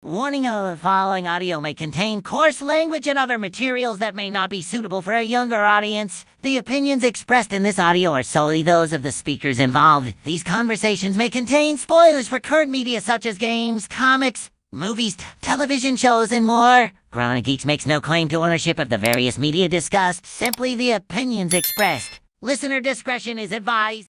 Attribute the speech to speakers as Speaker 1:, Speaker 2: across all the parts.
Speaker 1: Warning: the following audio may contain coarse language and other materials that may not be suitable for a younger audience. The opinions expressed in this audio are solely those of the speakers involved. These conversations may contain spoilers for current media such as games, comics, movies, television shows, and more. Grown Geeks makes no claim to ownership of the various media discussed, simply the opinions expressed. Listener discretion is advised.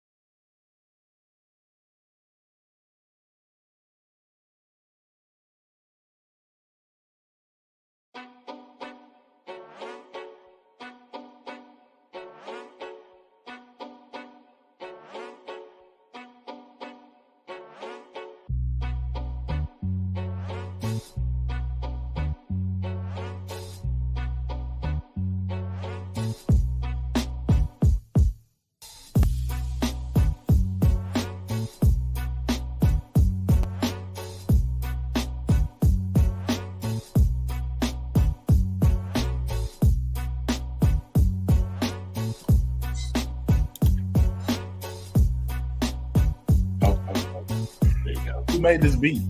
Speaker 2: There you go. Who made this beat?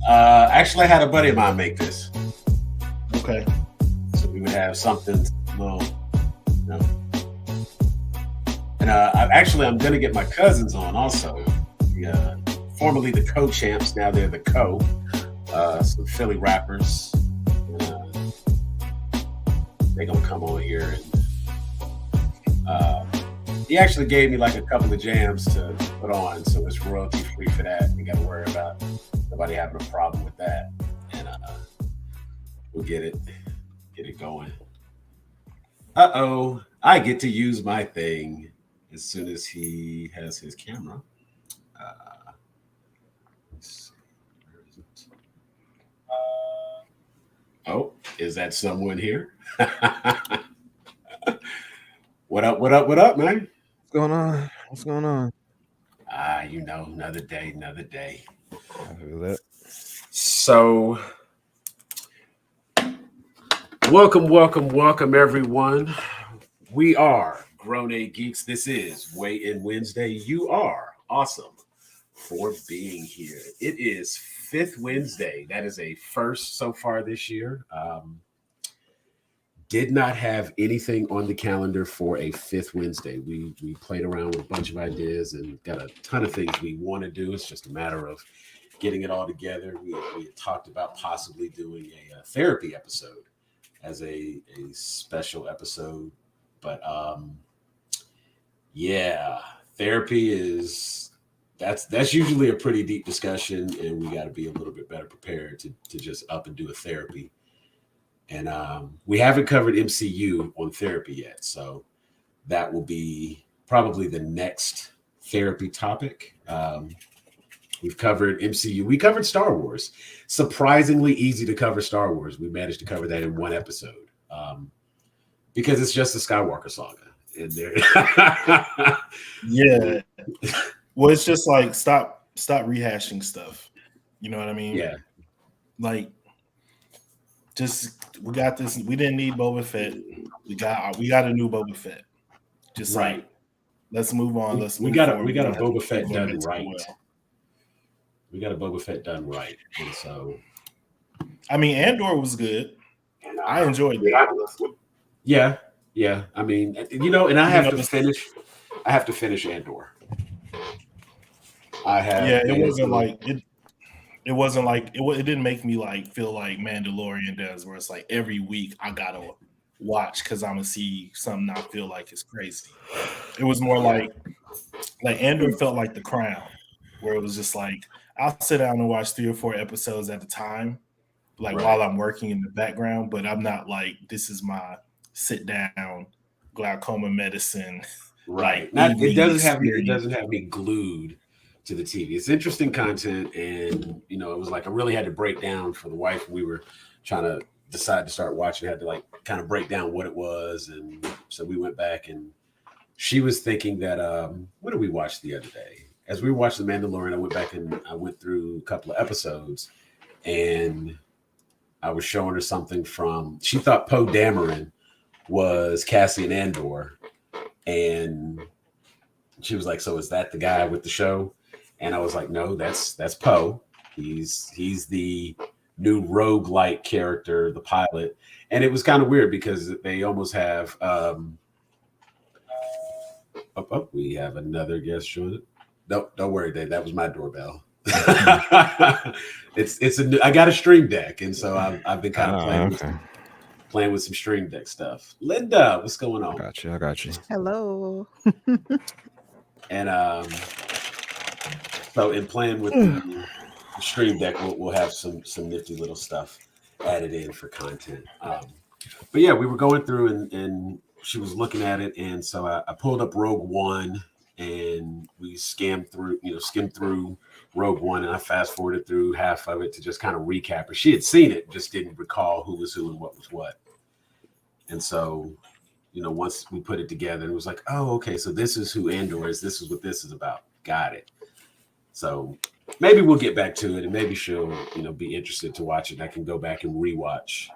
Speaker 3: Actually, I had a buddy of mine make this.
Speaker 2: Okay.
Speaker 3: So we would have something little, you know. And I'm going to get my cousins on also. Formerly the co-champs, now they're the co. Some Philly rappers. They're going to come on here. And he actually gave me like a couple of jams to put on, so it's royalty free for that. You got to worry about nobody having a problem with that. And we'll get it going. I get to use my thing as soon as he has his camera. Let's see. Where is it? Oh, is that someone here? What up, man?
Speaker 2: What's going on?
Speaker 3: Another day.
Speaker 2: I feel that.
Speaker 3: So, welcome, everyone. We are Grown Geeks. This is Weigh In Wednesday. You are awesome for being here. It is Fifth Wednesday. That is a first so far this year. Did not have anything on the calendar for a fifth Wednesday. We played around with a bunch of ideas and got a ton of things we want to do. It's just a matter of getting it all together. We had talked about possibly doing a therapy episode as a special episode. But therapy that's usually a pretty deep discussion, and we got to be a little bit better prepared to just up and do a therapy. And we haven't covered MCU on therapy yet, so that will be probably the next therapy topic. We've covered MCU. We covered Star Wars. Surprisingly easy to cover Star Wars. We managed to cover that in one episode because it's just the Skywalker saga. And there,
Speaker 2: Yeah. Well, it's just like stop rehashing stuff. You know what I mean?
Speaker 3: Yeah.
Speaker 2: Like, just we got this. We didn't need Boba Fett. We got a new Boba Fett. Just
Speaker 3: Right.
Speaker 2: like, let's move on.
Speaker 3: We got a Boba Fett done right. We got a Boba Fett done right, and so
Speaker 2: I mean, Andor was good. I enjoyed it.
Speaker 3: Yeah. I mean, and I have to finish. I have to finish Andor. I have.
Speaker 2: Yeah, it wasn't like it. It wasn't like it didn't make me like feel like Mandalorian does, where it's like every week I gotta watch because I'm gonna see something I feel like is crazy. It was more like Andor felt like The Crown, where it was just like I'll sit down and watch 3 or 4 episodes at a time, while I'm working in the background, but I'm not like this is my sit down glaucoma medicine.
Speaker 3: Right. It doesn't have me glued to the TV. It's interesting content, and it was like I really had to break down for the wife. We were trying to decide to start watching. I had to like kind of break down what it was, and so we went back, and she was thinking that what did we watch the other day? As we were watching The Mandalorian, I went back and I went through a couple of episodes, and I was showing her something from. She thought Poe Dameron was Cassian Andor, and she was like, "So is that the guy with the show?" And I was like, "No, that's Poe." He's the new rogue-like character, the pilot, and it was kind of weird because they almost have. We have another guest joining. Nope, don't worry, Dave. That was my doorbell. it's a new, I got a Stream Deck, and so I've been kind of playing with some Stream Deck stuff. Linda, what's going on?
Speaker 4: I got you.
Speaker 5: Hello.
Speaker 3: And so in playing with the Stream Deck, we'll have some nifty little stuff added in for content. But yeah, we were going through and she was looking at it, and so I pulled up Rogue One, and we skimmed through Rogue One, and I fast forwarded through half of it to just kind of recap her. She had seen it, just didn't recall who was who and what was what. And so, once we put it together, it was like, oh, okay, so this is who Andor is. This is what this is about. Got it. So maybe we'll get back to it, and maybe she'll, be interested to watch it. I can go back and rewatch.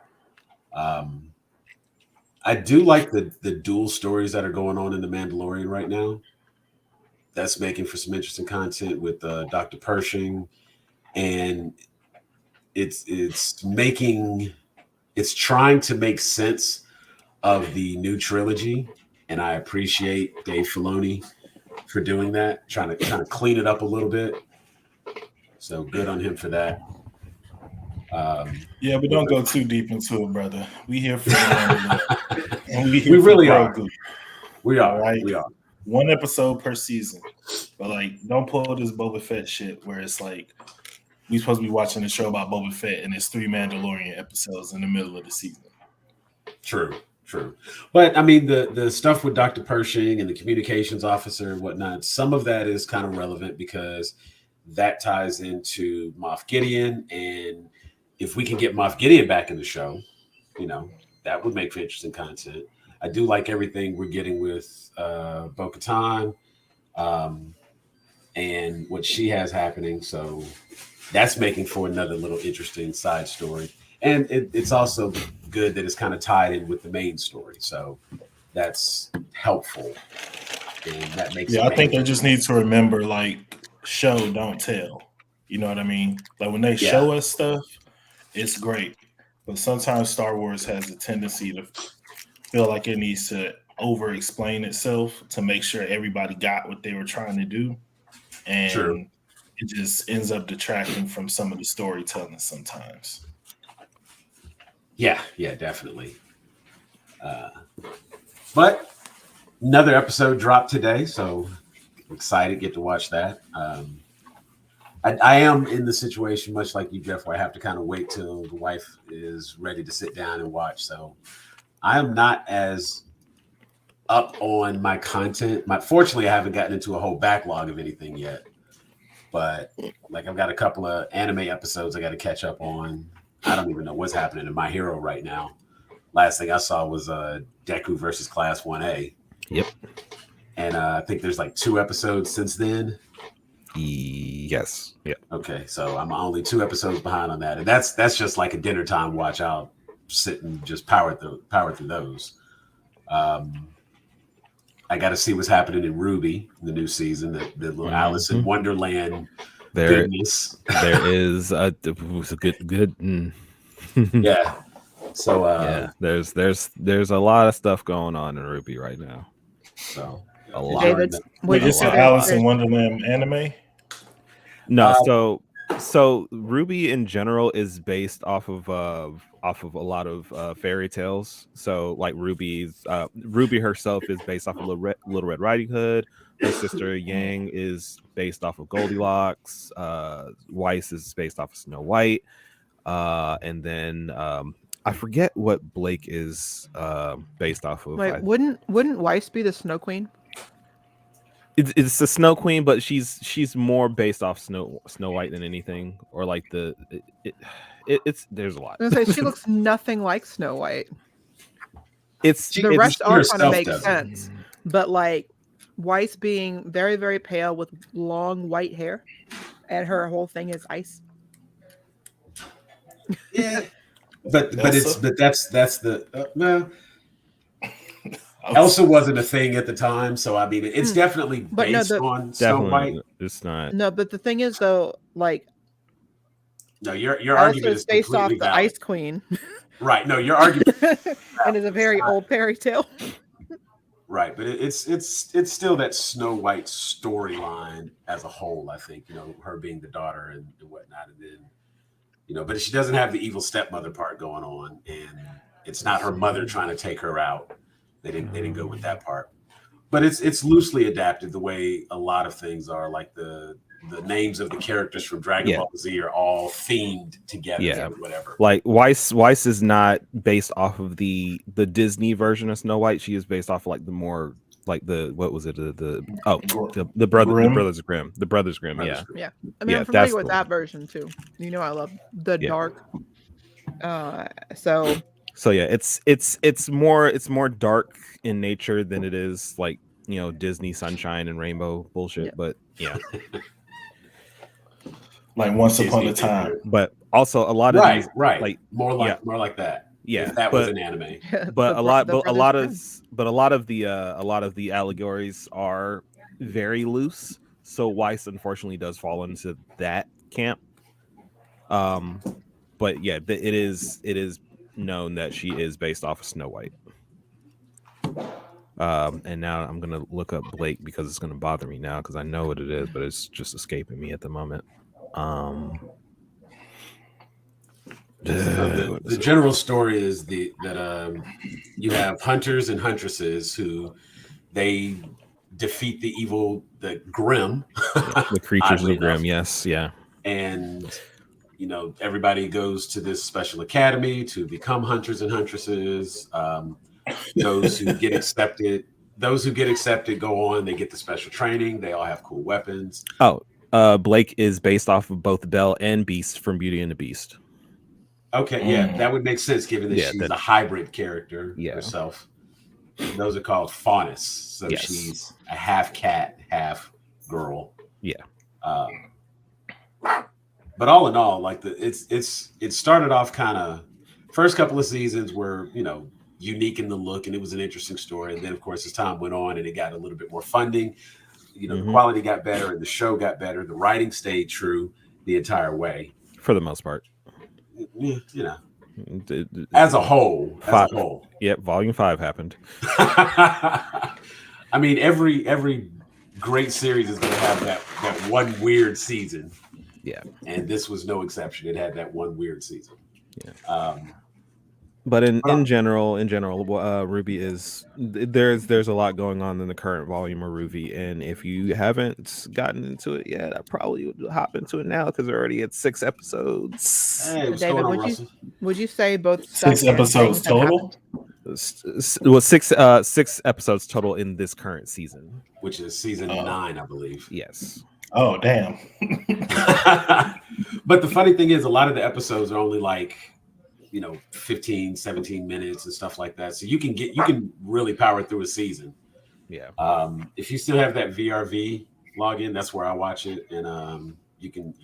Speaker 3: I do like the dual stories that are going on in The Mandalorian right now. That's making for some interesting content with Dr. Pershing, and it's trying to make sense of the new trilogy, and I appreciate Dave Filoni for doing that, trying to clean it up a little bit. So good on him for that.
Speaker 2: Yeah, but don't go too deep into it, brother. We here for
Speaker 3: we really are. We are,
Speaker 2: right?
Speaker 3: We are.
Speaker 2: One episode per season, but don't pull this Boba Fett shit where it's like we supposed to be watching a show about Boba Fett and it's 3 Mandalorian episodes in the middle of the season.
Speaker 3: True. But I mean, the stuff with Dr. Pershing and the communications officer and whatnot, some of that is kind of relevant because that ties into Moff Gideon, and if we can get Moff Gideon back in the show, that would make for interesting content. I do like everything we're getting with Bo-Katan and what she has happening. So that's making for another little interesting side story. And it's also good that it's kind of tied in with the main story. So that's helpful. And that makes
Speaker 2: I think they just need to remember, show, don't tell. You know what I mean? When they show us stuff, it's great. But sometimes Star Wars has a tendency to feel like it needs to over-explain itself to make sure everybody got what they were trying to do. And
Speaker 3: True.
Speaker 2: It just ends up detracting from some of the storytelling sometimes.
Speaker 3: Yeah, definitely. But another episode dropped today, so I'm excited to get to watch that. I am in the situation, much like you, Jeff, where I have to kind of wait till the wife is ready to sit down and watch. So I am not as up on my content. Fortunately, I haven't gotten into a whole backlog of anything yet. But I've got a couple of anime episodes I got to catch up on. I don't even know what's happening in My Hero right now. Last thing I saw was Deku versus Class 1A.
Speaker 4: Yep.
Speaker 3: And I think there's 2 episodes since then.
Speaker 4: Yes. Yeah.
Speaker 3: Okay, so I'm only 2 episodes behind on that, and that's just like a dinner time watch. I'll sit and just power through those. I got to see what's happening in Ruby, the new season, the little Alice in Wonderland goodness.
Speaker 4: There is a good.
Speaker 3: Yeah. So
Speaker 4: there's a lot of stuff going on in Ruby right now.
Speaker 3: So
Speaker 4: a lot.
Speaker 2: Wait, is it Alice in Wonderland anime?
Speaker 4: No, so Ruby in general is based off of a lot of fairy tales. So Ruby herself is based off of Little Red Riding Hood. Her sister Yang is based off of Goldilocks. Weiss is based off of Snow White. And then I forget what Blake is based off of.
Speaker 5: Wait, wouldn't Weiss be the Snow Queen?
Speaker 4: It's the Snow Queen, but she's more based off Snow White than anything, or it's there's a lot.
Speaker 5: I was gonna say she looks nothing like Snow White.
Speaker 3: The
Speaker 5: rest all kind of make sense, but Weiss being very, very pale with long white hair, and her whole thing is ice.
Speaker 3: Yeah, but that's the no. Elsa wasn't a thing at the time, so I mean, it's definitely based on Snow White.
Speaker 4: It's not.
Speaker 5: No, but the thing is, though,
Speaker 3: No, your
Speaker 5: Also,
Speaker 3: argument
Speaker 5: it's
Speaker 3: is
Speaker 5: based off
Speaker 3: completely
Speaker 5: the
Speaker 3: valid.
Speaker 5: Ice Queen,
Speaker 3: Right. No, your argument
Speaker 5: and it's a very old fairy tale.
Speaker 3: right, but it's still that Snow White storyline as a whole. I think her being the daughter and whatnot, and then but she doesn't have the evil stepmother part going on, and it's not her mother trying to take her out. They didn't go with that part, but it's loosely adapted the way a lot of things are. Like the names of the characters from Dragon Ball Z are all themed together or whatever.
Speaker 4: Like Weiss is not based off of the Disney version of Snow White. She is based off of like the more like what was it? The Brothers Grimm. The Brothers Grimm, yeah.
Speaker 5: I mean, I'm familiar with that version too. I love the dark. So
Speaker 4: yeah, it's more dark in nature than it is like Disney sunshine and rainbow bullshit. But yeah.
Speaker 2: Like Once Upon a Time,
Speaker 4: but also a lot of these,
Speaker 3: like more like that.
Speaker 4: Yeah,
Speaker 3: if that was an anime.
Speaker 4: But a lot of the allegories are very loose. So Weiss unfortunately does fall into that camp. But yeah, it is known that she is based off of Snow White. And now I'm gonna look up Blake because it's gonna bother me now because I know what it is, but it's just escaping me at the moment.
Speaker 3: The general story is that you have hunters and huntresses who they defeat the Grimm,
Speaker 4: the creatures of Grimm. Yes, yeah,
Speaker 3: and everybody goes to this special academy to become hunters and huntresses. Those who get accepted go on. They get the special training. They all have cool weapons.
Speaker 4: Blake is based off of both Belle and Beast from Beauty and the Beast.
Speaker 3: Okay, yeah, that would make sense given that she's a hybrid character herself. Those are called faunus, so she's a half cat, half girl.
Speaker 4: Yeah.
Speaker 3: But all in all, like it started off kind of first couple of seasons were unique in the look, and it was an interesting story. And then, of course, as time went on, and it got a little bit more funding, the quality got better, and the show got better. The writing stayed true the entire way,
Speaker 4: for the most part.
Speaker 3: As a whole.
Speaker 4: Yep, Volume 5 happened.
Speaker 3: I mean, every great series is going to have that one weird season.
Speaker 4: Yeah,
Speaker 3: and this was no exception. It had that one weird season.
Speaker 4: Yeah. But in general, Ruby is there's a lot going on in the current volume of Ruby, and if you haven't gotten into it yet, I probably would hop into it now because we're already at 6 episodes.
Speaker 3: Hey,
Speaker 5: David, would you say both
Speaker 2: 6 episodes total?
Speaker 4: Well, six episodes total in this current season,
Speaker 3: which is season 9, I believe.
Speaker 4: Yes.
Speaker 2: Oh, damn.
Speaker 3: But the funny thing is, a lot of the episodes are only like 15, 17 minutes and stuff like that. So you can really power through a season.
Speaker 4: Yeah.
Speaker 3: If you still have that VRV login, that's where I watch it, and you can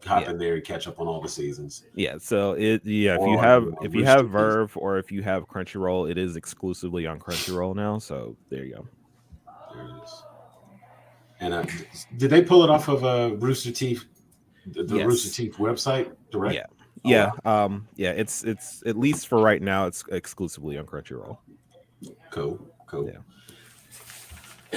Speaker 3: hop in there and catch up on all the seasons.
Speaker 4: Yeah. So if you have Verve or if you have Crunchyroll, it is exclusively on Crunchyroll now. So there you go.
Speaker 3: There it is. And did they pull it off of Rooster Teeth, the Rooster Teeth website direct?
Speaker 4: Yeah. Yeah, it's at least for right now, it's exclusively on Crunchyroll.
Speaker 3: Cool.
Speaker 4: Yeah.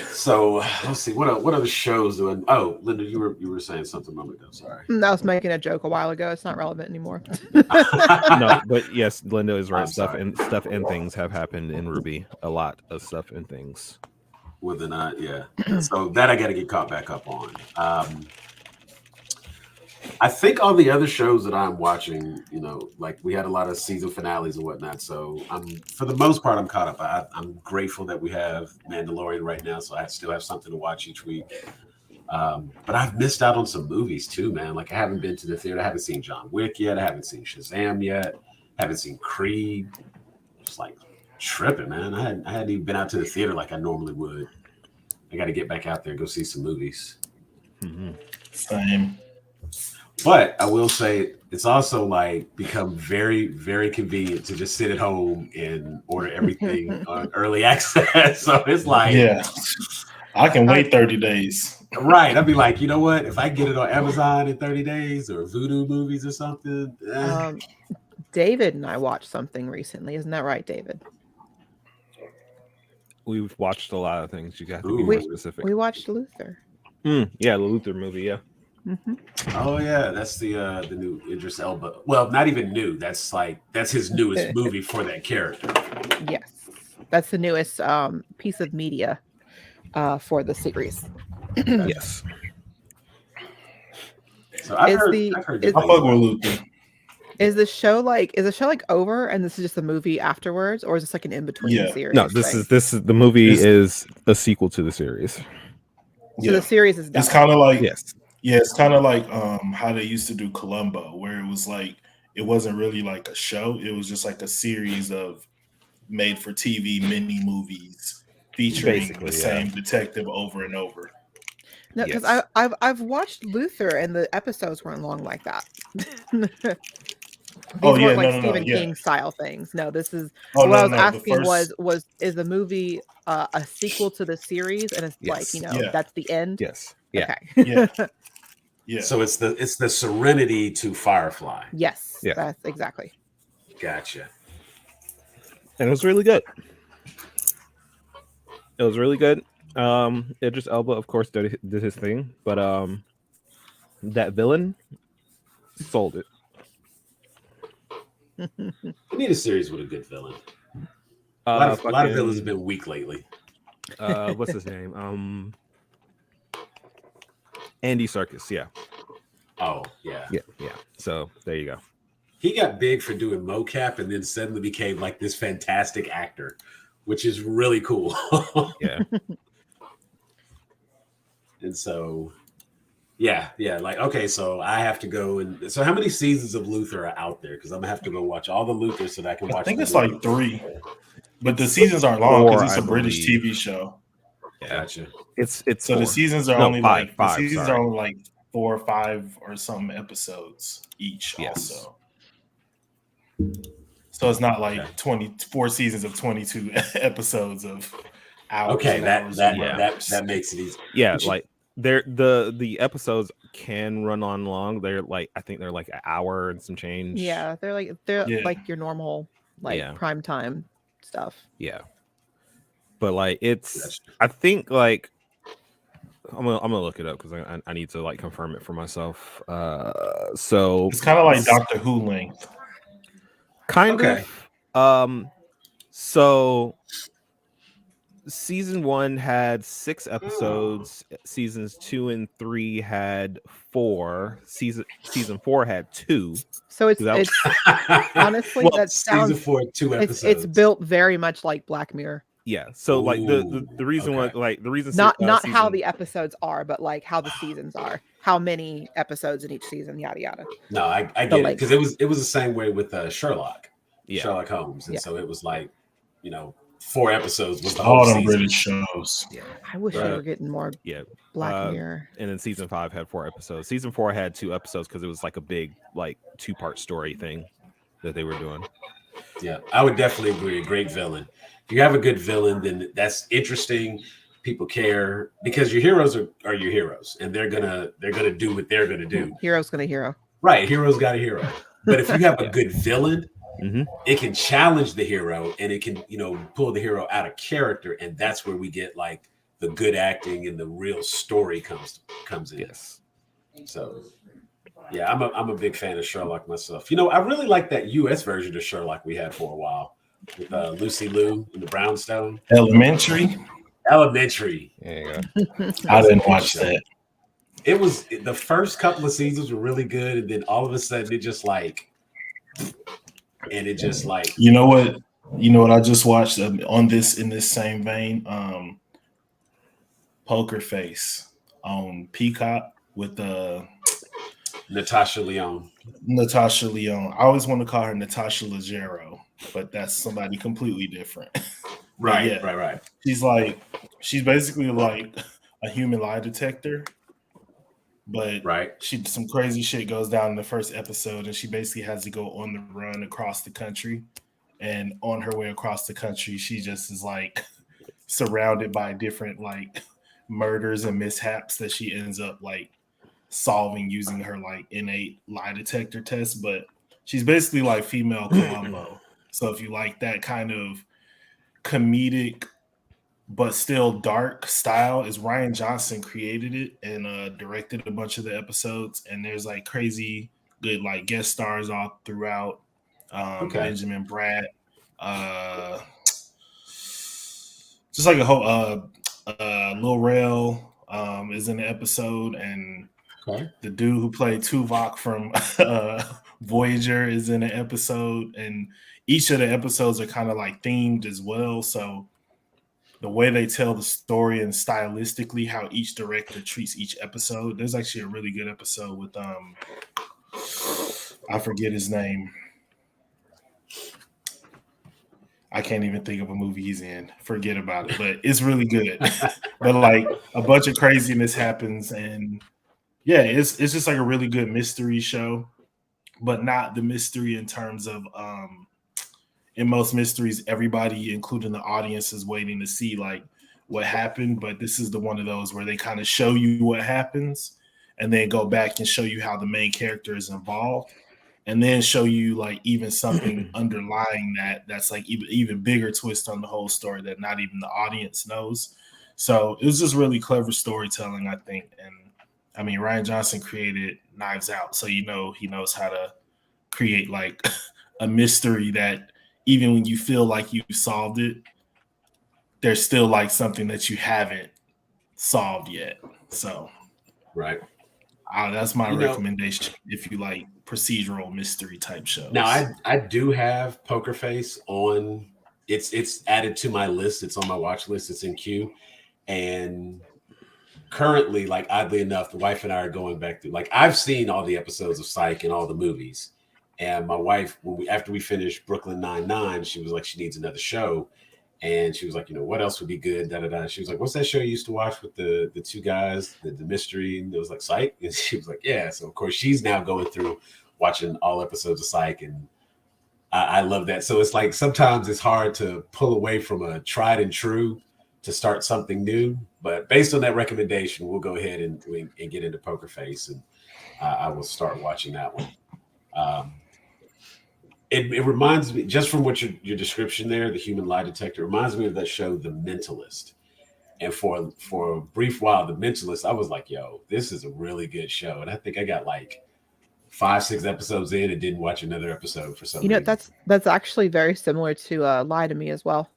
Speaker 3: So let's see, what other shows doing? Oh, Linda, you were saying something a moment ago. Sorry,
Speaker 5: I was making a joke a while ago. It's not relevant anymore.
Speaker 4: No, but yes, Linda is right. Stuff and things have happened in Ruby. A lot of stuff and things.
Speaker 3: Well, then, so that I got to get caught back up on. I think all the other shows that I'm watching, like we had a lot of season finales and whatnot. So for the most part, I'm caught up. I'm grateful that we have Mandalorian right now, so I still have something to watch each week. But I've missed out on some movies too, man. Like I haven't been to the theater. I haven't seen John Wick yet. I haven't seen Shazam yet. I haven't seen Creed. Just like tripping, man. I hadn't even been out to the theater like I normally would. I got to get back out there and go see some movies.
Speaker 4: Mm-hmm.
Speaker 2: Same.
Speaker 3: But I will say it's also like become very, very convenient to just sit at home and order everything on early access. So it's like,
Speaker 2: yeah, I can wait 30 days.
Speaker 3: Right. I'd be like, you know what? If I get it on Amazon in 30 days or Voodoo Movies or something.
Speaker 5: David and I watched something recently. Isn't that right, David?
Speaker 4: We've watched a lot of things. You got to be
Speaker 3: Ooh.
Speaker 4: more specific.
Speaker 5: We watched Luther.
Speaker 4: Yeah, the Luther movie. Yeah.
Speaker 5: Mm-hmm.
Speaker 3: Oh yeah, that's the new Idris Elba. Well, not even new. That's his newest movie for that character.
Speaker 5: Yes, that's the newest piece of media for the series.
Speaker 4: Yes.
Speaker 3: So I've heard good
Speaker 2: I
Speaker 3: things
Speaker 2: fuck with
Speaker 3: about it.
Speaker 2: Luther.
Speaker 5: Is the show like over and this is just a movie afterwards, or is this like an in between
Speaker 2: Yeah.
Speaker 5: series?
Speaker 4: No, this is the movie is a sequel to the series.
Speaker 5: So the series is done.
Speaker 2: It's kind of like
Speaker 4: Yes.
Speaker 2: Yeah, it's kind of like how they used to do Columbo, where it was like it wasn't really like a show; it was just like a series of made-for-TV mini movies featuring
Speaker 4: Basically,
Speaker 2: the
Speaker 4: yeah.
Speaker 2: same detective over and over.
Speaker 5: No, because
Speaker 4: Yes.
Speaker 5: I've watched Luther and the episodes weren't long like that. These
Speaker 2: Oh, yeah,
Speaker 5: weren't like
Speaker 2: no,
Speaker 5: Stephen
Speaker 2: yeah.
Speaker 5: King style things. No, this is
Speaker 2: Oh,
Speaker 5: what I
Speaker 2: no,
Speaker 5: was
Speaker 2: no, the
Speaker 5: asking
Speaker 2: first-
Speaker 5: is the movie a sequel to the series, and it's like
Speaker 4: Yes.
Speaker 2: Yeah.
Speaker 5: that's the end.
Speaker 4: Yes. Yeah.
Speaker 5: Okay.
Speaker 2: Yeah, yeah.
Speaker 3: So it's the Serenity to Firefly.
Speaker 5: Yes.
Speaker 4: Yeah.
Speaker 5: That's exactly.
Speaker 3: Gotcha.
Speaker 4: And it was really good. It was really good. Idris Elba, of course, did his thing, but that villain sold it.
Speaker 3: We need a series with a good villain. A lot of villains have been weak lately.
Speaker 4: What's his name? Andy Serkis. Yeah.
Speaker 3: Oh yeah.
Speaker 4: Yeah. So there you go.
Speaker 3: He got big for doing mocap and then suddenly became like this fantastic actor, which is really cool.
Speaker 4: Yeah.
Speaker 3: And so, yeah. Like, okay, so I have to go and so how many seasons of Luther are out there? Because I'm gonna have to go watch all the Luther so that I can watch.
Speaker 2: I think
Speaker 3: the
Speaker 2: it's
Speaker 3: movie.
Speaker 2: like 3, but the seasons aren't long because it's a
Speaker 4: I
Speaker 2: British
Speaker 4: believe.
Speaker 2: TV show.
Speaker 4: Yeah.
Speaker 3: Gotcha.
Speaker 4: It's
Speaker 2: So
Speaker 4: 4.
Speaker 2: the seasons are
Speaker 4: No,
Speaker 2: only
Speaker 4: five,
Speaker 2: like
Speaker 4: five,
Speaker 2: the seasons
Speaker 4: sorry.
Speaker 2: are only like 4 or 5 or some episodes each.
Speaker 4: Yes.
Speaker 2: Also, so it's not like
Speaker 3: Okay.
Speaker 2: 24 seasons of 22 episodes of hours.
Speaker 3: Okay,
Speaker 2: and
Speaker 3: that
Speaker 2: hours
Speaker 3: that,
Speaker 2: and
Speaker 4: Yeah.
Speaker 2: hours.
Speaker 3: that makes it easy.
Speaker 4: Yeah,
Speaker 3: But you-
Speaker 4: like the episodes can run on long. They're like I think they're like an hour and some change.
Speaker 5: Yeah, they're
Speaker 2: Yeah.
Speaker 5: like your normal
Speaker 4: Yeah.
Speaker 5: prime time stuff.
Speaker 4: Yeah. But like it's
Speaker 3: Gotcha.
Speaker 4: I think like I'm gonna look it up because I need to like confirm it for myself. So
Speaker 2: It's kind of like Doctor Who length.
Speaker 4: kind
Speaker 3: Okay.
Speaker 4: of. So season 1 had 6 episodes. Seasons 2 and 3 had 4. Season 4 had 2.
Speaker 5: So it's
Speaker 4: That was-
Speaker 5: it's honestly
Speaker 3: Well,
Speaker 5: that
Speaker 3: season
Speaker 5: sounds
Speaker 3: 4, 2 episodes.
Speaker 5: it's built very much like Black Mirror.
Speaker 4: Yeah. So like the
Speaker 3: Ooh,
Speaker 4: reason
Speaker 3: okay.
Speaker 4: why like the reason
Speaker 5: Not how
Speaker 4: season-
Speaker 5: the episodes are, but like how the seasons are. How many episodes in each season, yada yada.
Speaker 3: No, I
Speaker 5: The
Speaker 3: get it
Speaker 5: length.
Speaker 3: because it was the same way with Sherlock,
Speaker 4: Yeah.
Speaker 3: Sherlock Holmes, and
Speaker 5: Yeah.
Speaker 3: so it was like 4 episodes was the whole
Speaker 2: All them
Speaker 3: season.
Speaker 2: British shows.
Speaker 5: I wish we
Speaker 4: Right.
Speaker 5: were getting more
Speaker 4: Yeah.
Speaker 5: Black Mirror.
Speaker 4: And then season 5 had 4 episodes. Season 4 had 2 episodes because it was like a big like 2-part story thing that they were doing.
Speaker 3: Yeah, I would definitely agree. A great villain. If you have a good villain, then that's interesting. People care because your heroes are your heroes, and they're gonna do what they're gonna do.
Speaker 5: Hero's gonna hero.
Speaker 3: Right, heroes got a hero. But if you have a
Speaker 4: Yeah.
Speaker 3: good villain,
Speaker 4: Mhm.
Speaker 3: it can challenge the hero, and it can pull the hero out of character, and that's where we get like the good acting and the real story comes in.
Speaker 4: Yes.
Speaker 3: So, yeah, I'm a big fan of Sherlock myself. I really like that U.S. version of Sherlock we had for a while with Lucy Liu and the Brownstone.
Speaker 2: Elementary.
Speaker 3: Elementary.
Speaker 4: There you go.
Speaker 2: I didn't watch that.
Speaker 3: It was the first couple of seasons were really good, and then all of a sudden it just like.
Speaker 2: You know what? I just watched in this same vein. Poker Face on Peacock with
Speaker 3: Natasha Lyonne.
Speaker 2: Natasha Lyonne. I always want to call her Natasha Leggero, but that's somebody completely different.
Speaker 3: Right,
Speaker 2: yeah.
Speaker 3: right.
Speaker 2: She's basically like a human lie detector, but
Speaker 3: Right.
Speaker 2: some crazy shit goes down in the first episode, and she basically has to go on the run across the country. And on her way across the country, she just is like surrounded by different like murders and mishaps that she ends up like solving using her like innate lie detector test. But she's basically like female Columbo. So if you like that kind of comedic but still dark style, is Ryan Johnson created it and directed a bunch of the episodes, and there's like crazy good like guest stars all throughout. Benjamin Bratt, just like a whole Lil Rel is in the episode, and the dude who played Tuvok from Voyager is in the episode, and each of the episodes are kind of like themed as well. So the way they tell the story and stylistically how each director treats each episode. There's actually a really good episode with I forget his name. I can't even think of a movie he's in. Forget about it. But it's really good. But like a bunch of craziness happens, and yeah, it's just like a really good mystery show, but not the mystery in terms of in most mysteries, everybody, including the audience, is waiting to see like what happened. But this is the one of those where they kind of show you what happens and then go back and show you how the main character is involved, and then show you like even something underlying that's like even bigger twist on the whole story that not even the audience knows. So it was just really clever storytelling, I think. And I mean, Ryan Johnson created Knives Out, so he knows how to create like a mystery that even when you feel like you solved it, there's still like something that you haven't solved yet. So,
Speaker 3: right.
Speaker 2: That's my recommendation if you like procedural mystery type shows.
Speaker 3: Now, I do have Poker Face on. It's added to my list. It's on my watch list. It's in queue. And currently, like oddly enough, the wife and I are going back through. Like I've seen all the episodes of Psych and all the movies. And my wife, after we finished Brooklyn Nine-Nine, she was like, she needs another show. And she was like, what else would be good? Da, da, da. She was like, what's that show you used to watch with the two guys, the mystery? And it was like Psych. And she was like, yeah. So of course she's now going through watching all episodes of Psych. And I love that. So it's like, sometimes it's hard to pull away from a tried and true to start something new. But based on that recommendation, we'll go ahead and get into Poker Face. And I will start watching that one. It reminds me, just from what your description there, the human lie detector, reminds me of that show, The Mentalist. And for a brief while, The Mentalist, I was like, yo, this is a really good show. And I think I got like 5-6 episodes in and didn't watch another episode for some reason.
Speaker 5: That's actually very similar to Lie to Me as well.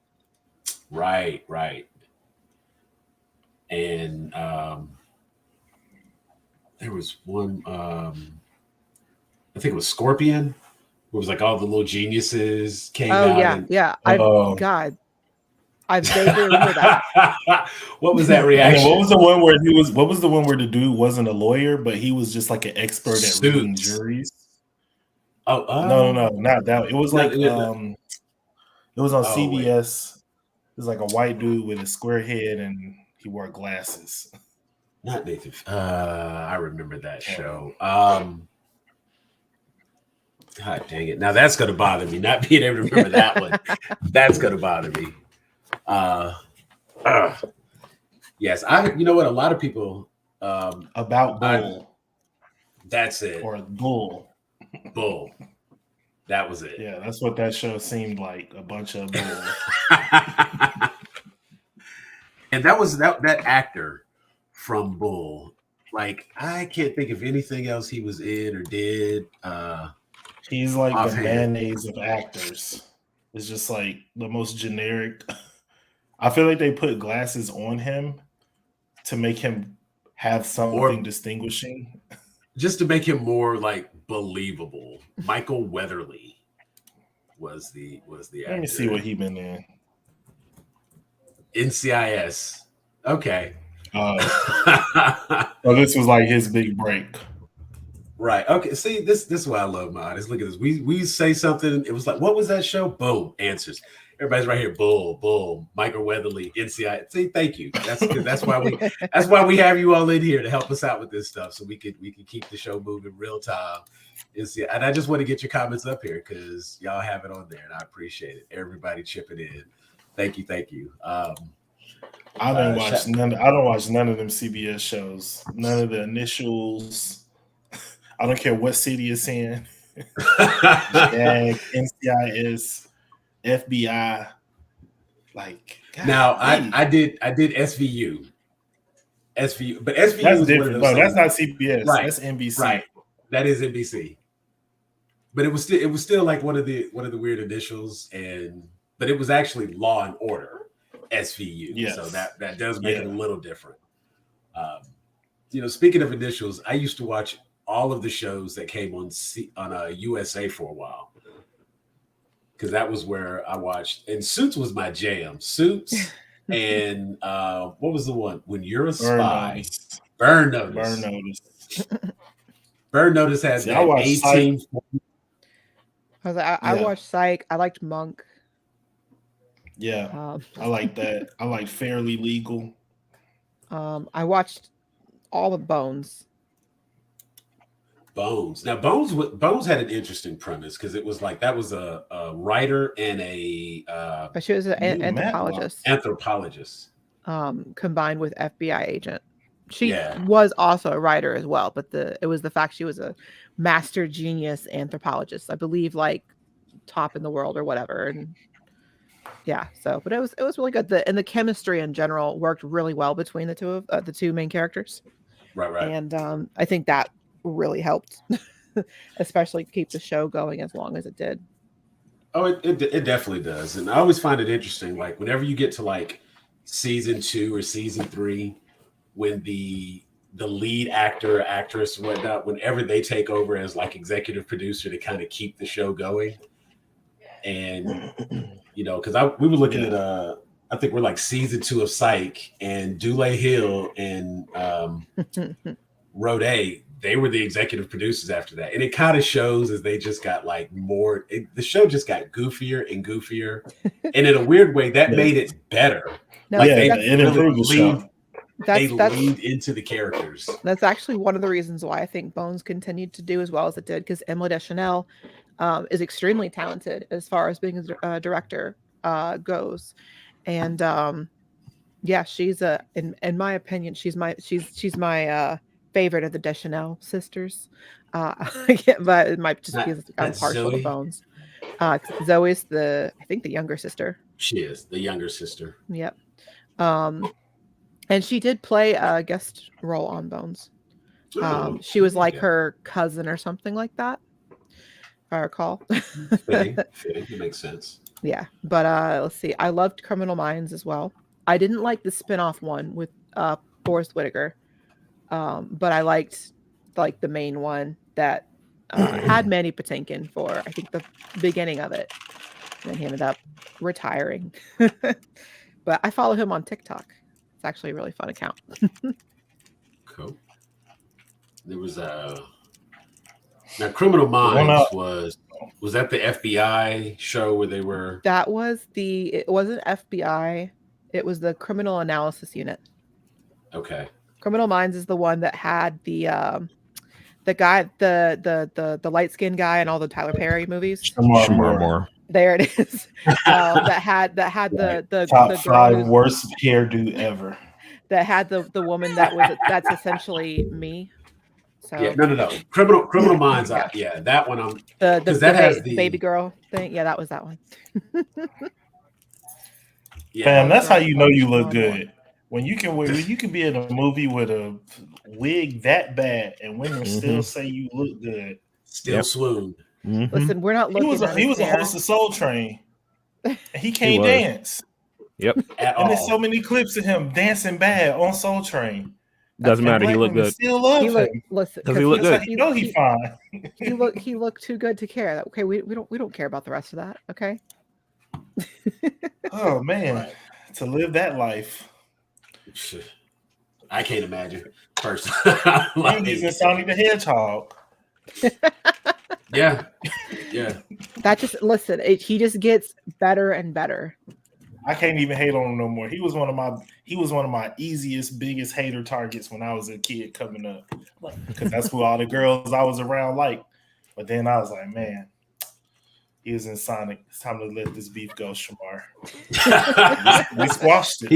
Speaker 3: Right. And there was one, I think it was Scorpion. It was like all the little geniuses came out.
Speaker 5: God, I vaguely remember that.
Speaker 3: What was that reaction?
Speaker 2: What was the one where the dude wasn't a lawyer, but he was just like an expert at reading juries? No, not that. It was like it was on CBS. It was like a white dude with a square head and he wore glasses.
Speaker 3: Not Nathan. I remember that show. God dang it. Now that's going to bother me. Not being able to remember that one. That's going to bother me. Yes. You know what? A lot of people.
Speaker 2: About Bull.
Speaker 3: That's it.
Speaker 2: Or Bull.
Speaker 3: Bull. That was it.
Speaker 2: Yeah, that's what that show seemed like. A bunch of bull.
Speaker 3: And that was that actor from Bull. Like, I can't think of anything else he was in or did.
Speaker 2: He's like the mayonnaise of actors. It's just like the most generic. I feel like they put glasses on him to make him have something distinguishing.
Speaker 3: Just to make him more like believable. Michael Weatherly was the actor.
Speaker 2: Let me see what he been in.
Speaker 3: NCIS. Okay.
Speaker 2: So this was like his big break.
Speaker 3: Right. Okay. See, this is why I love mine. Look at this. We say something. It was like, what was that show? Boom. Answers. Everybody's right here. Bull. Michael Weatherly. NCI. See, thank you. That's why we have you all in here to help us out with this stuff, so we can keep the show moving real time. And I just want to get your comments up here because y'all have it on there, and I appreciate it. Everybody chipping in. Thank you.
Speaker 2: I didn't watch none. I don't watch none of them CBS shows. None of the initials. I don't care what city it's in. JAG, NCIS, FBI. Like God,
Speaker 3: now, I did SVU, but SVU
Speaker 2: that's
Speaker 3: is one of
Speaker 2: different.
Speaker 3: those
Speaker 2: No, that's
Speaker 3: things.
Speaker 2: not CBS.
Speaker 3: Right,
Speaker 2: That's NBC.
Speaker 3: right. That is NBC. But it was still like one of the weird initials, but it was actually Law and Order SVU.
Speaker 2: Yes.
Speaker 3: So that does make it a little different. Speaking of initials, I used to watch all of the shows that came on USA for a while, because that was where I watched, and Suits was my jam. Suits and what was the one when you're a spy? Burn Notice. Burn Notice had
Speaker 2: See,
Speaker 3: that
Speaker 2: I watched
Speaker 3: 18.
Speaker 5: I watched Psych. I liked Monk.
Speaker 2: Yeah, I like that. I like Fairly Legal.
Speaker 5: I watched all the Bones.
Speaker 3: Now, Bones had an interesting premise, because it was like that was a writer and
Speaker 5: but she was an
Speaker 3: anthropologist
Speaker 5: combined with FBI agent. She was also a writer as well, but it was the fact she was a master genius anthropologist, I believe, like top in the world or whatever. And but it was really good. And the chemistry in general worked really well between the two main characters.
Speaker 3: Right.
Speaker 5: And I think that really helped, especially keep the show going as long as it did.
Speaker 3: Oh, it definitely does. And I always find it interesting, like whenever you get to like season 2 or season 3, when the lead actor or actress and whatnot, whenever they take over as like executive producer to kind of keep the show going. And because we were looking at I think we're like season 2 of Psych, and Dule Hill and Rode, they were the executive producers after that. And it kind of shows as they just got like more, the show just got goofier and goofier. And in a weird way, that made it better.
Speaker 5: No,
Speaker 3: like
Speaker 2: it improved the show.
Speaker 3: They leaned into the characters.
Speaker 5: That's actually one of the reasons why I think Bones continued to do as well as it did, because Emily Deschanel is extremely talented as far as being a director goes. And she's in my opinion, she's my favorite of the Deschanel sisters. But it might just be I'm partial to Bones. Zoe's I think the younger sister.
Speaker 3: She is the younger sister.
Speaker 5: Yep. And she did play a guest role on Bones. She was like her cousin or something like that, if I recall.
Speaker 3: Fitting. It makes sense.
Speaker 5: Yeah, but let's see. I loved Criminal Minds as well. I didn't like the spin-off one with Forrest Whitaker, but I liked like the main one that had Mandy Patinkin for I think the beginning of it, and then he ended up retiring. But I follow him on TikTok. It's actually a really fun account.
Speaker 3: Cool. There was now Criminal Minds was that the FBI show where they were?
Speaker 5: That was it wasn't FBI. It was the Criminal Analysis Unit.
Speaker 3: Okay.
Speaker 5: Criminal Minds is the one that had the guy, the light skinned guy in all the Tyler Perry movies.
Speaker 4: Shamar Moore.
Speaker 5: There it is. That had the
Speaker 2: top
Speaker 5: the
Speaker 2: 5 worst hairdo ever.
Speaker 5: That had the woman that's essentially me. So
Speaker 3: no. Criminal Minds. That one. I'm
Speaker 5: because
Speaker 3: that has the
Speaker 5: baby girl thing. Yeah, that was that one.
Speaker 2: Fam, that's how you know you look good. When you can be in a movie with a wig that bad and women still say you look good.
Speaker 3: Still swoon.
Speaker 5: Mm-hmm. Listen, we're not looking.
Speaker 2: He was a host of Soul Train. And he can't dance.
Speaker 4: Yep.
Speaker 2: And there's so many clips of him dancing bad on Soul Train.
Speaker 4: Doesn't matter. He looked good.
Speaker 2: Still love him.
Speaker 5: Listen,
Speaker 4: because he looked good.
Speaker 2: You know he's fine.
Speaker 5: He looked too good to care. Okay, we don't care about the rest of that. Okay.
Speaker 2: Oh man, to live that life.
Speaker 3: I can't imagine. Personally,
Speaker 2: he's in Sonic the Hedgehog.
Speaker 3: Yeah.
Speaker 5: That just he just gets better and better.
Speaker 2: I can't even hate on him no more. He was one of my easiest, biggest hater targets when I was a kid coming up, because that's who all the girls I was around like. But then I was like, man, He was in Sonic. It's time to let this beef go, Shamar. We squashed it.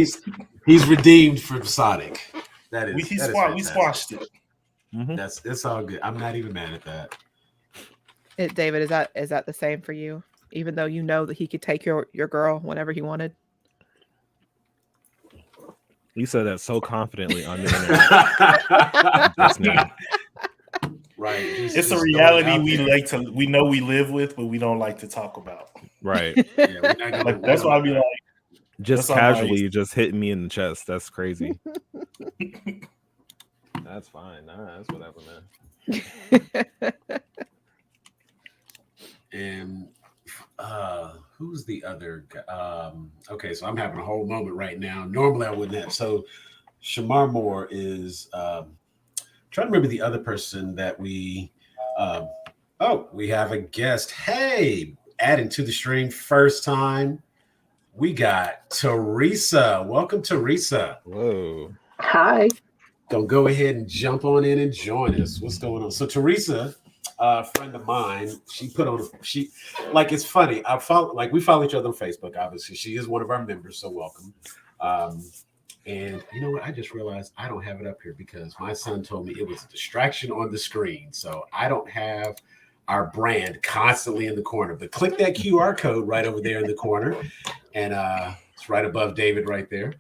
Speaker 3: He's redeemed from Sonic. That is
Speaker 2: we squashed it.
Speaker 4: Mhm.
Speaker 3: It's all good. I'm not even mad at that.
Speaker 5: David, is that the same for you? Even though you know that he could take your girl whenever he wanted.
Speaker 4: You said that so confidently on the internet just now.
Speaker 3: Right.
Speaker 2: It's a reality we know we live with, but we don't like to talk about.
Speaker 4: Right.
Speaker 3: Yeah, we're not gonna,
Speaker 2: Like, that's why I be like,
Speaker 4: Just
Speaker 2: that's all
Speaker 4: casually just hitting me in the chest. That's crazy. That's fine. Nah, that's whatever, man.
Speaker 3: And who's the other guy? Okay, so I'm having a whole moment right now. Normally I wouldn't have. So Shamar Moore is trying to remember the other person that we we have a guest. Hey, adding to the stream first time. We got Teresa. Welcome, Teresa.
Speaker 4: Whoa.
Speaker 6: Hi.
Speaker 3: Gonna go ahead and jump on in and join us. What's going on? So Teresa, a friend of mine, it's funny. We follow each other on Facebook, obviously. She is one of our members, so welcome. And you know what? I just realized I don't have it up here because my son told me it was a distraction on the screen. So I don't have our brand constantly in the corner. But click that QR code right over there in the corner. And it's right above David right there.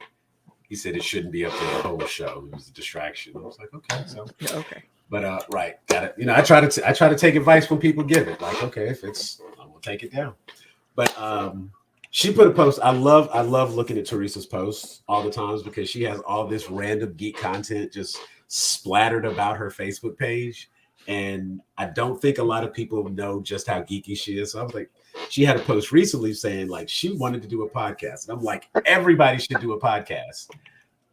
Speaker 3: He said it shouldn't be up there the whole show. It was a distraction. I was like, okay, so
Speaker 5: Okay.
Speaker 3: But right, got it. You know, I try to take advice when people give it. Like, okay, if it's, I'm gonna take it down. But she put a post. I love looking at Teresa's posts all the times because she has all this random geek content just splattered about her Facebook page. And I don't think a lot of people know just how geeky she is. So I was like, she had a post recently saying like she wanted to do a podcast. And I'm like, everybody should do a podcast.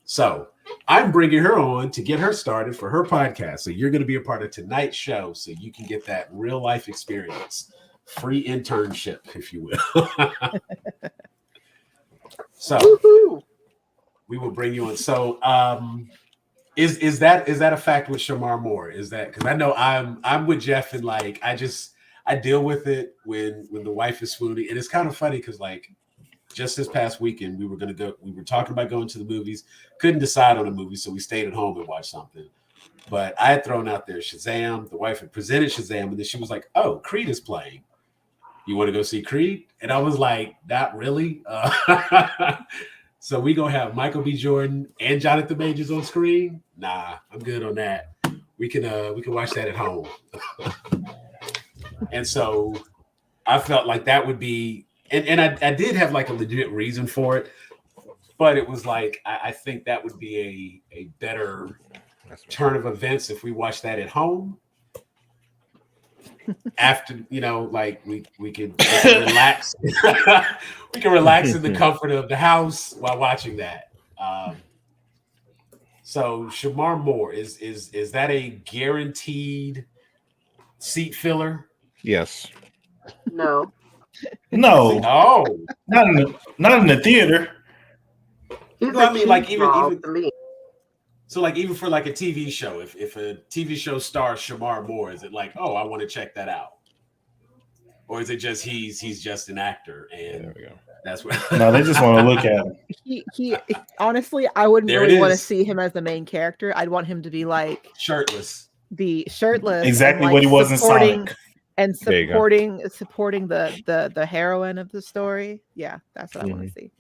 Speaker 3: So I'm bringing her on to get her started for her podcast. So you're going to be a part of tonight's show so you can get that real life experience. Free internship, if you will. So
Speaker 6: Woo-hoo.
Speaker 3: we will bring you on. So is that a fact with Shamar Moore? Is that because I know I'm with Jeff and like I deal with it when the wife is swooning. And it's kind of funny because like just this past weekend we were talking about going to the movies, couldn't decide on a movie, so we stayed at home and watched something. But I had thrown out there Shazam. The wife had presented Shazam, and then she was like, "Oh, Creed is playing. You want to go see Creed?" And I was like, "Not really." So we gonna have Michael B. Jordan and Jonathan Majors on screen? Nah, I'm good on that. We can watch that at home. And so I felt like that would be, and I did have like a legit reason for it, but it was like I think that would be a better turn of events if we watch that at home. After, you know, like we could relax. We can relax in the comfort of the house while watching that. So Shamar Moore, is that a guaranteed seat filler?
Speaker 4: Yes.
Speaker 6: No.
Speaker 2: No,
Speaker 3: Oh,
Speaker 2: not in the theater.
Speaker 6: He's
Speaker 3: No, I mean, like, even
Speaker 6: to me.
Speaker 3: so like even for like a TV show, if a TV show stars Shamar Moore, is it like, oh, I want to check that out? Or is it just he's just an actor and
Speaker 4: There we go.
Speaker 3: that's what
Speaker 2: No, they just want to look at him.
Speaker 5: He honestly, I wouldn't
Speaker 3: There it
Speaker 5: really want to
Speaker 3: is.
Speaker 5: see him as the main character. I'd want him to be like
Speaker 3: shirtless?
Speaker 5: the shirtless,
Speaker 2: Exactly
Speaker 5: and, like,
Speaker 2: what he was in
Speaker 5: supporting-
Speaker 2: Sonic.
Speaker 5: and
Speaker 4: There you go.
Speaker 5: supporting the heroine of the story. Yeah, that's what I want to see.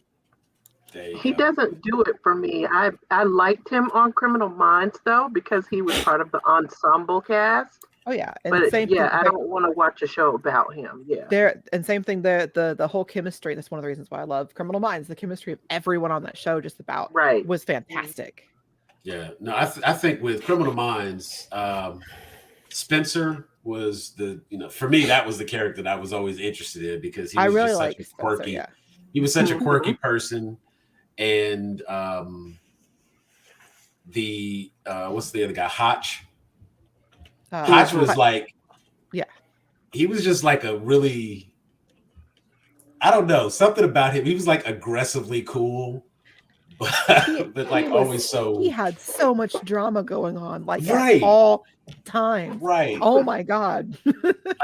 Speaker 3: There you
Speaker 6: He
Speaker 3: go.
Speaker 6: doesn't do it for me. I liked him on Criminal Minds though because he was part of the ensemble cast.
Speaker 5: Oh yeah, and
Speaker 6: But
Speaker 5: same
Speaker 6: yeah,
Speaker 5: thing.
Speaker 6: I don't want to watch a show about him. Yeah.
Speaker 5: There and same thing. The whole chemistry. That's one of the reasons why I love Criminal Minds. The chemistry of everyone on that show, just about
Speaker 6: Right.
Speaker 5: was fantastic.
Speaker 3: Yeah, no, I think with Criminal Minds, Spencer was for me that was the character that I was always interested in because he was
Speaker 5: I really
Speaker 3: just
Speaker 5: like
Speaker 3: such a quirky.
Speaker 5: Spencer, yeah.
Speaker 3: He was such a quirky person, and the what's the other guy, Hotch? Hotch was like,
Speaker 5: yeah,
Speaker 3: he was just like a really, I don't know, something about him. He was like aggressively cool, but like always so.
Speaker 5: He had so much drama going on, like
Speaker 3: right.
Speaker 5: at all times.
Speaker 3: Right.
Speaker 5: Oh my God.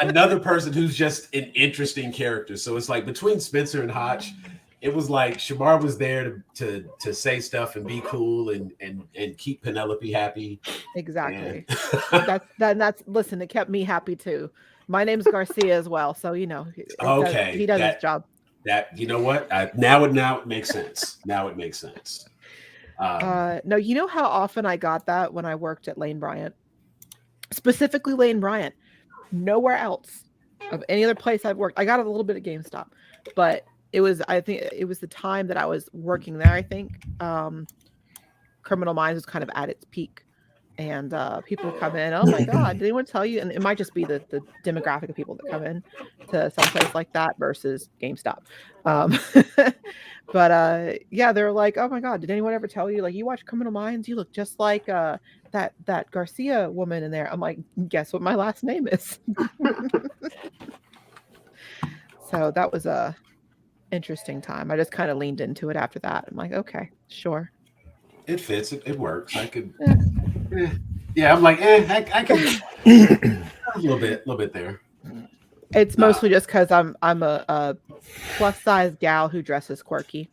Speaker 3: Another person who's just an interesting character. So it's like between Spencer and Hotch, it was like Shamar was there to say stuff and be cool and keep Penelope happy.
Speaker 5: Exactly. That's listen, it kept me happy too. My name's Garcia as well, so he does his job.
Speaker 3: That you know what? Now it makes sense. Now it makes sense.
Speaker 5: No, you know how often I got that when I worked at Lane Bryant, specifically Lane Bryant. Nowhere else of any other place I've worked. I got it a little bit at GameStop, but I think it was the time that I was working there. I think Criminal Minds was kind of at its peak. And people come in, oh my God, did anyone tell you? And it might just be the demographic of people that come in to some place like that versus GameStop. But yeah, they're like, oh my God, did anyone ever tell you, like, you watch Criminal Minds? You look just like that Garcia woman in there. I'm like, guess what my last name is? So that was a interesting time. I just kind of leaned into it after that. I'm like, okay, sure.
Speaker 3: It fits. It works. I could. Yeah, I'm like, I can a little bit there.
Speaker 5: It's mostly just because I'm a plus size gal who dresses quirky.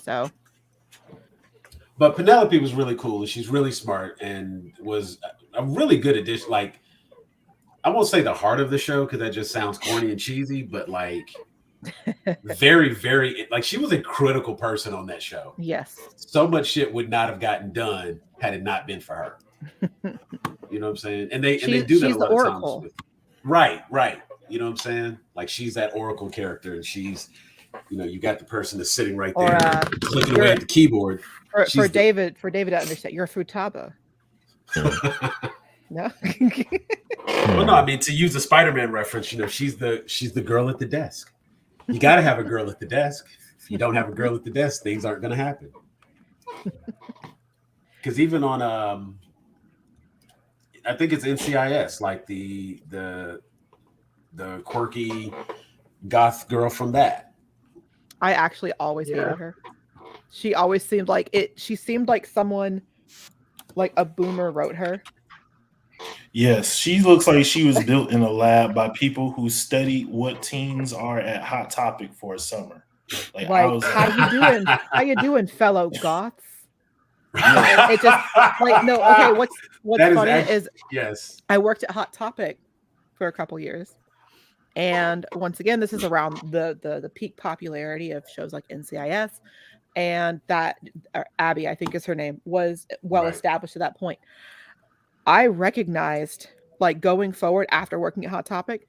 Speaker 5: So.
Speaker 3: But Penelope was really cool, and she's really smart, and was a really good addition. Like, I won't say the heart of the show because that just sounds corny and cheesy, but like. Very, very like she was a critical person on that show.
Speaker 5: Yes.
Speaker 3: So much shit would not have gotten done had it not been for her. You know what I'm saying? And they do that a lot of times. Right. You know what I'm saying? Like she's that Oracle character, and she's, you know, you got the person that's sitting right there clicking away at the keyboard.
Speaker 5: For David to understand, you're a Futaba. No.
Speaker 3: Well, no, I mean to use the Spider-Man reference, you know, she's the girl at the desk. You got to have a girl at the desk. If you don't have a girl at the desk, things aren't going to happen. Because even on, I think it's NCIS, like the quirky goth girl from that.
Speaker 5: I actually always hated her. She always seemed like it. She seemed like someone, like a boomer wrote her.
Speaker 2: Yes, she looks like she was built in a lab by people who studied what teens are at Hot Topic for a summer. Like
Speaker 5: how you doing? How you doing, fellow goths? It just like no. Okay, what's funny is
Speaker 3: yes.
Speaker 5: I worked at Hot Topic for a couple years, and once again, this is around the peak popularity of shows like NCIS, and that Abby, I think is her name, was well established at that point. I recognized, like, going forward after working at Hot Topic,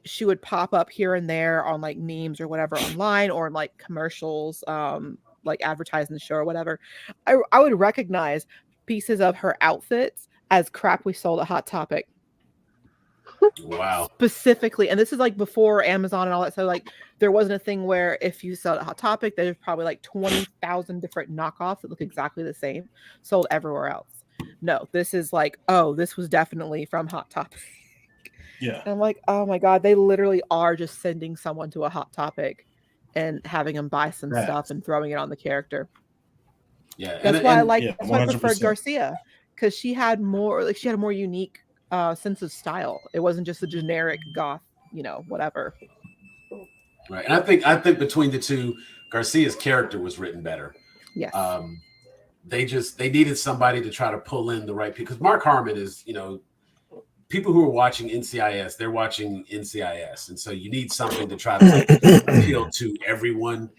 Speaker 5: she would pop up here and there on like memes or whatever online, or in like commercials, like advertising the show or whatever. I would recognize pieces of her outfits as crap we sold at Hot Topic.
Speaker 3: Wow.
Speaker 5: Specifically, and this is like before Amazon and all that. So like there wasn't a thing where if you sell at Hot Topic, there's probably like 20,000 different knockoffs that look exactly the same sold everywhere else. No, this is like, oh, this was definitely from Hot Topic.
Speaker 2: Yeah.
Speaker 5: And I'm like, oh my God, they literally are just sending someone to a Hot Topic and having them buy some stuff and throwing it on the character.
Speaker 3: Yeah.
Speaker 5: That's why I preferred Garcia, because she had a more unique sense of style. It wasn't just a generic goth, you know, whatever.
Speaker 3: Right. And I think between the two, Garcia's character was written better.
Speaker 5: Yes.
Speaker 3: They needed somebody to try to pull in the right people, because Mark Harmon is, you know, people who are watching NCIS, they're watching NCIS, and so you need something to try to appeal to everyone,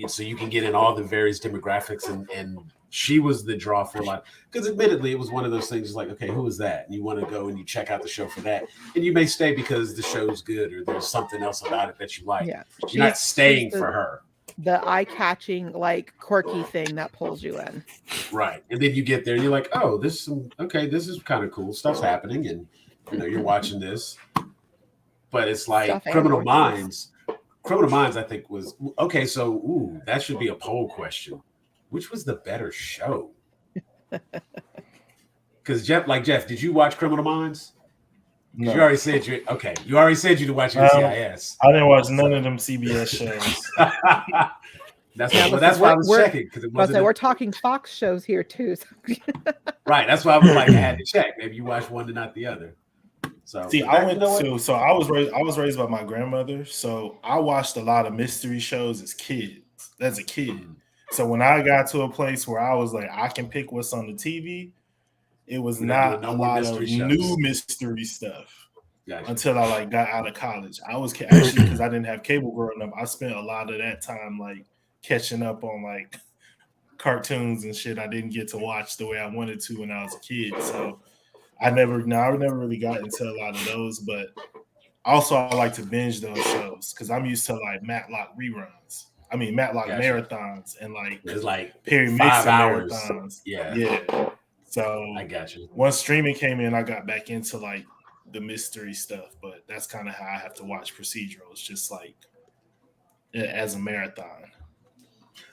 Speaker 3: so you can get in all the various demographics. And she was the draw for a lot, because admittedly it was one of those things like, okay, who is that? And you want to go and you check out the show for that, and you may stay because the show's good or there's something else about it that you like. Yeah, you're not staying for her.
Speaker 5: The eye-catching, like, quirky thing that pulls you in.
Speaker 3: Right. And then you get there and you're like, oh, this is kind of cool. Stuff's happening, and you know, you're watching this. But it's like Criminal Minds, I think was okay, so that should be a poll question. Which was the better show? Because Jeff, did you watch Criminal Minds? No. You already said you watch NCIS.
Speaker 2: I didn't watch none of them CBS shows.
Speaker 3: That's
Speaker 5: Yeah,
Speaker 3: why.
Speaker 5: listen,
Speaker 3: That's why I was
Speaker 5: we're-
Speaker 3: checking because it
Speaker 5: But
Speaker 3: wasn't
Speaker 5: we're talking Fox shows here too. So.
Speaker 3: right. That's why I was like, I had to check. Maybe you watch one and not the other. So
Speaker 2: See,
Speaker 3: but
Speaker 2: I
Speaker 3: that-
Speaker 2: went
Speaker 3: you know what?
Speaker 2: to so I was raised by my grandmother, so I watched a lot of mystery shows as a kid. So when I got to a place where I was like, I can pick what's on the TV, it was
Speaker 3: We're not doing
Speaker 2: not
Speaker 3: no
Speaker 2: a
Speaker 3: more
Speaker 2: lot
Speaker 3: mystery
Speaker 2: of
Speaker 3: shows.
Speaker 2: new mystery stuff
Speaker 3: Gotcha.
Speaker 2: until I like got out of college. I was actually because I didn't have cable growing up. I spent a lot of that time like catching up on like cartoons and shit I didn't get to watch the way I wanted to when I was a kid. So I never really got into a lot of those, but also I like to binge those shows because I'm used to like Matlock reruns. I mean Matlock
Speaker 3: Gotcha.
Speaker 2: marathons and like
Speaker 3: It's like
Speaker 2: Perry
Speaker 3: 5
Speaker 2: Mason
Speaker 3: hours.
Speaker 2: marathons.
Speaker 3: Yeah.
Speaker 2: Yeah. So
Speaker 3: I got you.
Speaker 2: once streaming came in, I got back into like the mystery stuff, but that's kind of how I have to watch procedurals, just like as a marathon.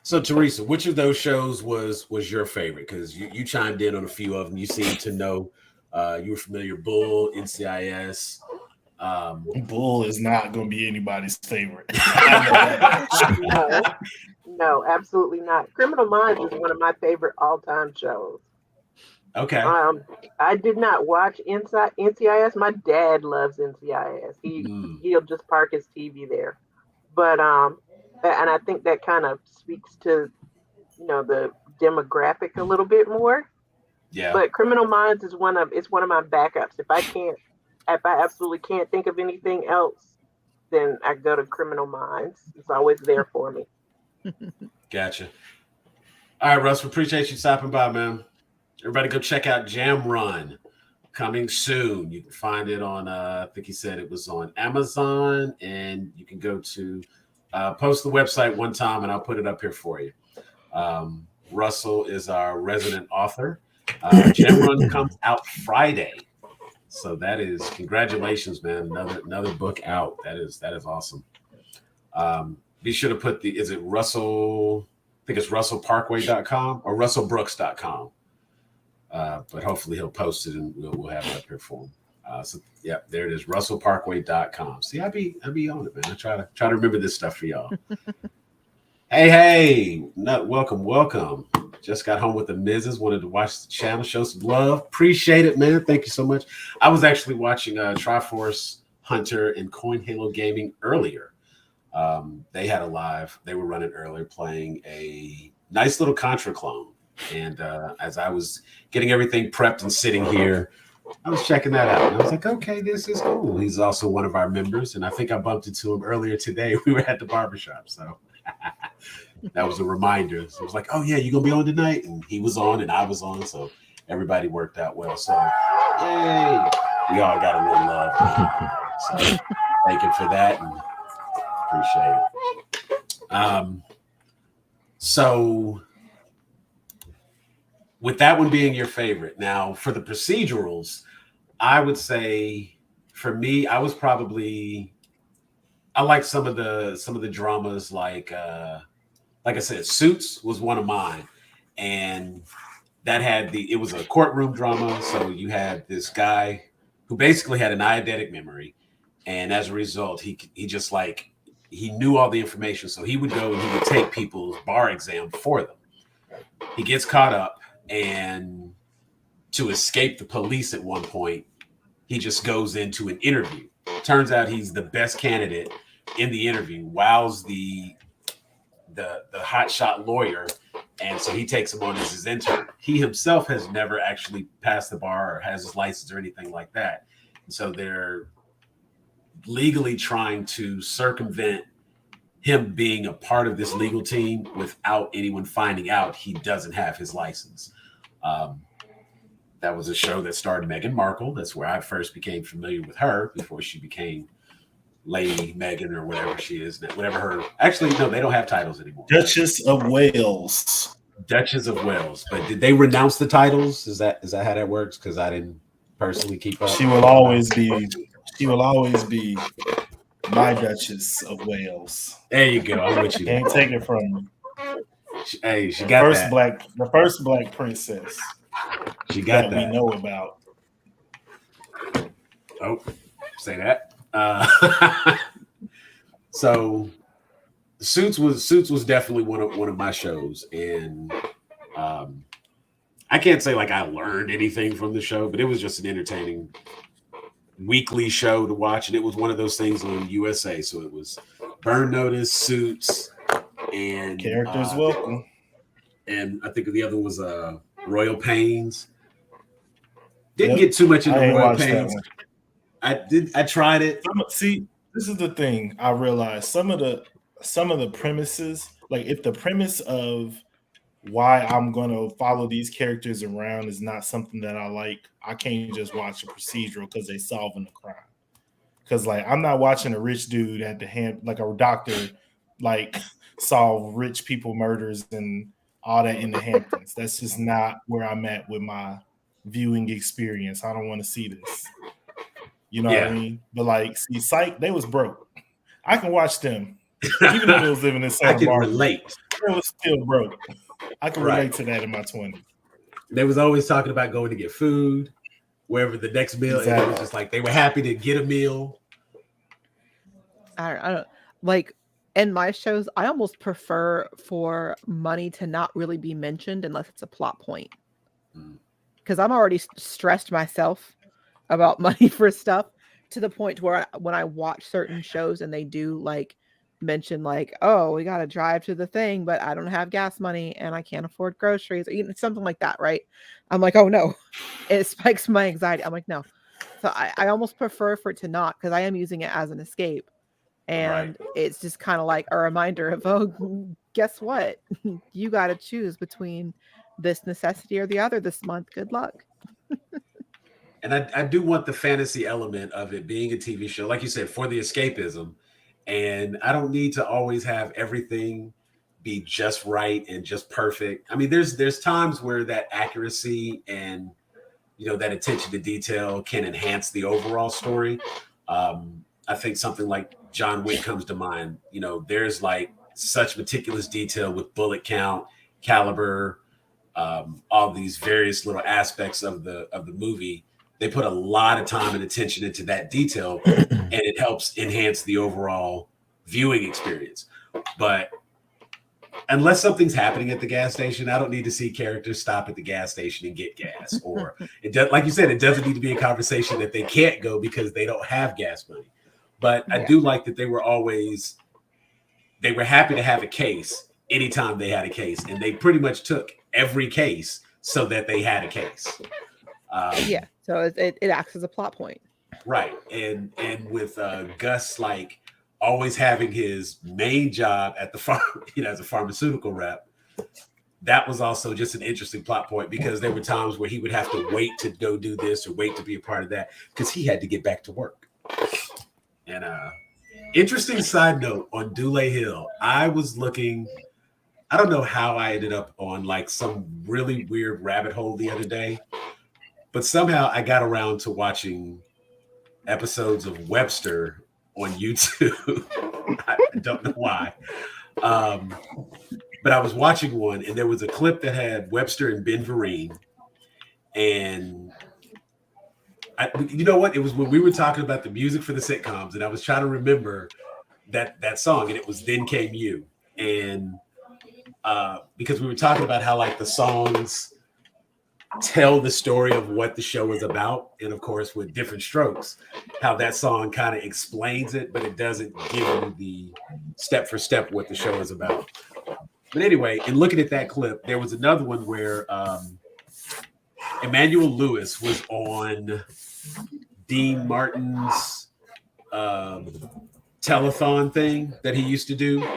Speaker 3: So Teresa, which of those shows was your favorite? Because you chimed in on a few of them. You seem to know. You were familiar. Bull, NCIS.
Speaker 2: Bull is not going to be anybody's favorite.
Speaker 6: No, absolutely not. Criminal Minds is one of my favorite all-time shows.
Speaker 3: Okay.
Speaker 6: I did not watch NCIS. My dad loves NCIS. He'll just park his TV there. But and I think that kind of speaks to the demographic a little bit more.
Speaker 3: Yeah.
Speaker 6: But Criminal Minds is one of my backups. If I absolutely can't think of anything else, then I go to Criminal Minds. It's always there for me.
Speaker 3: Gotcha. All right, Russ, we appreciate you stopping by, man. Everybody go check out Jam Run. Coming soon. You can find it on, I think he said it was on Amazon, and you can go to post the website one time, and I'll put it up here for you. Russell is our resident author. Jam Run comes out Friday. So that is congratulations, man. Another book out. That is awesome. Be sure to put is it Russell? I think it's russellparkway.com or russellbrooks.com. But hopefully he'll post it and we'll have it up here for him. So yeah, there it is, russellparkway.com. See, I be on it, man. I try to remember this stuff for y'all. Hey, welcome. Just got home with the missus. Wanted to watch the channel, show some love. Appreciate it, man. Thank you so much. I was actually watching Triforce Hunter and Coin Halo Gaming earlier. They had a live. They were running earlier, playing a nice little Contra clone. And as I was getting everything prepped and sitting here, I was checking that out. And I was like, okay, this is cool. He's also one of our members. And I think I bumped into him earlier today. We were at the barbershop. So that was a reminder. So I was like, oh, yeah, you're going to be on tonight? And he was on and I was on. So everybody worked out well. So, yay. We all got a little love. So thank you for that. And appreciate it. So with that one being your favorite, now for the procedurals, I would say for me, I like some of the dramas like I said, Suits was one of mine, and that had it was a courtroom drama. So you had this guy who basically had an eidetic memory, and as a result, he just he knew all the information. So he would go and he would take people's bar exam for them. He gets caught up, and to escape the police at one point, he just goes into an interview. Turns out he's the best candidate in the interview, wows the hotshot lawyer, and so he takes him on as his intern. He himself has never actually passed the bar or has his license or anything like that. And so they're legally trying to circumvent him being a part of this legal team without anyone finding out he doesn't have his license. That was a show that starred Meghan Markle. That's where I first became familiar with her before she became Lady Meghan or whatever she is. Whatever her. Actually, no, they don't have titles anymore.
Speaker 2: Duchess of Wales.
Speaker 3: Duchess of Wales. But did they renounce the titles? Is that how that works? Because I didn't personally keep up.
Speaker 2: She will always be my Duchess of Wales.
Speaker 3: There you go. I'm with you.
Speaker 2: Can't take it from me.
Speaker 3: Hey, she got
Speaker 2: the first black princess.
Speaker 3: She got
Speaker 2: that we know about.
Speaker 3: Oh, say that. So Suits was definitely one of my shows, and I can't say like I learned anything from the show, but it was just an entertaining weekly show to watch, and it was one of those things on USA. So it was Burn Notice, Suits, and
Speaker 2: Characters Welcome.
Speaker 3: And I think the other was Royal Pains. Didn't get too much into Royal Pains. I tried it.
Speaker 2: See, this is the thing I realized. Some of the premises, like if the premise of why I'm gonna follow these characters around is not something that I like, I can't just watch a procedural because they solving the crime. Because like I'm not watching a rich dude at the hand, like a doctor, like solve rich people murders and all that in the Hamptons. That's just not where I'm at with my viewing experience. I don't want to see this. You know what I mean? But like, see, Psych, they was broke. I can watch them, even though they was living in Santa
Speaker 3: Barbara. I can
Speaker 2: Barbara.
Speaker 3: relate.
Speaker 2: They was still broke. I can relate to that in my 20s.
Speaker 3: They was always talking about going to get food, wherever the next meal. Exactly. And it was just like they were happy to get a meal.
Speaker 5: I don't like in my shows. I almost prefer for money to not really be mentioned unless it's a plot point, because I'm already stressed myself about money for stuff to the point where when I watch certain shows and they do like mention like, oh, we got to drive to the thing, but I don't have gas money and I can't afford groceries, or something like that, right? I'm like, oh no, it spikes my anxiety. I'm like, no. So I almost prefer for it to not, because I am using it as an escape. And it's just kind of like a reminder of, oh, guess what? You got to choose between this necessity or the other this month. Good luck.
Speaker 3: And I do want the fantasy element of it being a TV show, like you said, for the escapism. And I don't need to always have everything be just right and just perfect. I mean, there's times where that accuracy and, that attention to detail can enhance the overall story. I think something like John Wick comes to mind. There's like such meticulous detail with bullet count, caliber, all these various little aspects of the movie. They put a lot of time and attention into that detail, and it helps enhance the overall viewing experience. But unless something's happening at the gas station, I don't need to see characters stop at the gas station and get gas. Or it does, like you said, it doesn't need to be a conversation that they can't go because they don't have gas money. But I do like that they were happy to have a case anytime they had a case, and they pretty much took every case so that they had a case.
Speaker 5: So it acts as a plot point,
Speaker 3: right? And with Gus like always having his main job at the farm, as a pharmaceutical rep, that was also just an interesting plot point, because there were times where he would have to wait to go do this or wait to be a part of that because he had to get back to work. And interesting side note on Dule Hill, I was looking. I don't know how I ended up on like some really weird rabbit hole the other day, but somehow I got around to watching episodes of Webster on YouTube. I don't know why. But I was watching one, and there was a clip that had Webster and Ben Vereen. And you know what? It was when we were talking about the music for the sitcoms, and I was trying to remember that song, and it was Then Came You. And because we were talking about how like the songs tell the story of what the show is about, and of course with different strokes, how that song kind of explains it, but it doesn't give you the step for step what the show is about. But anyway, in looking at that clip, there was another one where Emmanuel Lewis was on Dean Martin's telethon thing that he used to do,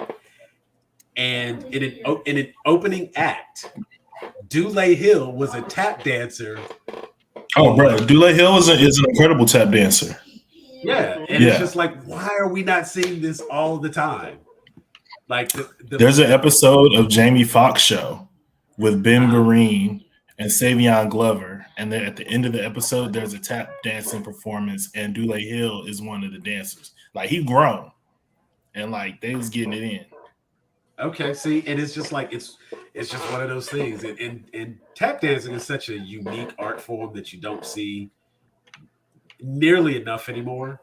Speaker 3: and in an opening act, Dule Hill was a tap dancer.
Speaker 2: Oh, bro, Dule Hill is an incredible tap dancer.
Speaker 3: Yeah, and it's just like, why are we not seeing this all the time? Like,
Speaker 2: there's an episode of Jamie Foxx show with Ben Vereen and Savion Glover, and then at the end of the episode, there's a tap dancing performance, and Dule Hill is one of the dancers. Like, he grown, and like they was getting it in.
Speaker 3: Okay, see, and it's just like it's just one of those things, and tap dancing is such a unique art form that you don't see nearly enough anymore.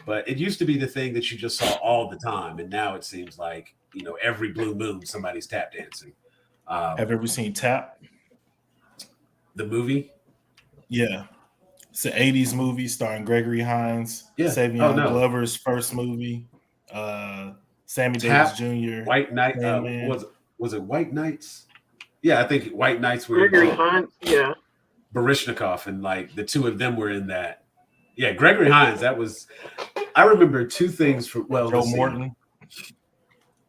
Speaker 3: But it used to be the thing that you just saw all the time, and now it seems like every blue moon somebody's tap dancing.
Speaker 2: Have you ever seen Tap?
Speaker 3: The movie?
Speaker 2: Yeah. It's an 80s movie starring Gregory Hines.
Speaker 3: Yeah.
Speaker 2: Savion Glover's first movie. Sammy
Speaker 3: Tap,
Speaker 2: Davis Jr.
Speaker 3: White Knight. Was it White Knights? Yeah, I think White Knights were
Speaker 6: Gregory Hines. Yeah.
Speaker 3: Barishnikov, and like the two of them were in that. Yeah, Gregory Hines. That was. I remember two things from
Speaker 2: Joe Morton.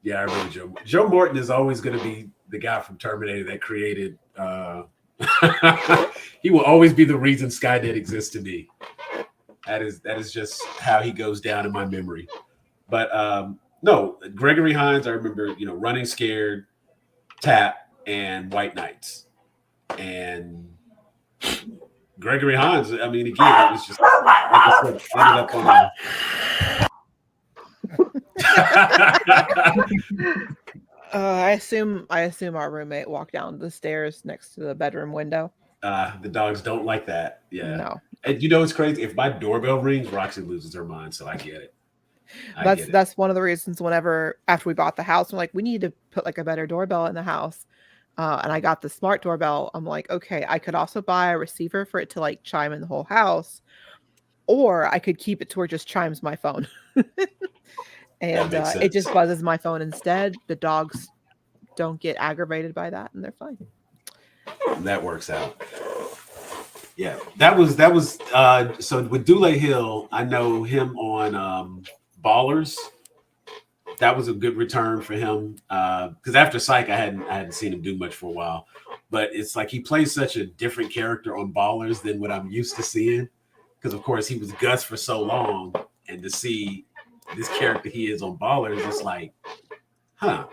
Speaker 3: Yeah, I remember Joe. Joe Morton is always going to be the guy from Terminator that created. He will always be the reason Skynet exists to me. That is just how he goes down in my memory. But no, Gregory Hines. I remember, Running Scared, Tap, and White Knights, and Gregory Hines. I mean, again, it was just like I said, ended up on
Speaker 5: I assume our roommate walked down the stairs next to the bedroom window.
Speaker 3: The dogs don't like that. Yeah.
Speaker 5: No.
Speaker 3: And it's crazy. If my doorbell rings, Roxy loses her mind. So I get it.
Speaker 5: That's one of the reasons whenever after we bought the house, I'm like, we need to put like a better doorbell in the house. And I got the smart doorbell. I'm like, okay, I could also buy a receiver for it to like chime in the whole house, or I could keep it to where it just chimes my phone. And it just buzzes my phone instead. The dogs don't get aggravated by that, and they're fine.
Speaker 3: That works out. Yeah, that was so with Dule Hill, I know him on Ballers. That was a good return for him because after Psych, I hadn't seen him do much for a while. But it's like he plays such a different character on Ballers than what I'm used to seeing. Because of course he was Gus for so long, and to see this character he is on Ballers, it's like, huh?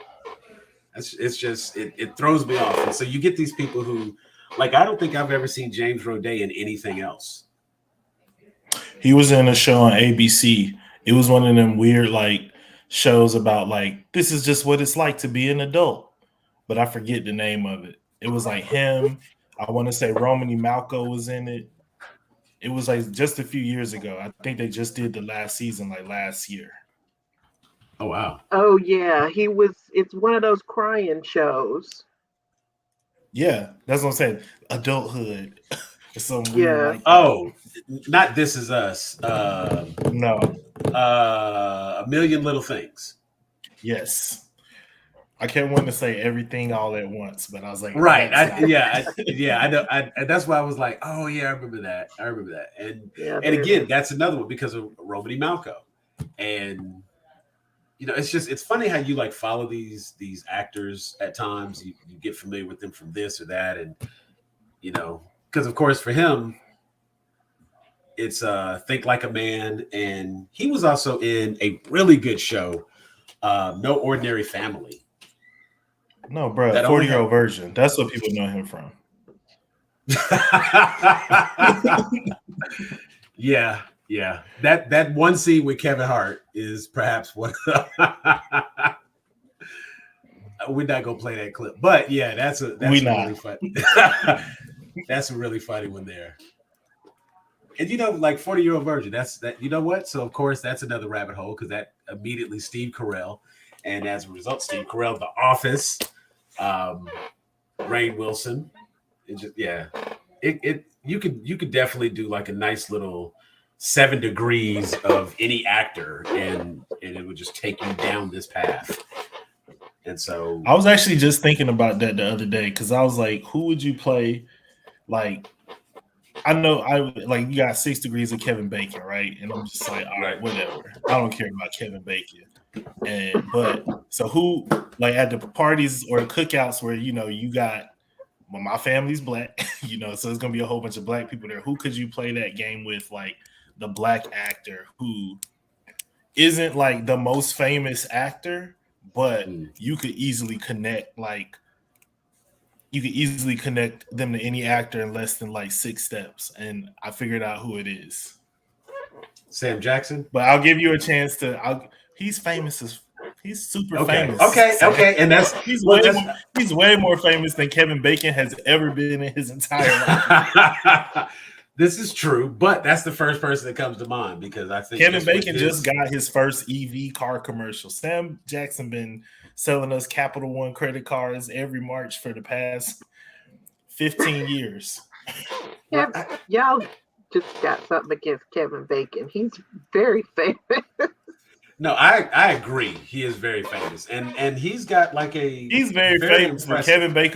Speaker 3: It throws me off. And so you get these people who, like, I don't think I've ever seen James Roday in anything else.
Speaker 2: He was in a show on ABC. It was one of them weird like shows about like this is just what it's like to be an adult, but I forget the name of it. It was like him. I want to say Romany Malco was in it. It was like just a few years ago. I think they just did the last season like last year.
Speaker 3: Oh wow.
Speaker 6: Oh yeah, he was. It's one of those crying shows.
Speaker 2: Yeah, that's what I'm saying. Adulthood.
Speaker 6: Yeah.
Speaker 3: Not This Is Us.
Speaker 2: No.
Speaker 3: A Million Little Things.
Speaker 2: Yes. I can't want to say everything all at once, but I was like,
Speaker 3: right. I know. That's why I was like, oh yeah, I remember that. And again, that's another one because of Romany Malco. And it's funny how you like follow these actors at times. You get familiar with them from this or that, and because of course for him, it's Think Like a Man, and he was also in a really good show, No Ordinary Family.
Speaker 2: No, bro, 40-year-old version. That's what people know him from.
Speaker 3: Yeah. That one scene with Kevin Hart is perhaps one. We're not gonna play that clip, but yeah, that's really funny. That's a really funny one there. And like 40-year-old virgin, that's that. You know what? So of course that's another rabbit hole because that immediately Steve Carell, and as a result, Steve Carell, The Office, Rainn Wilson. It just you could definitely do like a nice little 7 degrees of any actor, and it would just take you down this path. And so
Speaker 2: I was actually just thinking about that the other day because I was like, who would you play? Like, I know you got 6 degrees of Kevin Bacon, right? And I'm just like, all right, whatever. I don't care about Kevin Bacon. But so who, like at the parties or the cookouts where you got, well, my family's black, so it's gonna be a whole bunch of black people there. Who could you play that game with? Like the black actor who isn't like the most famous actor, but you could easily connect them to any actor in less than like 6 steps. And I figured out who it is.
Speaker 3: Sam Jackson.
Speaker 2: But I'll give you a chance to. He's famous he's super famous.
Speaker 3: Okay, and
Speaker 2: he's way more famous than Kevin Bacon has ever been in his entire life.
Speaker 3: This is true, but that's the first person that comes to mind because I think
Speaker 2: Kevin Bacon just got his first EV car commercial. Sam Jackson been selling us Capital One credit cards every March for the past 15 years.
Speaker 6: Yeah, y'all just got something against Kevin Bacon. He's very famous.
Speaker 3: No, I agree. He is very famous, and he's got like
Speaker 2: he's very famous.
Speaker 3: impressive.
Speaker 2: But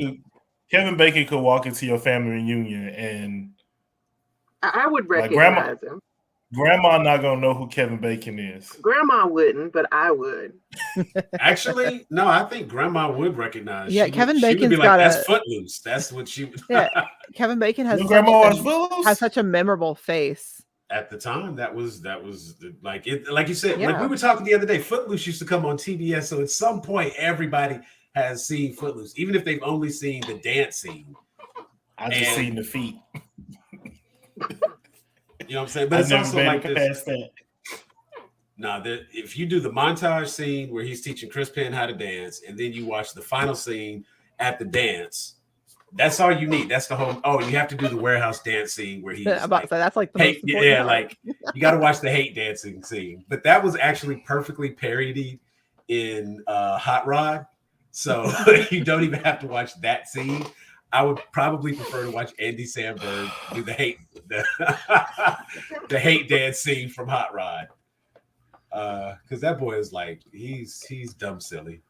Speaker 2: Kevin Bacon could walk into your family reunion and
Speaker 6: I would recognize him.
Speaker 2: Grandma not gonna know who Kevin Bacon is.
Speaker 6: Grandma wouldn't, but I would.
Speaker 3: Actually, no, I think Grandma would recognize.
Speaker 5: Yeah, Bacon's
Speaker 3: would be
Speaker 5: got
Speaker 3: that's Footloose. That's what she would.
Speaker 5: Yeah, Kevin Bacon has such a memorable face.
Speaker 3: At the time, that was like it. Like you said, like we were talking the other day. Footloose used to come on TBS, so at some point, everybody has seen Footloose, even if they've only seen the dance scene.
Speaker 2: I've just seen the feet.
Speaker 3: You know what I'm saying? But it's also like this. Now, if you do the montage scene where he's teaching Chris Penn how to dance, and then you watch the final scene at the dance, that's all you need. That's the whole. Oh, you have to do the warehouse dance scene where he's
Speaker 5: that's like the most important part.
Speaker 3: Like you got to watch the hate dancing scene. But that was actually perfectly parodied in Hot Rod, so you don't even have to watch that scene. I would probably prefer to watch Andy Samberg do the hate dance scene from Hot Rod, because that boy is like he's dumb silly.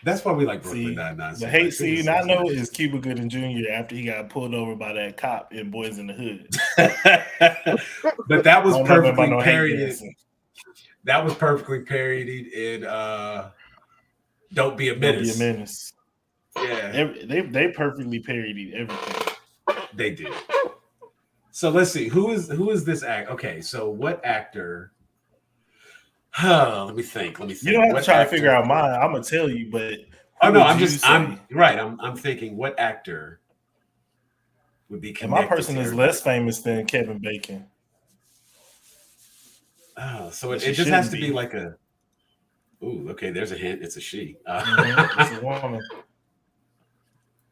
Speaker 3: That's why we like Brooklyn Nine-Nine.
Speaker 2: The hate scene I know is Cuba Gooding Jr. after he got pulled over by that cop in Boys in the Hood.
Speaker 3: But that was perfectly parodied. That was perfectly parodied in "Don't Be a Menace."
Speaker 2: Don't Be a Menace. Yeah, they perfectly parodied everything.
Speaker 3: They did. So let's see who is this act. Okay, so what actor? Let me think.
Speaker 2: You don't have to try to figure out mine. I'm gonna tell you, but
Speaker 3: I'm thinking what actor would be connected.
Speaker 2: And my person is less famous than Kevin Bacon.
Speaker 3: Oh, so it just has to be like a. Ooh, okay. There's a hint. It's a she.
Speaker 2: It's a woman.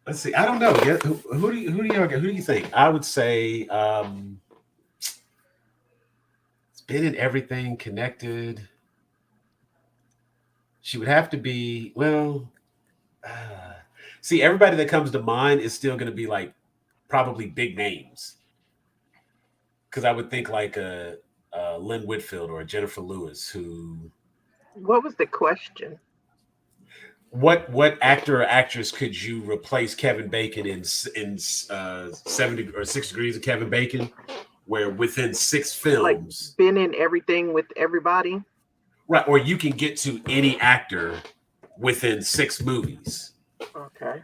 Speaker 3: Let's see. I don't know. Who do you think? I would say it's been in everything connected. She would have to be see, everybody that comes to mind is still going to be like probably big names. Because I would think like a Lynn Whitfield or a Jennifer Lewis who.
Speaker 6: What was the question?
Speaker 3: What actor or actress could you replace Kevin Bacon in 7 or 6 Degrees of Kevin Bacon, where within 6 films,
Speaker 6: like been in everything with everybody,
Speaker 3: right? Or you can get to any actor within 6 movies.
Speaker 6: Okay.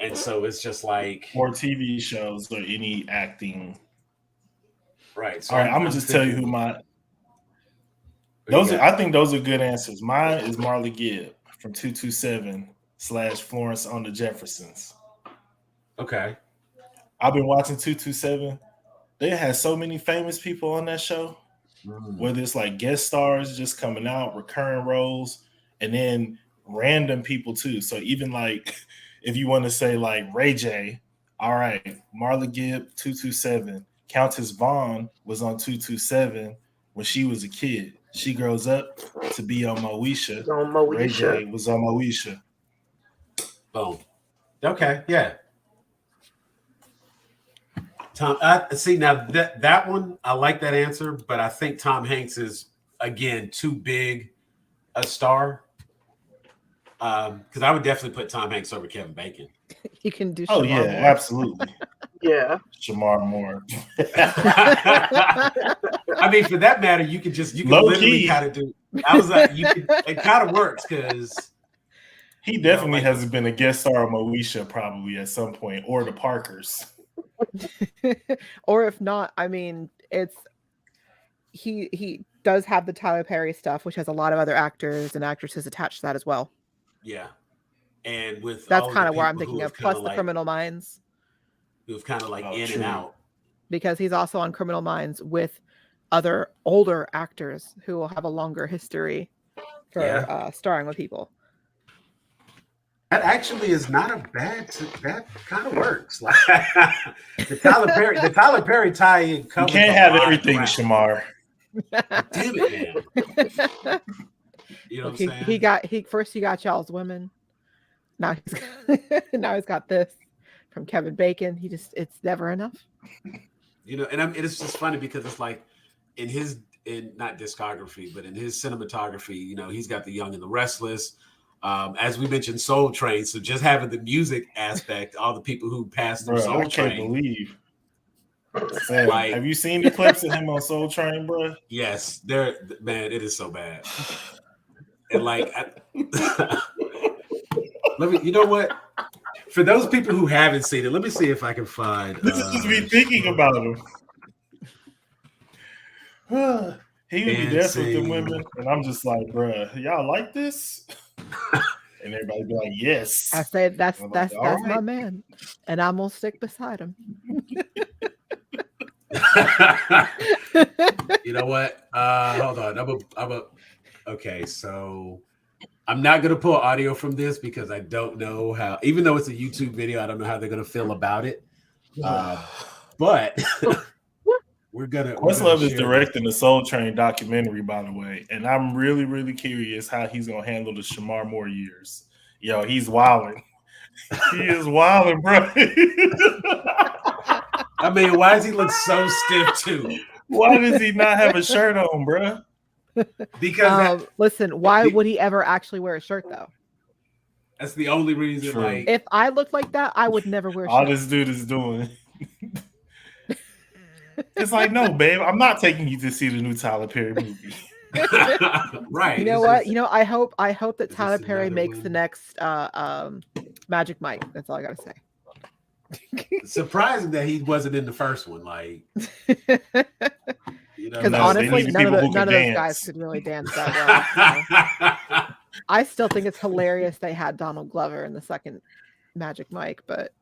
Speaker 3: And so it's just like
Speaker 2: or TV shows or any acting.
Speaker 3: Right. So
Speaker 2: all right, I'm gonna just tell you who my. I think those are good answers. Mine is Marley Gibb from 227/Florence on the Jeffersons.
Speaker 3: Okay.
Speaker 2: I've been watching 227. They had so many famous people on that show, whether it's like guest stars just coming out, recurring roles, and then random people too. So even like if you want to say like Ray J, all right, Marla Gibb, 227. Countess Vaughn was on 227 when she was a kid. She grows up to be on Moesha. Ray J was on Moesha.
Speaker 3: Boom. Okay, yeah. Tom, see now that one, I like that answer, but I think Tom Hanks is again too big a star. Because I would definitely put Tom Hanks over Kevin Bacon.
Speaker 5: You can do.
Speaker 2: Oh Shamar Moore.
Speaker 5: Absolutely.
Speaker 6: Yeah,
Speaker 2: Shamar Moore.
Speaker 3: I mean, for that matter, you can literally kind of do. I was like, it kind of works because
Speaker 2: he definitely has been a guest star on Moesha probably at some point, or the Parkers.
Speaker 5: Or if not, I mean, it's he does have the Tyler Perry stuff, which has a lot of other actors and actresses attached to that as well.
Speaker 3: Yeah, and with
Speaker 5: that's kind of where I'm thinking of. Plus the Criminal Minds,
Speaker 3: who've kind of like in and out,
Speaker 5: because he's also on Criminal Minds with other older actors who will have a longer history for starring with people.
Speaker 3: That actually is not a bad. That kind of works. Like the Tyler Perry tie-in.
Speaker 2: You can't have everything, Shamar.
Speaker 3: Damn it, man. You know
Speaker 5: Look,
Speaker 3: what I'm saying?
Speaker 5: he got y'all's women. Now now he's got this from Kevin Bacon. It's never enough.
Speaker 3: You know, and it's just funny because it's like in not discography, but in his cinematography, you know, he's got The Young and the Restless. As we mentioned, Soul Train. So just having the music aspect, all the people who passed through Soul Train.
Speaker 2: I can't believe. Sam, like, have you seen the clips of him on Soul Train, bro?
Speaker 3: Yes, man, it is so bad. And like, you know what? For those people who haven't seen it, let me see if I can find.
Speaker 2: This is just me thinking about him. He would be dancing with the women, and I'm just like, bro, y'all like this? And everybody be like, yes.
Speaker 5: I said that's my man, and I'm gonna stick beside him.
Speaker 3: You know what? Hold on. Okay, so I'm not gonna pull audio from this because I don't know how. Even though it's a YouTube video, I don't know how they're gonna feel about it. But we're gonna.
Speaker 2: Questlove is directing the Soul Train documentary, by the way, and I'm really, really curious how he's gonna handle the Shamar Moore years. Yo, he's wilding. He is wilding, bro.
Speaker 3: I mean, why does he look so stiff too?
Speaker 2: Why does he not have a shirt on, bro?
Speaker 3: Because
Speaker 5: listen, why would he ever actually wear a shirt though?
Speaker 3: That's the only reason.
Speaker 2: True.
Speaker 3: Like,
Speaker 5: if I looked like that, I would never wear a shirt.
Speaker 2: All this dude is doing. It's like, no, babe, I'm not taking you to see the new Tyler Perry movie.
Speaker 3: Right.
Speaker 5: You know what? I hope that Tyler Perry makes the next Magic Mike. That's all I gotta say.
Speaker 3: Surprising that he wasn't in the first one, like,
Speaker 5: because honestly, none of those guys could really dance that well. So. I still think it's hilarious they had Donald Glover in the second Magic Mike, but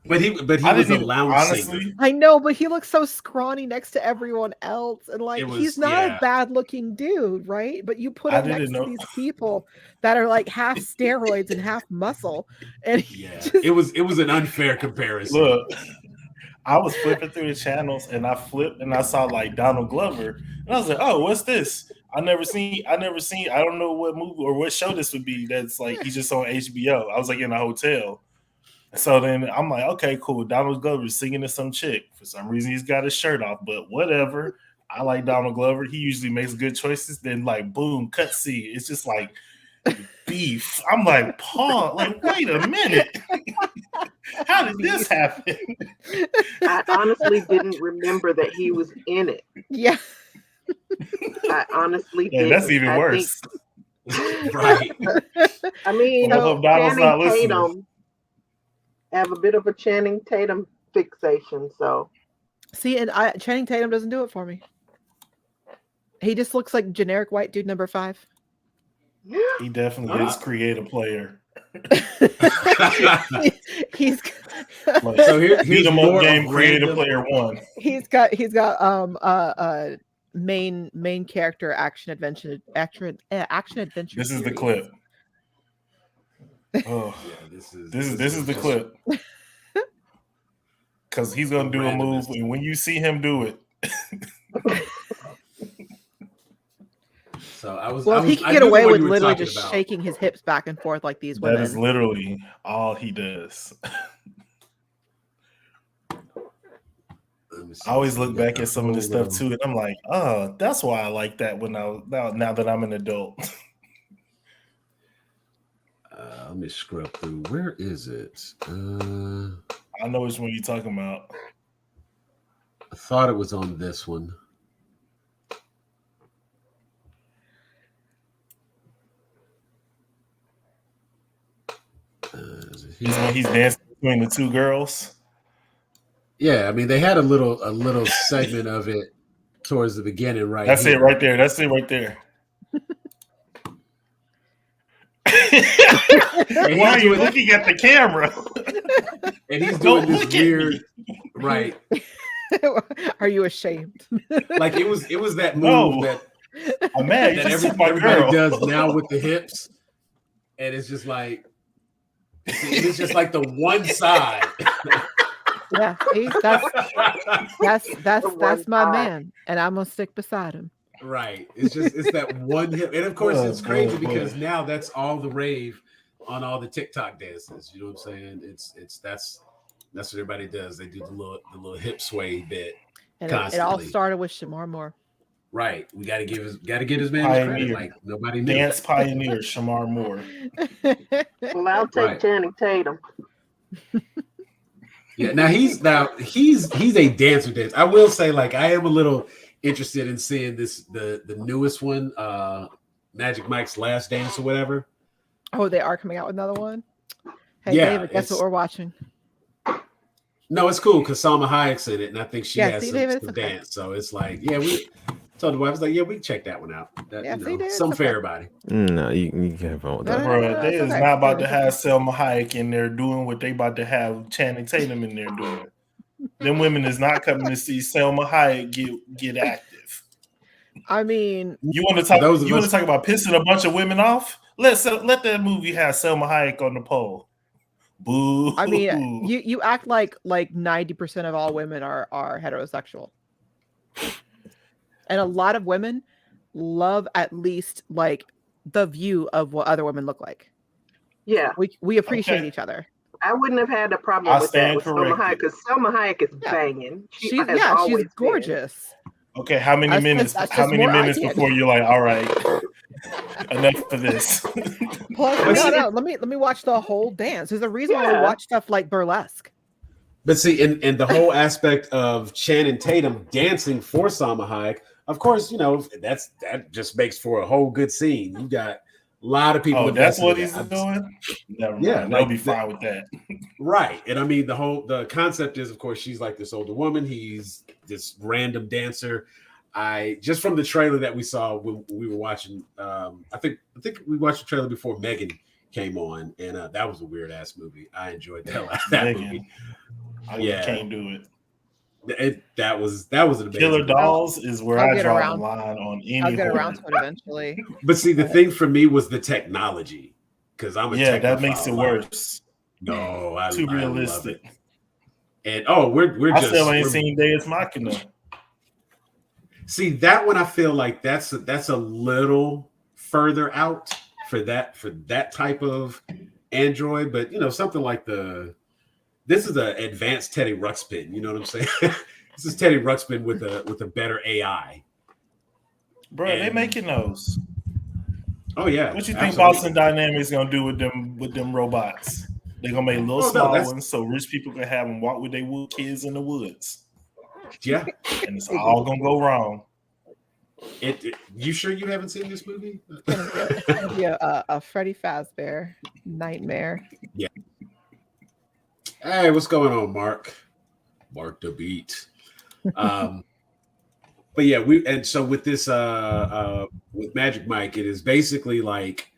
Speaker 5: he
Speaker 3: was a lounge singer.
Speaker 5: I know, but he looks so scrawny next to everyone else, and like he's not a bad looking dude, right? But you put him next to these people that are like half steroids and half muscle, and
Speaker 3: it was an unfair comparison.
Speaker 2: Look, I was flipping through the channels and I flipped and I saw like Donald Glover, and I was like, oh, what's this? I never seen. I don't know what movie or what show this would be. That's like he's just on HBO. I was like in a hotel. So then I'm like, okay, cool. Donald Glover's singing to some chick. For some reason, he's got his shirt off, but whatever. I like Donald Glover. He usually makes good choices. Then, like, boom, cut scene. It's just like beef. I'm like, Paul, like, wait a minute. How did this happen?
Speaker 6: I honestly didn't remember that he was in it.
Speaker 5: Yeah.
Speaker 6: I honestly didn't.
Speaker 2: That's even worse.
Speaker 3: Right.
Speaker 6: I mean,
Speaker 2: I hope Donald's not listening.
Speaker 6: Have a bit of a Channing Tatum fixation, so
Speaker 5: see, and Channing Tatum doesn't do it for me. He just looks like generic white dude number 5.
Speaker 2: He definitely is creative player.
Speaker 5: he's
Speaker 2: like, so he's more game creative player 1.
Speaker 5: He's got main character action adventure.
Speaker 2: This is the clip. Oh, yeah, this is the clip. Because he's gonna do a move, and when you see him do it,
Speaker 5: so he can get away with literally just shaking his hips back and forth like these women.
Speaker 2: That is literally all he does. I always look back at some of this stuff too, and I'm like, oh, that's why I like that now that I'm an adult.
Speaker 3: Let me scrub through. Where is it?
Speaker 2: I know which one you're talking about.
Speaker 3: I thought it was on this one.
Speaker 2: He's dancing between the two girls.
Speaker 3: Yeah, I mean they had a little segment of it towards the beginning, right?
Speaker 2: That's it right there. That's it right there. Why are you looking at the camera?
Speaker 3: And he's doing this weird, right?
Speaker 5: Are you ashamed?
Speaker 3: Like it was that move that everybody does now with the hips, and it's just like it's just like the one side.
Speaker 5: Yeah, that's my man, and I'm gonna stick beside him.
Speaker 3: Right. It's that one hip. And of course it's crazy because now that's all the rave on all the TikTok dances. You know what I'm saying? That's what everybody does. They do the little hip sway bit.
Speaker 5: And it all started with Shamar Moore.
Speaker 3: Right. We gotta get his man his credit. Like nobody knew.
Speaker 2: Dance pioneer Shamar Moore.
Speaker 6: Well, I'll take Channing Tatum.
Speaker 3: Yeah, now he's a dancer. I will say, like, I am a little interested in seeing the newest one, Magic Mike's Last Dance or whatever.
Speaker 5: Oh, they are coming out with another one. Hey,
Speaker 3: yeah,
Speaker 5: David, guess what we're watching?
Speaker 3: No, it's cool because Salma Hayek's in it, and I think she has some
Speaker 5: David,
Speaker 3: dance. So it's like, yeah, we told the wife, I was like, yeah, we can check that one out. That,
Speaker 5: David,
Speaker 3: some for everybody.
Speaker 4: No, you can have fun with that.
Speaker 2: Bro, they is not about to have Salma Hayek in there doing what they about to have Channing Tatum in there doing. Them women is not coming to see Salma Hayek get active.
Speaker 5: I mean,
Speaker 2: you want to talk? You want to talk about pissing a bunch of women off? Let that movie have Salma Hayek on the pole. Boo.
Speaker 5: I mean, you act like 90% of all women are heterosexual, and a lot of women love at least like the view of what other women look like.
Speaker 6: Yeah,
Speaker 5: we appreciate each other.
Speaker 6: I wouldn't have had a problem with that with Salma Hayek because Salma Hayek is banging.
Speaker 5: She's gorgeous.
Speaker 2: Okay, how many minutes? How many minutes before you're like, all right, enough for this?
Speaker 5: Plus, no. Let me watch the whole dance. There's a reason why we watch stuff like burlesque.
Speaker 3: But see, and the whole aspect of Channing Tatum dancing for Salma Hayek, of course, that just makes for a whole good scene. You got a lot of people.
Speaker 2: Oh, that's what he's doing. Never mind.
Speaker 3: Yeah,
Speaker 2: they'll be fine with that.
Speaker 3: Right, and I mean the concept is, of course, she's like this older woman. He's this random dancer. I just from the trailer that we saw when we were watching. I think we watched the trailer before Megan came on, and that was a weird ass movie. I enjoyed that movie.
Speaker 2: I can't do
Speaker 3: it. That was an amazing
Speaker 2: Killer Dolls is where I draw the line on any.
Speaker 5: I'll get around to it eventually.
Speaker 3: But see, the thing for me was the technology, because I'm a
Speaker 2: that makes it worse.
Speaker 3: No,
Speaker 2: too realistic.
Speaker 3: And we're
Speaker 2: I still ain't seen Deus Machina.
Speaker 3: See, that one I feel like that's a little further out for that type of Android, but something like this is an advanced Teddy Ruxpin. You know what I'm saying? This is Teddy Ruxpin with a better AI.
Speaker 2: Bro, they making those.
Speaker 3: Oh yeah.
Speaker 2: What you think Boston Dynamics gonna do with them robots? They're gonna make little small ones so rich people can have them walk with their wood kids in the woods.
Speaker 3: Yeah,
Speaker 2: and it's all gonna go wrong.
Speaker 3: You sure you haven't seen this movie?
Speaker 5: It's gonna be a Freddy Fazbear nightmare.
Speaker 3: Yeah. Hey, what's going on, Mark? Mark the Beat. But yeah, so with this with Magic Mike, it is basically like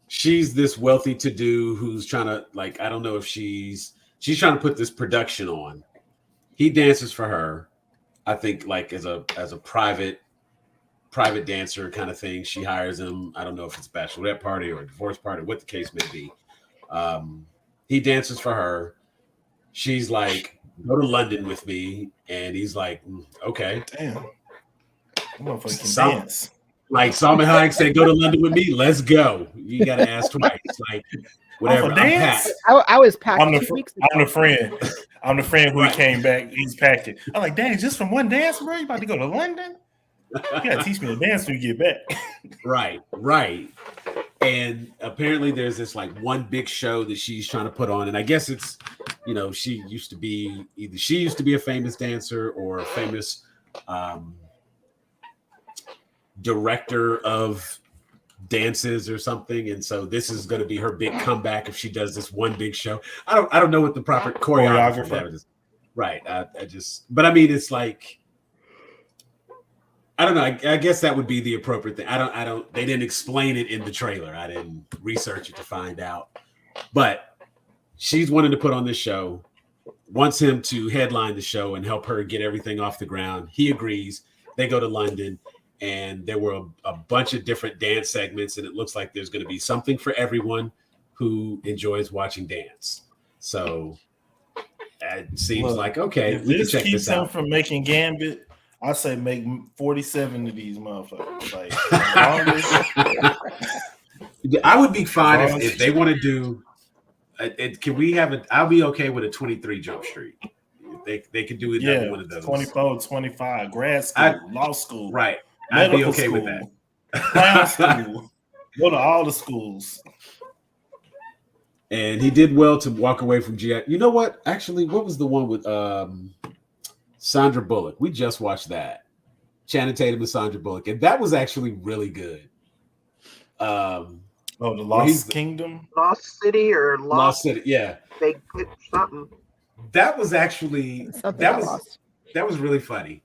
Speaker 3: she's this wealthy to-do who's trying to, like, I don't know if she's trying to put this production on. He dances for her, I think, like as a private dancer kind of thing. She hires him. I don't know if it's a bachelorette party or a divorce party, what the case may be. He dances for her. She's like, go to London with me. And he's like, okay.
Speaker 2: Damn. Dance.
Speaker 3: Like Salma Hayek said, go to London with me. Let's go. You got to ask twice. Like, whatever.
Speaker 2: Dance?
Speaker 5: I was packed.
Speaker 2: I'm the friend. I'm the friend who came back. He's packing. I'm like, dang, just from one dance, bro? You about to go to London? You gotta teach me to dance when you get back.
Speaker 3: Right. And apparently there's this like one big show that she's trying to put on. And I guess it's, she used to be a famous dancer or a famous director of dances or something. And so this is going to be her big comeback if she does this one big show. I don't know what the proper choreographer is. Right. But I mean, it's like, I don't know. I guess that would be the appropriate thing. They didn't explain it in the trailer. I didn't research it to find out, but she's wanting to put on this show, wants him to headline the show and help her get everything off the ground. He agrees. They go to London, and there were a bunch of different dance segments, and it looks like there's going to be something for everyone who enjoys watching dance. So it seems like, okay,
Speaker 2: if this keeps him from making Gambit, I say make 47 of these motherfuckers. Like, as long as,
Speaker 3: I would be fine
Speaker 2: as long
Speaker 3: if
Speaker 2: as-
Speaker 3: they want to do. Can we have it? I'll be okay with a 23 Jump Street. They could do another
Speaker 2: yeah,
Speaker 3: one of those.
Speaker 2: 24, 25, grad school, law school,
Speaker 3: Right. I'd
Speaker 2: medical
Speaker 3: be okay
Speaker 2: school,
Speaker 3: with that.
Speaker 2: clown school. Go to all the schools.
Speaker 3: And he did well to walk away from GI. You know what? Actually, what was the one with Sandra Bullock? We just watched that. Channing Tatum and Sandra Bullock, and that was actually really good.
Speaker 2: The Lost Kingdom,
Speaker 6: Lost City, or
Speaker 3: Lost City. Yeah,
Speaker 6: they put something.
Speaker 3: that was actually
Speaker 5: Something
Speaker 3: that
Speaker 5: got
Speaker 3: was
Speaker 5: lost.
Speaker 3: that was really funny.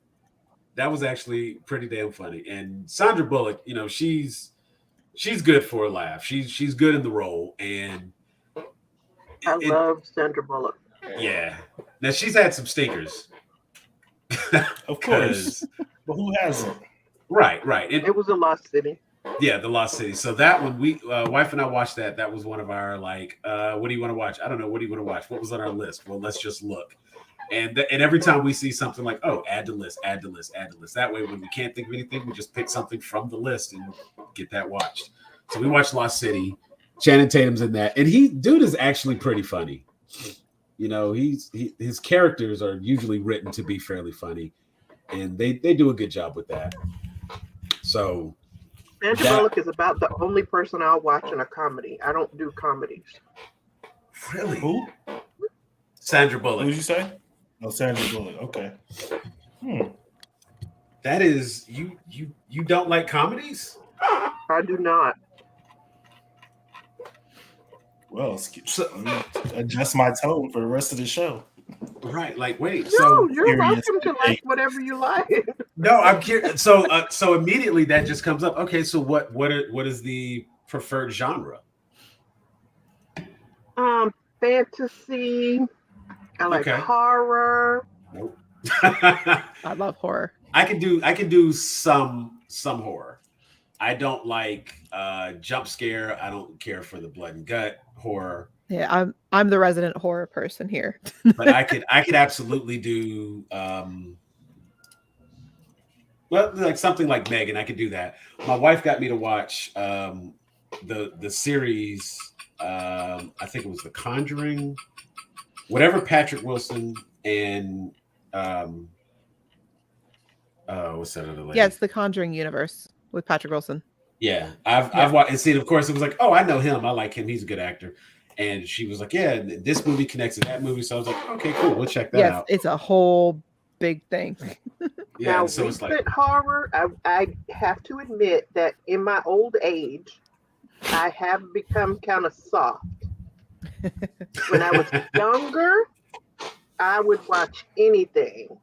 Speaker 3: That was actually pretty damn funny. And Sandra Bullock, you know, she's good for a laugh. She's good in the role, and
Speaker 6: I love Sandra Bullock.
Speaker 3: Yeah. Now she's had some stinkers.
Speaker 2: of course, but who hasn't?
Speaker 3: Right.
Speaker 6: It was a Lost City.
Speaker 3: Yeah, the Lost City. So that one, we wife and I watched that. That was one of our like, what do you want to watch? I don't know. What do you want to watch? What was on our list? Well, let's just look. And every time we see something like, oh, add to list. That way, when we can't think of anything, we just pick something from the list and get that watched. So we watched Lost City. Channing Tatum's in that, and dude is actually pretty funny. You know, his characters are usually written to be fairly funny, and they do a good job with that. So
Speaker 6: Sandra Bullock is about the only person I'll watch in a comedy. I don't do comedies.
Speaker 3: Really?
Speaker 2: Who?
Speaker 3: Sandra Bullock.
Speaker 2: Who did you say? Oh, Sandra Bullock. Okay.
Speaker 3: That is you don't like comedies?
Speaker 6: I do not.
Speaker 2: Well, adjust my tone for the rest of the show.
Speaker 3: Right. Like, wait.
Speaker 6: No,
Speaker 3: So
Speaker 6: you're welcome to like whatever you like.
Speaker 3: no, I'm curious. So immediately that just comes up. Okay, so what is the preferred genre?
Speaker 6: Fantasy. I like horror.
Speaker 3: Nope.
Speaker 5: I love horror.
Speaker 3: I can do some horror. I don't like jump scare. I don't care for the blood and gut horror.
Speaker 5: Yeah, I'm the resident horror person here.
Speaker 3: But I could absolutely do well, like something like Megan. I could do that. My wife got me to watch the series. I think it was The Conjuring, whatever Patrick Wilson and what's that other lady?
Speaker 5: Yeah, it's The Conjuring universe with Patrick Wilson.
Speaker 3: Yeah, I've watched and seen. Of course, it was like, oh, I know him. I like him. He's a good actor. And she was like, yeah, this movie connects to that movie. So I was like, okay, cool. We'll check that out.
Speaker 5: It's a whole big thing.
Speaker 3: Yeah,
Speaker 6: now,
Speaker 3: so it's like
Speaker 6: horror. I have to admit that in my old age, I have become kind of soft. When I was younger, I would watch anything.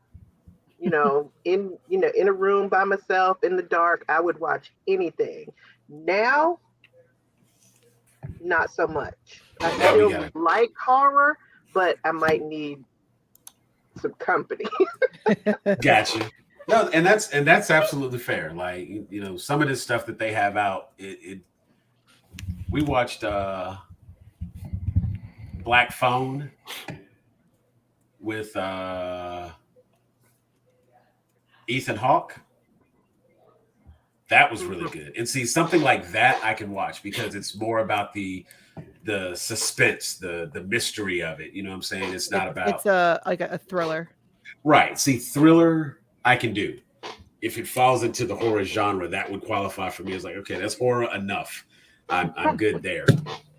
Speaker 6: In a room by myself in the dark, I would watch anything. Now, not so much. I still like horror, but I might need some company.
Speaker 3: Gotcha. No, and that's absolutely fair. Like, some of this stuff that they have out, we watched Black Phone with Ethan Hawke. That was really good. And see, something like that I can watch because it's more about the suspense, the mystery of it. You know what I'm saying? It's not about.
Speaker 5: It's a thriller.
Speaker 3: Right. See, thriller I can do. If it falls into the horror genre, that would qualify for me as like, okay, that's horror enough. I'm good there.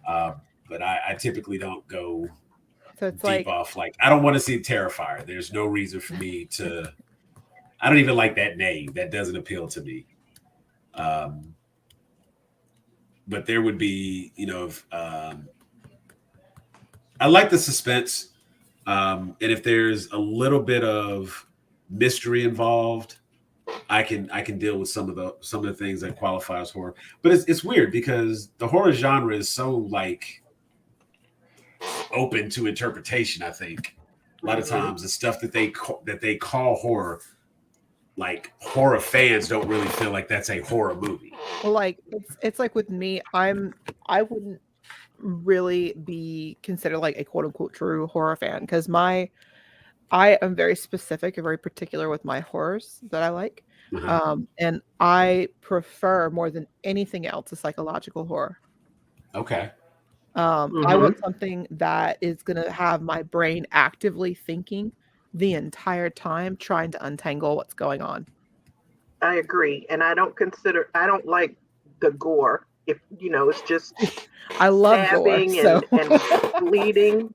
Speaker 3: But I typically don't go deep off. Like, I don't want to see Terrifier. There's no reason for me to. I don't even like that name. That doesn't appeal to me. But there would be, I like the suspense. And if there's a little bit of mystery involved, I can deal with some of the things that qualify as horror. But it's weird because the horror genre is so like open to interpretation. I think a lot of times the stuff that they call horror, like horror fans don't really feel like that's a horror movie.
Speaker 5: Well, like it's like with me, I wouldn't really be considered like a quote unquote true horror fan because my I am very specific and very particular with my horrors that I like. And I prefer more than anything else a psychological horror.
Speaker 3: Okay.
Speaker 5: I want something that is going to have my brain actively thinking the entire time, trying to untangle what's going on.
Speaker 6: I agree. And I don't like the gore. If it's just
Speaker 5: I love
Speaker 6: stabbing
Speaker 5: gore,
Speaker 6: and bleeding.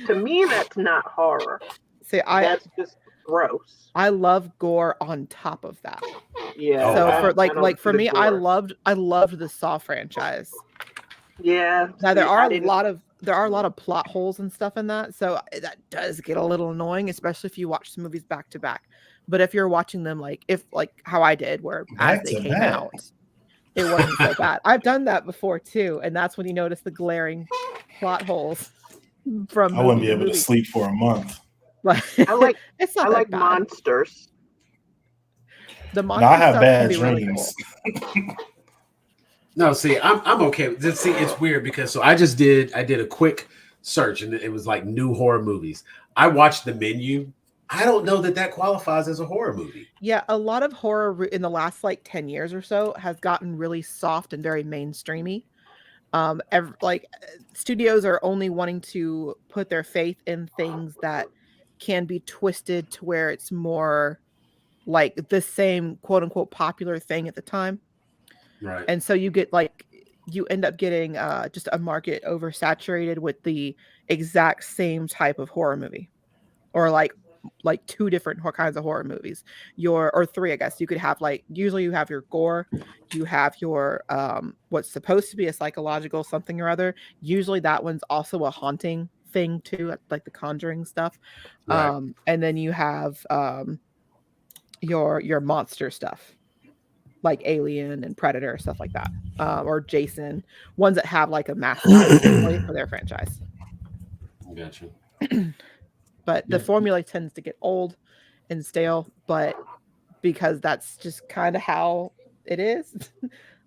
Speaker 6: To me, that's not horror.
Speaker 5: See,
Speaker 6: that's just gross.
Speaker 5: I love gore on top of that.
Speaker 6: Yeah.
Speaker 5: So for me, I loved the Saw franchise.
Speaker 6: Yeah.
Speaker 5: Now there are a lot of plot holes and stuff in that, so that does get a little annoying, especially if you watch the movies back to back. But if you're watching them like how I did, where as they came out, it wasn't so bad. I've done that before too, and that's when you notice the glaring plot holes from.
Speaker 2: I wouldn't be able to sleep for a month.
Speaker 6: I like monsters.
Speaker 5: The monster
Speaker 2: I have
Speaker 5: stuff
Speaker 2: bad
Speaker 5: can be really
Speaker 2: dreams.
Speaker 5: cool.
Speaker 3: No, see, I'm okay. See, it's weird because I did a quick search and it was like new horror movies. I watched The Menu. I don't know that qualifies as a horror movie.
Speaker 5: Yeah, a lot of horror in the last 10 years or so has gotten really soft and very mainstreamy. Studios are only wanting to put their faith in things that can be twisted to where it's more like the same quote unquote popular thing at the time.
Speaker 3: Right.
Speaker 5: And so you get you end up getting just a market oversaturated with the exact same type of horror movie, or like two different kinds of horror movies, or three, I guess. You could have usually you have your gore, you have your what's supposed to be a psychological something or other. Usually that one's also a haunting thing too, like the Conjuring stuff.
Speaker 3: Right.
Speaker 5: And then you have your monster stuff, like Alien and Predator, stuff like that, or Jason, ones that have a mascot family for their franchise.
Speaker 3: Gotcha.
Speaker 5: But the formula tends to get old and stale, but because that's just kind of how it is.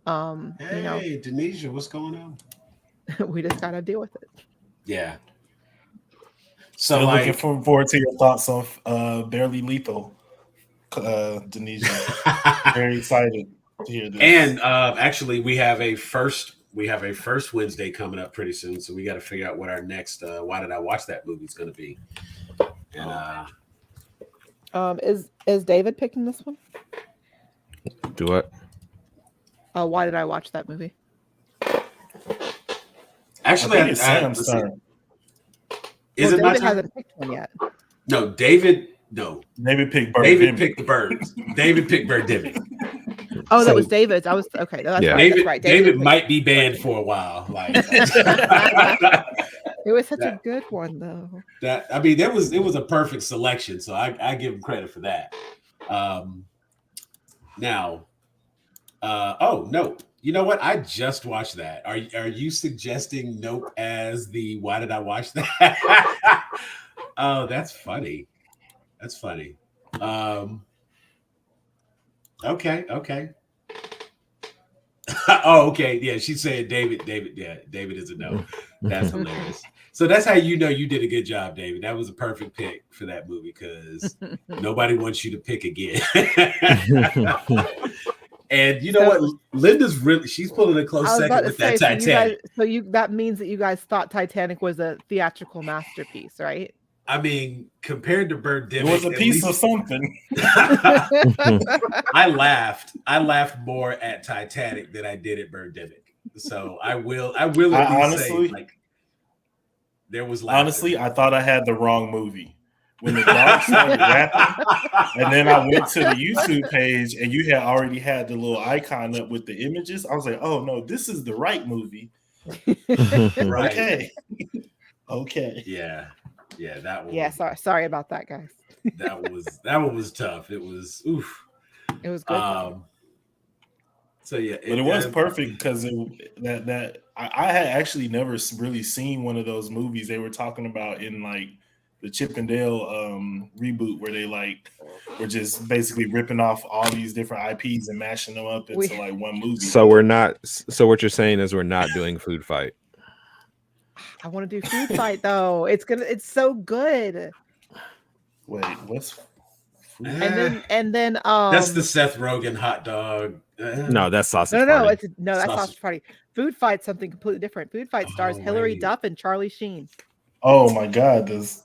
Speaker 3: Hey, Denisha, what's going on?
Speaker 5: We just gotta deal with it.
Speaker 3: Yeah.
Speaker 2: So looking forward to your thoughts on Barely Lethal, Denisha. Very excited to hear this.
Speaker 3: And actually, we have a first Wednesday coming up pretty soon, so we got to figure out what our next Why Did I Watch That movie is going to be. And
Speaker 5: is David picking this one?
Speaker 4: Do what?
Speaker 5: Why did I watch that movie?
Speaker 3: Actually,
Speaker 2: it's Sam's turn.
Speaker 3: Is it my
Speaker 5: David
Speaker 3: turn?
Speaker 5: hasn't picked one yet.
Speaker 3: No, David. No,
Speaker 2: David picked Bird.
Speaker 3: David picked the birds. David picked Birdemic.
Speaker 5: Oh, that was David's. I was okay. That's
Speaker 4: Yeah.
Speaker 5: right.
Speaker 3: David,
Speaker 5: That's right.
Speaker 3: David might be banned for a while.
Speaker 5: It was such a good one, though.
Speaker 3: It was a perfect selection, so I give him credit for that. Now, Nope. You know what? I just watched that. Are you suggesting Nope as the Why Did I Watch That? Oh, that's funny. That's funny. Okay. Oh, okay. Yeah, she said David. Yeah, David is a no. That's hilarious. So that's how you know you did a good job, David. That was a perfect pick for that movie because nobody wants you to pick again. And you know what? Linda's she's pulling a close second with that Titanic.
Speaker 5: That means that you guys thought Titanic was a theatrical masterpiece, right?
Speaker 3: I mean, compared to Birdemic,
Speaker 2: it was a piece of something.
Speaker 3: I laughed more at Titanic than I did at Birdemic. So I will honestly say, there was laughter.
Speaker 2: Honestly, I thought I had the wrong movie. When the dog started rapping, and then I went to the YouTube page and you had already had the little icon up with the images, I was like, oh no, this is the right movie.
Speaker 3: Right.
Speaker 2: Okay.
Speaker 3: Yeah, that one.
Speaker 5: Yeah, sorry about that, guys.
Speaker 3: that one was tough. It was oof.
Speaker 5: It was good.
Speaker 3: So yeah,
Speaker 2: but it was perfect because I had actually never really seen one of those movies they were talking about in the Chip and Dale reboot where they were just basically ripping off all these different IPs and mashing them up into one movie.
Speaker 4: So we're not. So what you're saying is we're not doing Food Fight.
Speaker 5: I want to do Food Fight though. It's so good.
Speaker 2: Wait, what's
Speaker 5: And then
Speaker 3: that's the Seth Rogen hot dog.
Speaker 4: No, that's Sausage
Speaker 5: no,
Speaker 4: Party.
Speaker 5: that's Sausage Party. Food Fight's something completely different. Food Fight stars Hilary
Speaker 3: right.
Speaker 5: Duff and Charlie Sheen.
Speaker 2: Oh my God! Does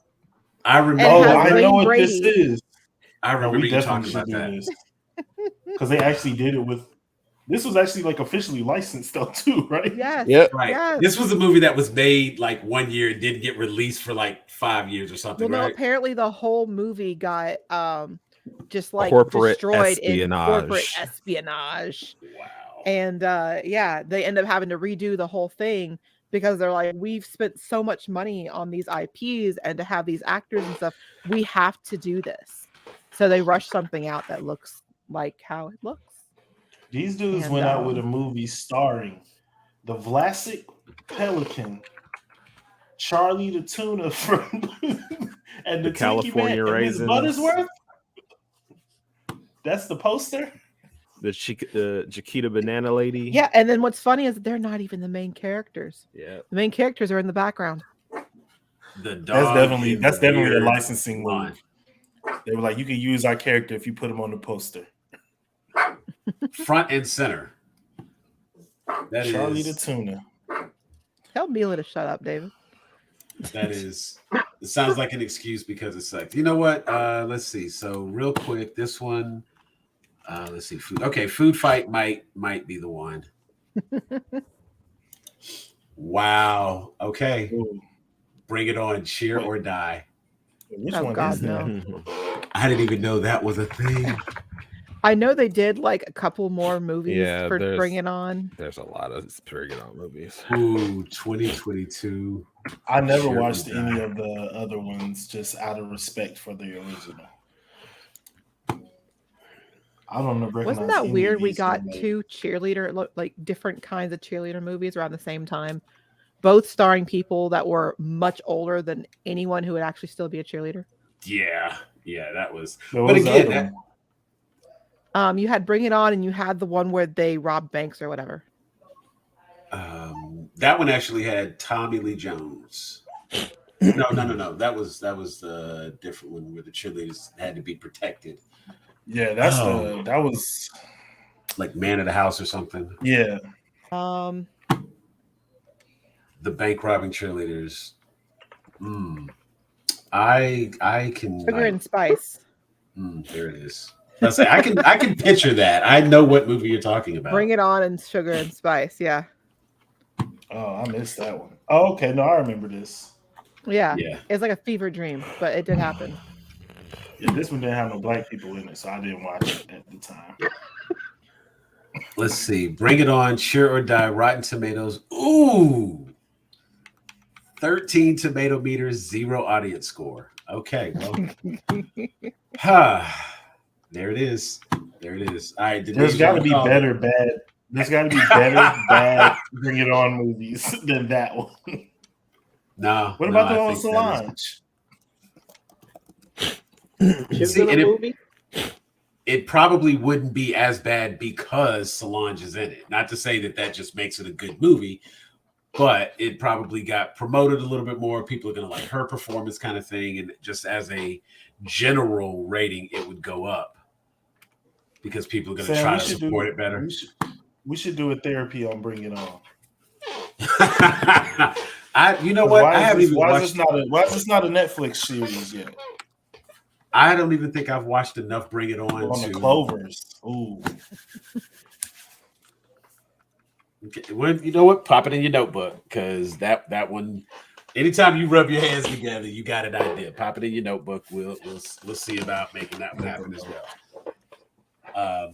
Speaker 3: I remember.
Speaker 5: And it has
Speaker 2: I know
Speaker 5: Wayne
Speaker 2: what
Speaker 5: Brady.
Speaker 2: this is.
Speaker 3: I
Speaker 2: No,
Speaker 3: remember
Speaker 2: we
Speaker 3: you talking
Speaker 2: definitely
Speaker 3: about
Speaker 2: should do
Speaker 3: that.
Speaker 2: this because they actually did it with. This was actually like officially licensed though too, right?
Speaker 5: Yes.
Speaker 4: Yep.
Speaker 3: Right.
Speaker 5: Yes.
Speaker 3: This was a movie that was made like 1 year and didn't get released for like 5 years or something,
Speaker 5: Well, no,
Speaker 3: right?
Speaker 5: apparently the whole movie got just like
Speaker 4: Corporate
Speaker 5: destroyed in corporate
Speaker 4: espionage.
Speaker 5: espionage.
Speaker 3: Wow.
Speaker 5: And yeah, they end up having to redo the whole thing because they're like, we've spent so much money on these IPs and to have these actors and stuff, we have to do this. So they rushed something out that looks like how it looks.
Speaker 2: These dudes
Speaker 5: And,
Speaker 2: went out with a movie starring the Vlasic Pelican, Charlie the Tuna from and the
Speaker 4: California
Speaker 2: Tinky Man, and Miss
Speaker 4: Raisins.
Speaker 2: Buttersworth. That's the poster.
Speaker 4: The Chiquita Banana Lady.
Speaker 5: Yeah, and then what's funny is they're not even the main characters.
Speaker 4: Yeah.
Speaker 5: The main characters are in the background.
Speaker 3: The dog
Speaker 2: That's definitely a
Speaker 3: weird
Speaker 2: licensing
Speaker 3: line.
Speaker 2: move. They were like, you can use our character if you put him on the poster.
Speaker 3: Front and center. That
Speaker 2: Charlie
Speaker 3: is.
Speaker 2: the Tuna.
Speaker 5: Tell Mila to shut up, David.
Speaker 3: That is. It sounds like an excuse because it sucks. You know what? Let's see. So real quick, this one. Let's see. Food. Okay, Food Fight might be the one. Wow. Okay.
Speaker 2: Ooh.
Speaker 3: Bring it on. Cheer or die.
Speaker 2: Which
Speaker 5: Oh,
Speaker 2: one
Speaker 5: God,
Speaker 2: is that?
Speaker 5: no.
Speaker 3: I didn't even know that was a thing.
Speaker 5: I know they did like a couple more movies
Speaker 4: Yeah,
Speaker 5: for
Speaker 4: there's-
Speaker 5: Bring It On.
Speaker 4: There's a lot of Bring It On movies.
Speaker 3: Ooh, 2022.
Speaker 2: I never
Speaker 3: Cheer or
Speaker 2: watched
Speaker 3: die.
Speaker 2: any of the other ones just out of respect for the original. I don't know.
Speaker 5: Wasn't that weird? We got two cheerleader, like different kinds of cheerleader movies around the same time, both starring people that were much older than anyone who would actually still be a cheerleader.
Speaker 3: Yeah, that was.
Speaker 2: But
Speaker 3: But
Speaker 2: again,
Speaker 3: again,
Speaker 5: You had Bring It On, and you had the one where they robbed banks or whatever.
Speaker 3: that one actually had Tommy Lee Jones. No. That was the different one where the cheerleaders had to be protected,
Speaker 2: yeah, that was
Speaker 3: like Man of the House or something.
Speaker 2: yeah.
Speaker 5: Um,
Speaker 3: The bank robbing cheerleaders. I can.
Speaker 5: Sugar and Spice.
Speaker 3: There it is. I can picture that. I know what movie you're talking about.
Speaker 5: Bring It On and Sugar and Spice. Yeah.
Speaker 2: Oh, I missed that one. Oh, okay. No, I remember this.
Speaker 5: Yeah.
Speaker 3: Yeah.
Speaker 5: It's like a fever dream, but it did happen.
Speaker 2: Yeah, this one didn't have no black people in it, so I didn't watch it at the time.
Speaker 3: Let's see. Bring It On, Cheer or Die, Rotten Tomatoes. Ooh. 13 tomato meters, 0 audience score. Okay, well. There it is. All right.
Speaker 2: There's got to be better bad. There's got to be better bad Bring It On movies than that one.
Speaker 3: No.
Speaker 2: What about
Speaker 3: I
Speaker 2: the one
Speaker 3: think
Speaker 2: Solange?
Speaker 6: She's
Speaker 3: See,
Speaker 6: in a
Speaker 3: and
Speaker 6: movie.
Speaker 3: it probably wouldn't be as bad because Solange is in it. Not to say that just makes it a good movie, but it probably got promoted a little bit more. People are going to like her performance kind of thing. And just as a general rating, it would go up because people are going to try to support it better.
Speaker 2: We should do a therapy on Bring It On.
Speaker 3: You know what? I haven't even
Speaker 2: why
Speaker 3: watched.
Speaker 2: Why is this not a Netflix series yet?
Speaker 3: I don't even think I've watched enough Bring It On
Speaker 2: On
Speaker 3: to
Speaker 2: the Clovers. Ooh.
Speaker 3: Okay, well, you know what? Pop it in your notebook because that one. Anytime you rub your hands together, you got an idea. Pop it in your notebook. We'll see about making that one happen as well.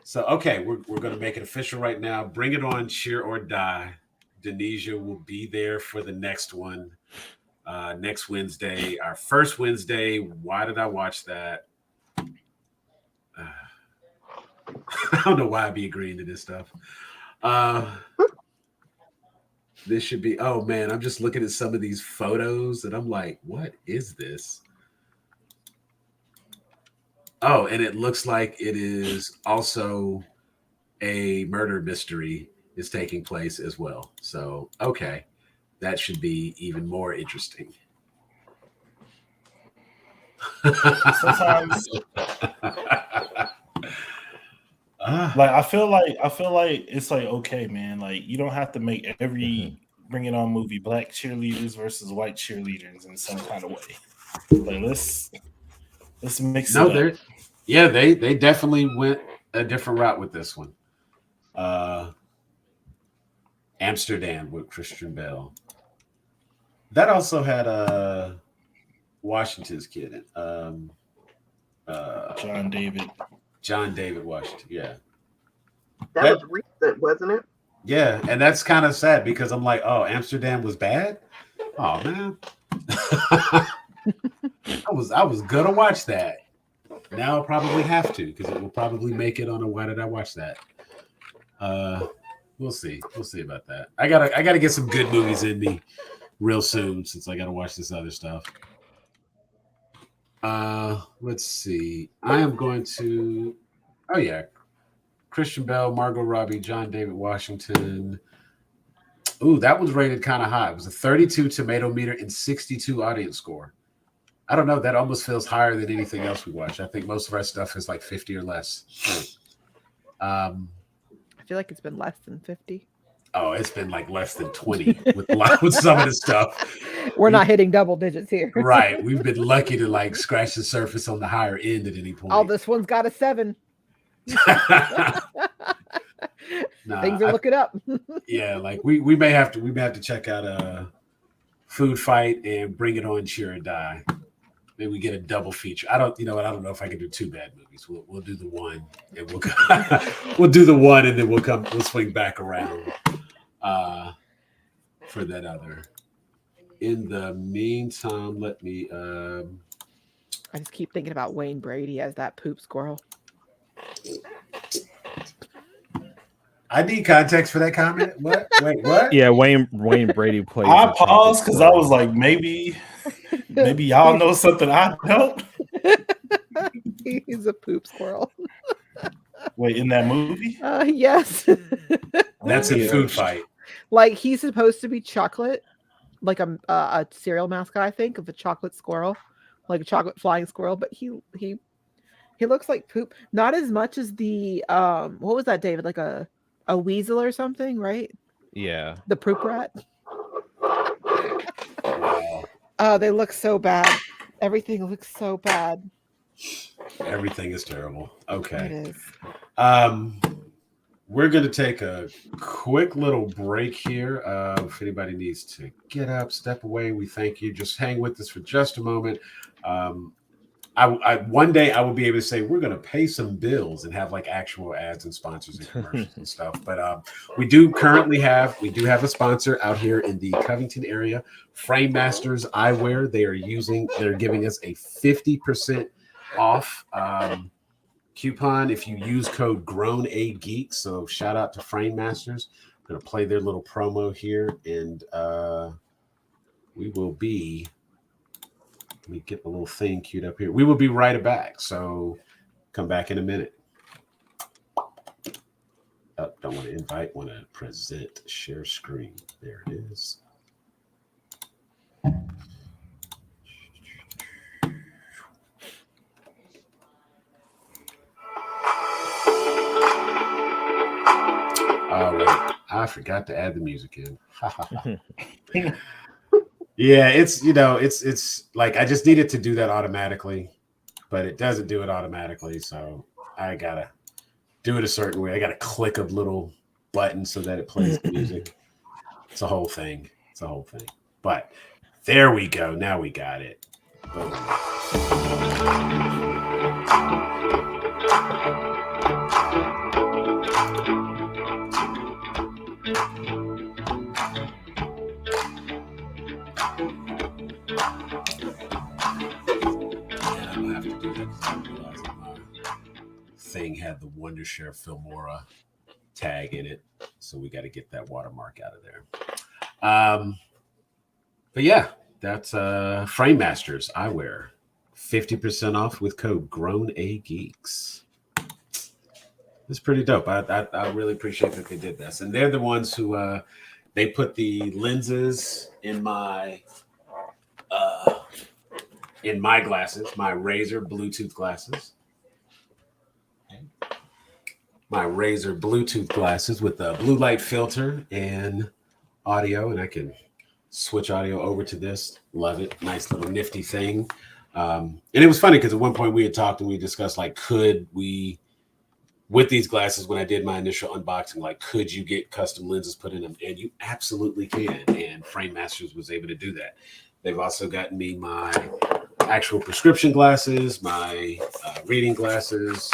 Speaker 3: So okay, we're going to make it official right now. Bring It On, Cheer or Die. Denisha will be there for the next one. Next Wednesday, our first Wednesday. Why did I watch that? I don't know why I'd be agreeing to this stuff. This should be, oh man, I'm just looking at some of these photos and I'm like, what is this? Oh, and it looks like it is also a murder mystery is taking place as well. So, okay. That should be even more interesting.
Speaker 2: Sometimes, like I feel like it's like, okay, man, like you don't have to make every Bring It On movie black cheerleaders versus white cheerleaders in some kind of way. Like let's mix it up.
Speaker 3: They definitely went a different route with this one. Amsterdam with Christian Bale. That also had Washington's kid in.
Speaker 2: John David
Speaker 3: Washington. Yeah.
Speaker 6: That was recent, wasn't it?
Speaker 3: Yeah, and that's kind of sad because I'm like, oh, Amsterdam was bad. Oh man, I was gonna watch that. Now I'll probably have to because it will probably make it on a why did I watch that? We'll see about that. I gotta get some good movies in me real soon since I gotta watch this other stuff. Let's see. I am going to. Oh yeah, Christian Bale, Margot Robbie, John David Washington. Ooh, that was rated kind of high. It was a 32 tomato meter and 62 audience score. I don't know. That almost feels higher than anything else we watch. I think most of our stuff is like 50 or less.
Speaker 5: I feel like it's been less than 50.
Speaker 3: Oh, it's been like less than 20 with some of the stuff.
Speaker 5: We're not hitting double digits here.
Speaker 3: Right. We've been lucky to like scratch the surface on the higher end at any point.
Speaker 5: Oh, this one's got a 7. Things are looking up.
Speaker 3: Yeah, like we may have to check out Food Fight and Bring It On, Cheer or Die. Maybe we get a double feature. I don't know if I can do 2 bad movies. We'll do the one and we'll do the one and then we'll swing back around for that other. In the meantime, let me
Speaker 5: I just keep thinking about Wayne Brady as that poop squirrel.
Speaker 3: I need context for that comment. What? Wait, what?
Speaker 4: Yeah, Wayne Brady played.
Speaker 2: I paused because I was like, maybe y'all know something I don't.
Speaker 5: He's a poop squirrel.
Speaker 2: Wait, in that movie?
Speaker 5: Yes.
Speaker 3: That's a Food Fight.
Speaker 5: Like he's supposed to be chocolate, like a cereal mascot, I think, of a chocolate squirrel, like a chocolate flying squirrel. But he looks like poop. Not as much as the what was that, David? Like a weasel or something, right?
Speaker 4: Yeah.
Speaker 5: The poop rat.
Speaker 3: Wow.
Speaker 5: Oh, they look so bad. Everything looks so bad.
Speaker 3: Everything is terrible. Okay.
Speaker 5: It is.
Speaker 3: We're going to take a quick little break here. If anybody needs to get up, step away, we thank you. Just hang with us for just a moment. One day I will be able to say we're going to pay some bills and have like actual ads and sponsors and commercials and stuff. But we do have a sponsor out here in the Covington area, Frame Masters Eyewear. They're giving us a 50% off coupon if you use code GrownAGeek. So shout out to Frame Masters. I'm going to play their little promo here, and we will be. Let me get a little thing queued up here. We will be right back. So come back in a minute. Oh, don't want to invite, want to present, share screen. There it is. All right. I forgot to add the music in. Yeah, it's like I just needed to do that automatically, but it doesn't do it automatically. So I gotta do it a certain way. I gotta click a little button so that it plays the music. It's a whole thing. But there we go. Now we got it. Boom. Thing had the Wondershare Filmora tag in it, so we got to get that watermark out of there. But yeah, that's Frame Masters Eyewear, 50% off with code GrownAGeeks. It's pretty dope. I really appreciate that they did this, and they're the ones who they put the lenses in my in my glasses, my Razer Bluetooth glasses. My Razer Bluetooth glasses with a blue light filter and audio, and I can switch audio over to this. Love it. Nice little nifty thing. And it was funny because at one point we had talked and we discussed, like, could we, with these glasses, when I did my initial unboxing, like, could you get custom lenses put in them? And you absolutely can. And Frame Masters was able to do that. They've also gotten me my actual prescription glasses, my reading glasses,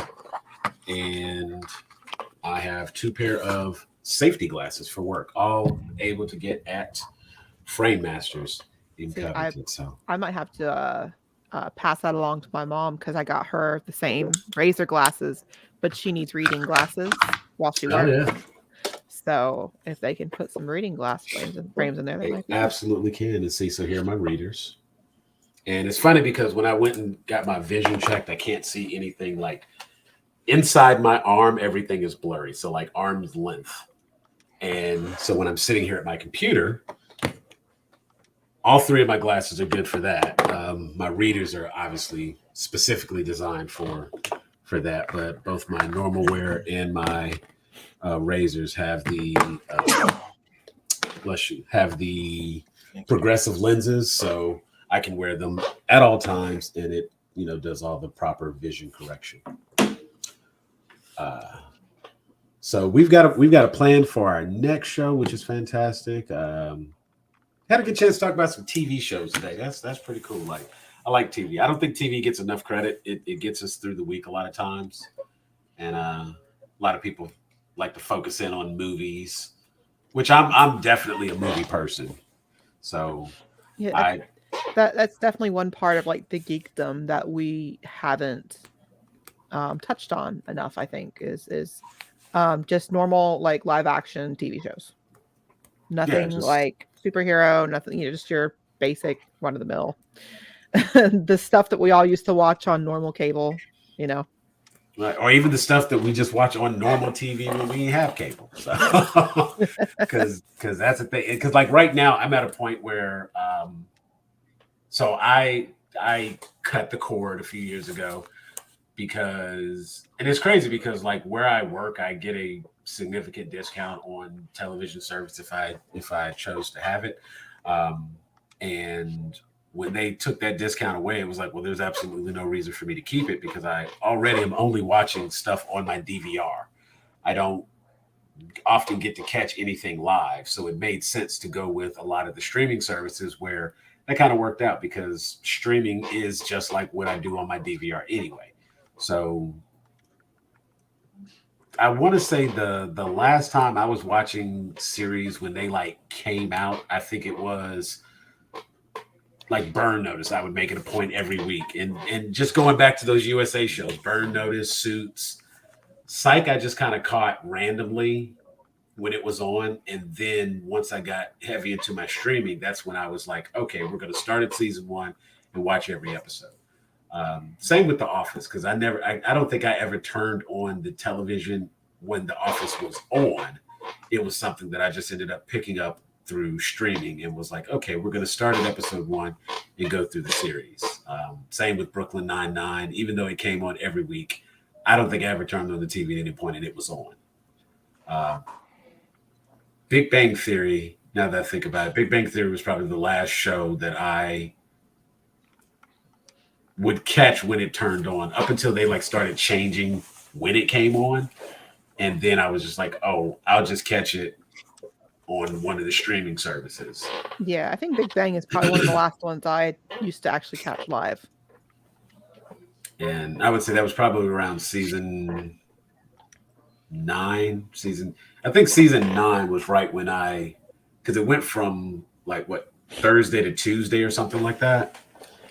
Speaker 3: and I have 2 pair of safety glasses for work, all able to get at Frame Masters in Covington. So
Speaker 5: I might have to pass that along to my mom because I got her the same Razer glasses, but she needs reading glasses while she works.
Speaker 3: yeah.
Speaker 5: So if they can put some reading glass frames in there, they might be
Speaker 3: absolutely can. And see, so here are my readers. And it's funny because when I went and got my vision checked, I can't see anything. Like inside my arm, everything is blurry. So like arm's length. And so when I'm sitting here at my computer, all 3 of my glasses are good for that. My readers are obviously specifically designed for that, but both my normal wear and my Razers have the progressive lenses, so I can wear them at all times, and it does all the proper vision correction. So we've got a plan for our next show, which is fantastic. Had a good chance to talk about some TV shows today. That's pretty cool. Like, I like TV. I don't think TV gets enough credit. It gets us through the week a lot of times, and a lot of people like to focus in on movies, which I'm definitely a movie person. So
Speaker 5: yeah, that's definitely one part of like the geekdom that we haven't touched on enough. I think is just normal like live action TV shows. Nothing like superhero, nothing, just your basic run of the mill. The stuff that we all used to watch on normal cable,
Speaker 3: Right. Or even the stuff that we just watch on normal TV when we have cable. So because that's the thing. Because like right now I'm at a point where so I cut the cord a few years ago because, and it's crazy because like where I work, I get a significant discount on television service if I chose to have it. And when they took that discount away, it was like, well, there's absolutely no reason for me to keep it because I already am only watching stuff on my DVR. I don't often get to catch anything live. So it made sense to go with a lot of the streaming services where that kind of worked out because streaming is just like what I do on my DVR anyway. So I want to say the last time I was watching series when they like came out, I think it was like Burn Notice. I would make it a point every week. And just going back to those USA shows, Burn Notice, Suits, Psych, I just kind of caught randomly when it was on. And then once I got heavy into my streaming, that's when I was like, okay, we're going to start at season 1 and watch every episode. Same with The Office, because I don't think I ever turned on the television when The Office was on. It was something that I just ended up picking up through streaming and was like, okay, we're going to start at episode 1 and go through the series. Same with Brooklyn Nine-Nine. Even though it came on every week, I don't think I ever turned on the TV at any point and it was on. Big Bang Theory, now that I think about it, Big Bang Theory was probably the last show that I would catch when it turned on, up until they like started changing when it came on. And then I was just like, oh, I'll just catch it on one of the streaming services.
Speaker 5: Yeah, I think Big Bang is probably one of the last ones I used to actually catch live.
Speaker 3: And I would say that was probably around season 9. I think season 9 was right when because it went from like what, Thursday to Tuesday or something like that.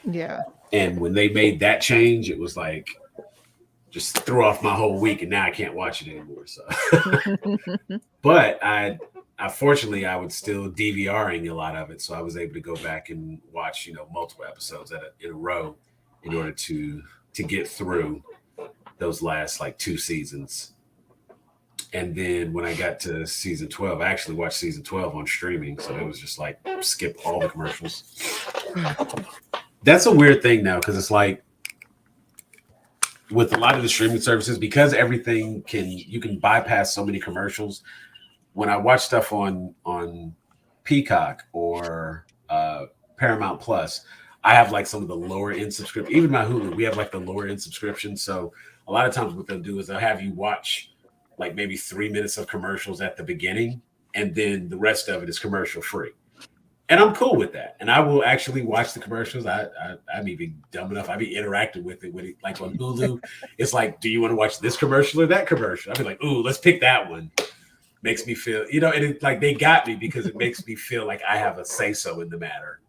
Speaker 5: Yeah.
Speaker 3: And when they made that change, it was like just threw off my whole week, and now I can't watch it anymore. So, but I fortunately I was still DVRing a lot of it, so I was able to go back and watch multiple episodes in a row in order to get through those last like 2 seasons. And then when I got to season 12, I actually watched season 12 on streaming, so it was just like skip all the commercials. That's a weird thing now because it's like with a lot of the streaming services, because everything you can bypass so many commercials. When I watch stuff on Peacock or Paramount Plus, I have like some of the lower end subscription. Even my Hulu, we have like the lower end subscription. So a lot of times what they'll do is they'll have you watch like maybe 3 minutes of commercials at the beginning, and then the rest of it is commercial free. And I'm cool with that. And I will actually watch the commercials. I'm even dumb enough. I be interacting with it. Like on Hulu, it's like, do you want to watch this commercial or that commercial? I'll be like, ooh, let's pick that one. Makes me feel, and it, like they got me because it makes me feel like I have a say-so in the matter.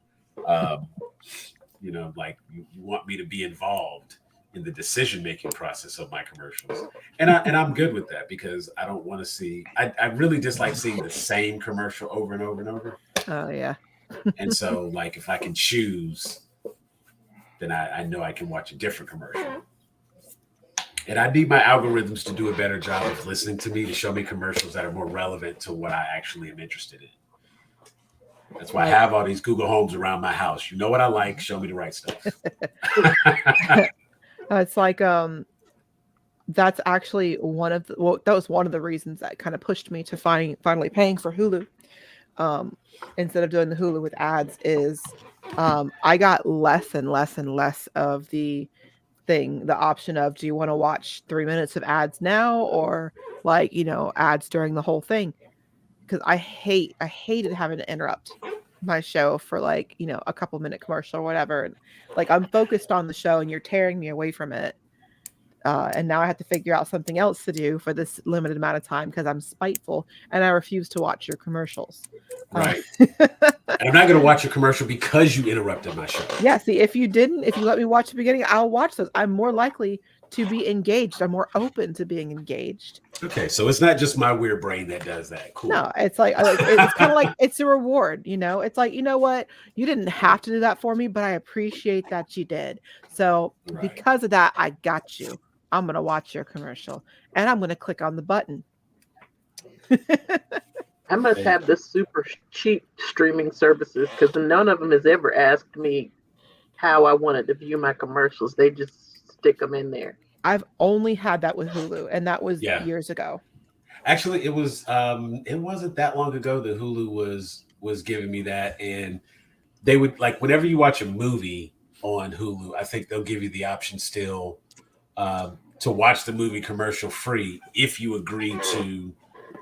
Speaker 3: Like you want me to be involved in the decision-making process of my commercials. And I'm good with that because I don't want to see, I really dislike seeing the same commercial over and over and over.
Speaker 5: Oh, yeah.
Speaker 3: And so, like, if I can choose, then I know I can watch a different commercial. And I need my algorithms to do a better job of listening to me to show me commercials that are more relevant to what I actually am interested in. That's why I have all these Google Homes around my house. You know what I like? Show me the right stuff.
Speaker 5: It's like that's actually that was one of the reasons that kind of pushed me to finally paying for Hulu. Instead of doing the Hulu with ads is I got less and less and less of the option of, do you want to watch 3 minutes of ads now or like, ads during the whole thing? Because I hated having to interrupt my show for like, a couple minute commercial or whatever. And like, I'm focused on the show and you're tearing me away from it. And now I have to figure out something else to do for this limited amount of time because I'm spiteful and I refuse to watch your commercials.
Speaker 3: Right. And I'm not going to watch your commercial because you interrupted my show.
Speaker 5: Yeah. See, if you let me watch the beginning, I'll watch those. I'm more likely to be engaged. I'm more open to being engaged.
Speaker 3: Okay. So it's not just my weird brain that does that. Cool.
Speaker 5: No, it's like it's kind of like it's a reward, It's like, you know what? You didn't have to do that for me, but I appreciate that you did. So because of that, I got you. I'm going to watch your commercial and I'm going to click on the button.
Speaker 6: I must have the super cheap streaming services because none of them has ever asked me how I wanted to view my commercials. They just stick them in there.
Speaker 5: I've only had that with Hulu, and that was years ago.
Speaker 3: Actually, it wasn't that long ago that Hulu was giving me that, and they would, like, whenever you watch a movie on Hulu, I think they'll give you the option still to watch the movie commercial free if you agree to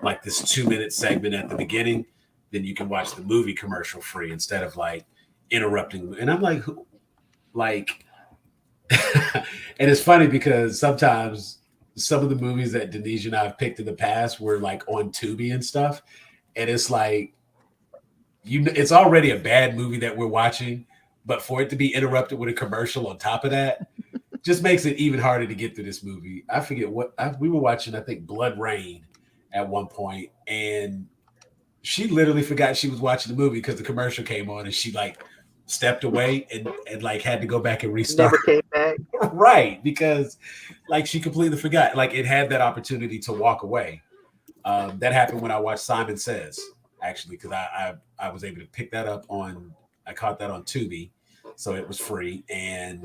Speaker 3: like this 2-minute segment at the beginning. Then you can watch the movie commercial free instead of like interrupting. And I'm like, and it's funny because sometimes some of the movies that Denise and I have picked in the past were like on Tubi and stuff, and it's like, it's already a bad movie that we're watching, but for it to be interrupted with a commercial on top of that just makes it even harder to get through this movie. I forget we were watching, I think Blood Rain at one point, and she literally forgot she was watching the movie because the commercial came on and she like stepped away and like had to go back and restart.
Speaker 6: Never came back.
Speaker 3: Right, because like she completely forgot. Like it had that opportunity to walk away. That happened when I watched Simon Says, actually, because I was able to pick that up I caught that on Tubi, so it was free, and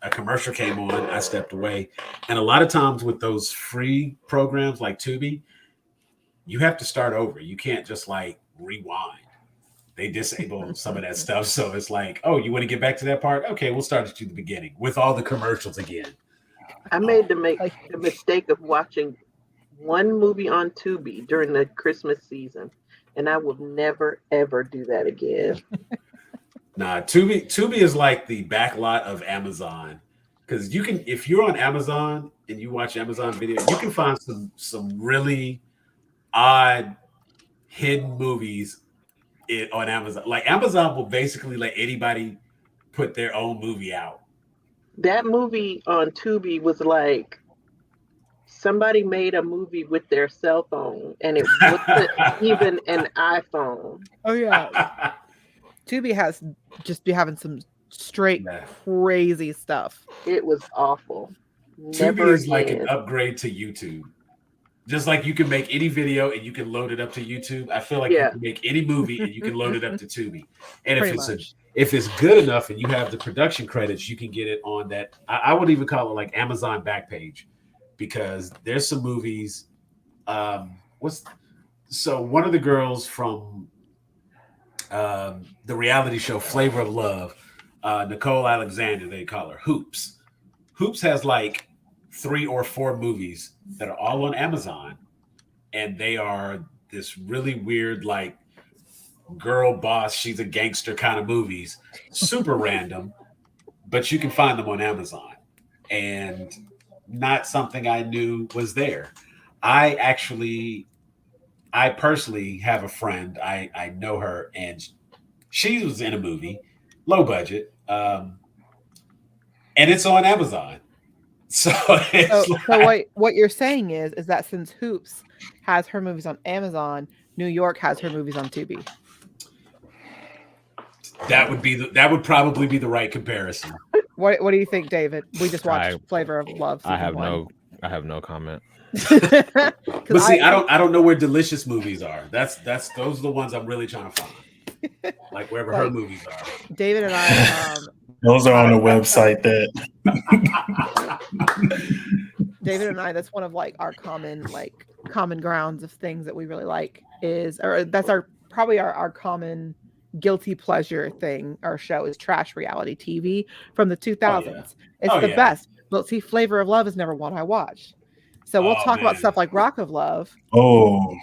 Speaker 3: a commercial came on, I stepped away. And a lot of times with those free programs like Tubi, you have to start over. You can't just like rewind. They disable some of that stuff. So it's like, oh, you want to get back to that part? Okay, we'll start at the beginning with all the commercials again.
Speaker 6: I made the mistake of watching one movie on Tubi during the Christmas season, and I will never, ever do that again.
Speaker 3: Nah, Tubi is like the backlot of Amazon. Because you can, if you're on Amazon and you watch Amazon Video, you can find some really odd hidden movies on Amazon. Like Amazon will basically let anybody put their own movie out.
Speaker 6: That movie on Tubi was like somebody made a movie with their cell phone, and it wasn't even an iPhone.
Speaker 5: Oh yeah, Tubi has just be having some straight crazy stuff.
Speaker 6: It was awful.
Speaker 3: Tubi is like an upgrade to YouTube. Just like you can make any video and you can load it up to YouTube, I feel like you can make any movie and you can load it up to Tubi. And if it's good enough and you have the production credits, you can get it on that. I would even call it like Amazon Backpage, because there's some movies. So one of the girls from the reality show Flavor of Love, Nicole Alexander, they call her Hoops. Hoops has like 3 or 4 movies that are all on Amazon, and they are this really weird, like, girl boss, she's a gangster kind of movies, super random, but you can find them on Amazon, and not something I knew was there. I personally have a friend, I know her, and she was in a movie, low budget, and it's on Amazon. So
Speaker 5: what you're saying is that since Hoops has her movies on Amazon, New York has her movies on Tubi.
Speaker 3: That would probably be the right comparison.
Speaker 5: What do you think, David? We just watched Flavor of Love.
Speaker 4: I have no comment.
Speaker 3: But see, I don't know where Delicious movies are. Those are the ones I'm really trying to find. Like wherever her movies are.
Speaker 5: David and I
Speaker 2: those are on the website that
Speaker 5: David and I, that's one of like our common grounds of things that we really like that's probably our common guilty pleasure thing. Our show is trash reality TV from the 2000s. It's the best. But see, Flavor of Love is never one I watched. So we'll talk about stuff like Rock of Love.
Speaker 2: Oh.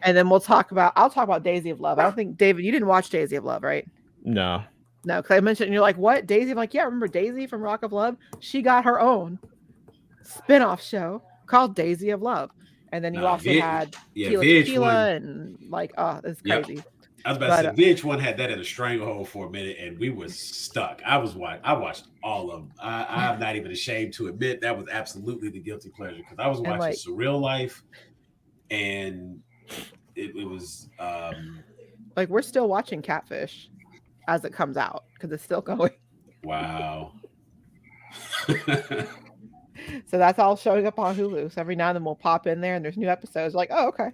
Speaker 5: And then I'll talk about Daisy of Love. I don't think, David, you didn't watch Daisy of Love, right?
Speaker 4: No,
Speaker 5: because I mentioned, and you're like, what? Daisy? I'm like, yeah, remember Daisy from Rock of Love? She got her own spin-off show called Daisy of Love. And then you also had Tequila and like, it's crazy.
Speaker 3: Yep. I was about to say, VH1 had that in a stranglehold for a minute, and we were stuck. I watched all of them. I'm not even ashamed to admit that was absolutely the guilty pleasure, because I was watching Surreal Life, and it was
Speaker 5: like we're still watching Catfish as it comes out because it's still going.
Speaker 3: Wow.
Speaker 5: So that's all showing up on Hulu. So every now and then we'll pop in there and there's new episodes. Like, oh, okay.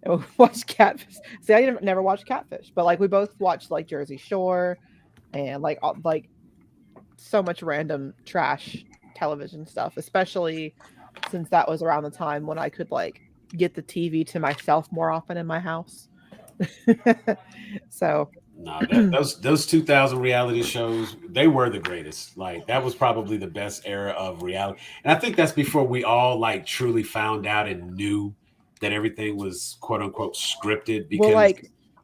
Speaker 5: And we'll watch Catfish. See, I never watched Catfish, but like we both watched like Jersey Shore and like so much random trash television stuff, especially since that was around the time when I could like get the TV to myself more often in my house. So
Speaker 3: those 2000 reality shows, they were the greatest. Like that was probably the best era of reality, and I think that's before we all like truly found out and knew that everything was quote unquote scripted, because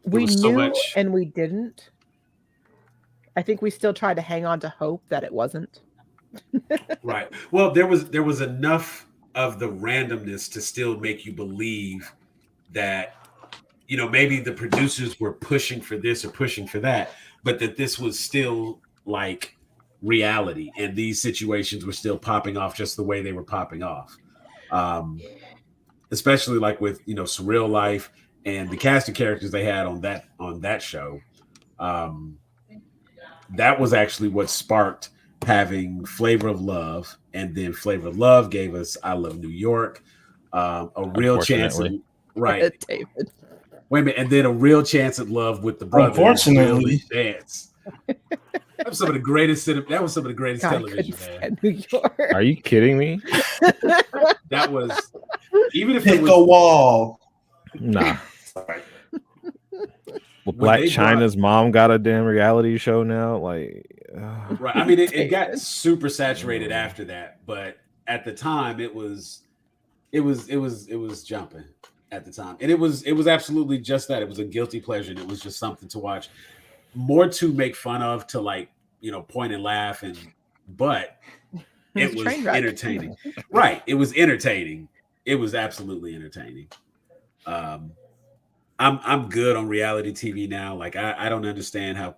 Speaker 5: we knew and we didn't. I think we still tried to hang on to hope that it wasn't.
Speaker 3: Right. Well, there was enough of the randomness to still make you believe that, you know, maybe the producers were pushing for this or pushing for that, but that this was still like reality and these situations were still popping off just the way they were popping off. Especially like with, you know, Surreal Life and the cast of characters they had on that show. That was actually what sparked having Flavor of Love, and then Flavor of Love gave us I Love New York, a real chance at, right.
Speaker 5: David.
Speaker 3: Wait a minute, and then A Real Chance at Love with the brothers.
Speaker 2: Unfortunately,
Speaker 3: dance. That was some of the greatest television, man.
Speaker 5: New York.
Speaker 4: Are you kidding me?
Speaker 3: That was, even if
Speaker 2: hit the wall.
Speaker 4: Nah. Sorry. Well, Black China's mom got a damn reality show now. Like,
Speaker 3: right. I mean, it got super saturated after that, but at the time, it was jumping at the time, and it was absolutely just that. It was a guilty pleasure, and it was just something to watch, more to make fun of, to like, you know, point and laugh, but it was entertaining. Right. It was entertaining. It was absolutely entertaining. I'm good on reality TV now. Like I don't understand how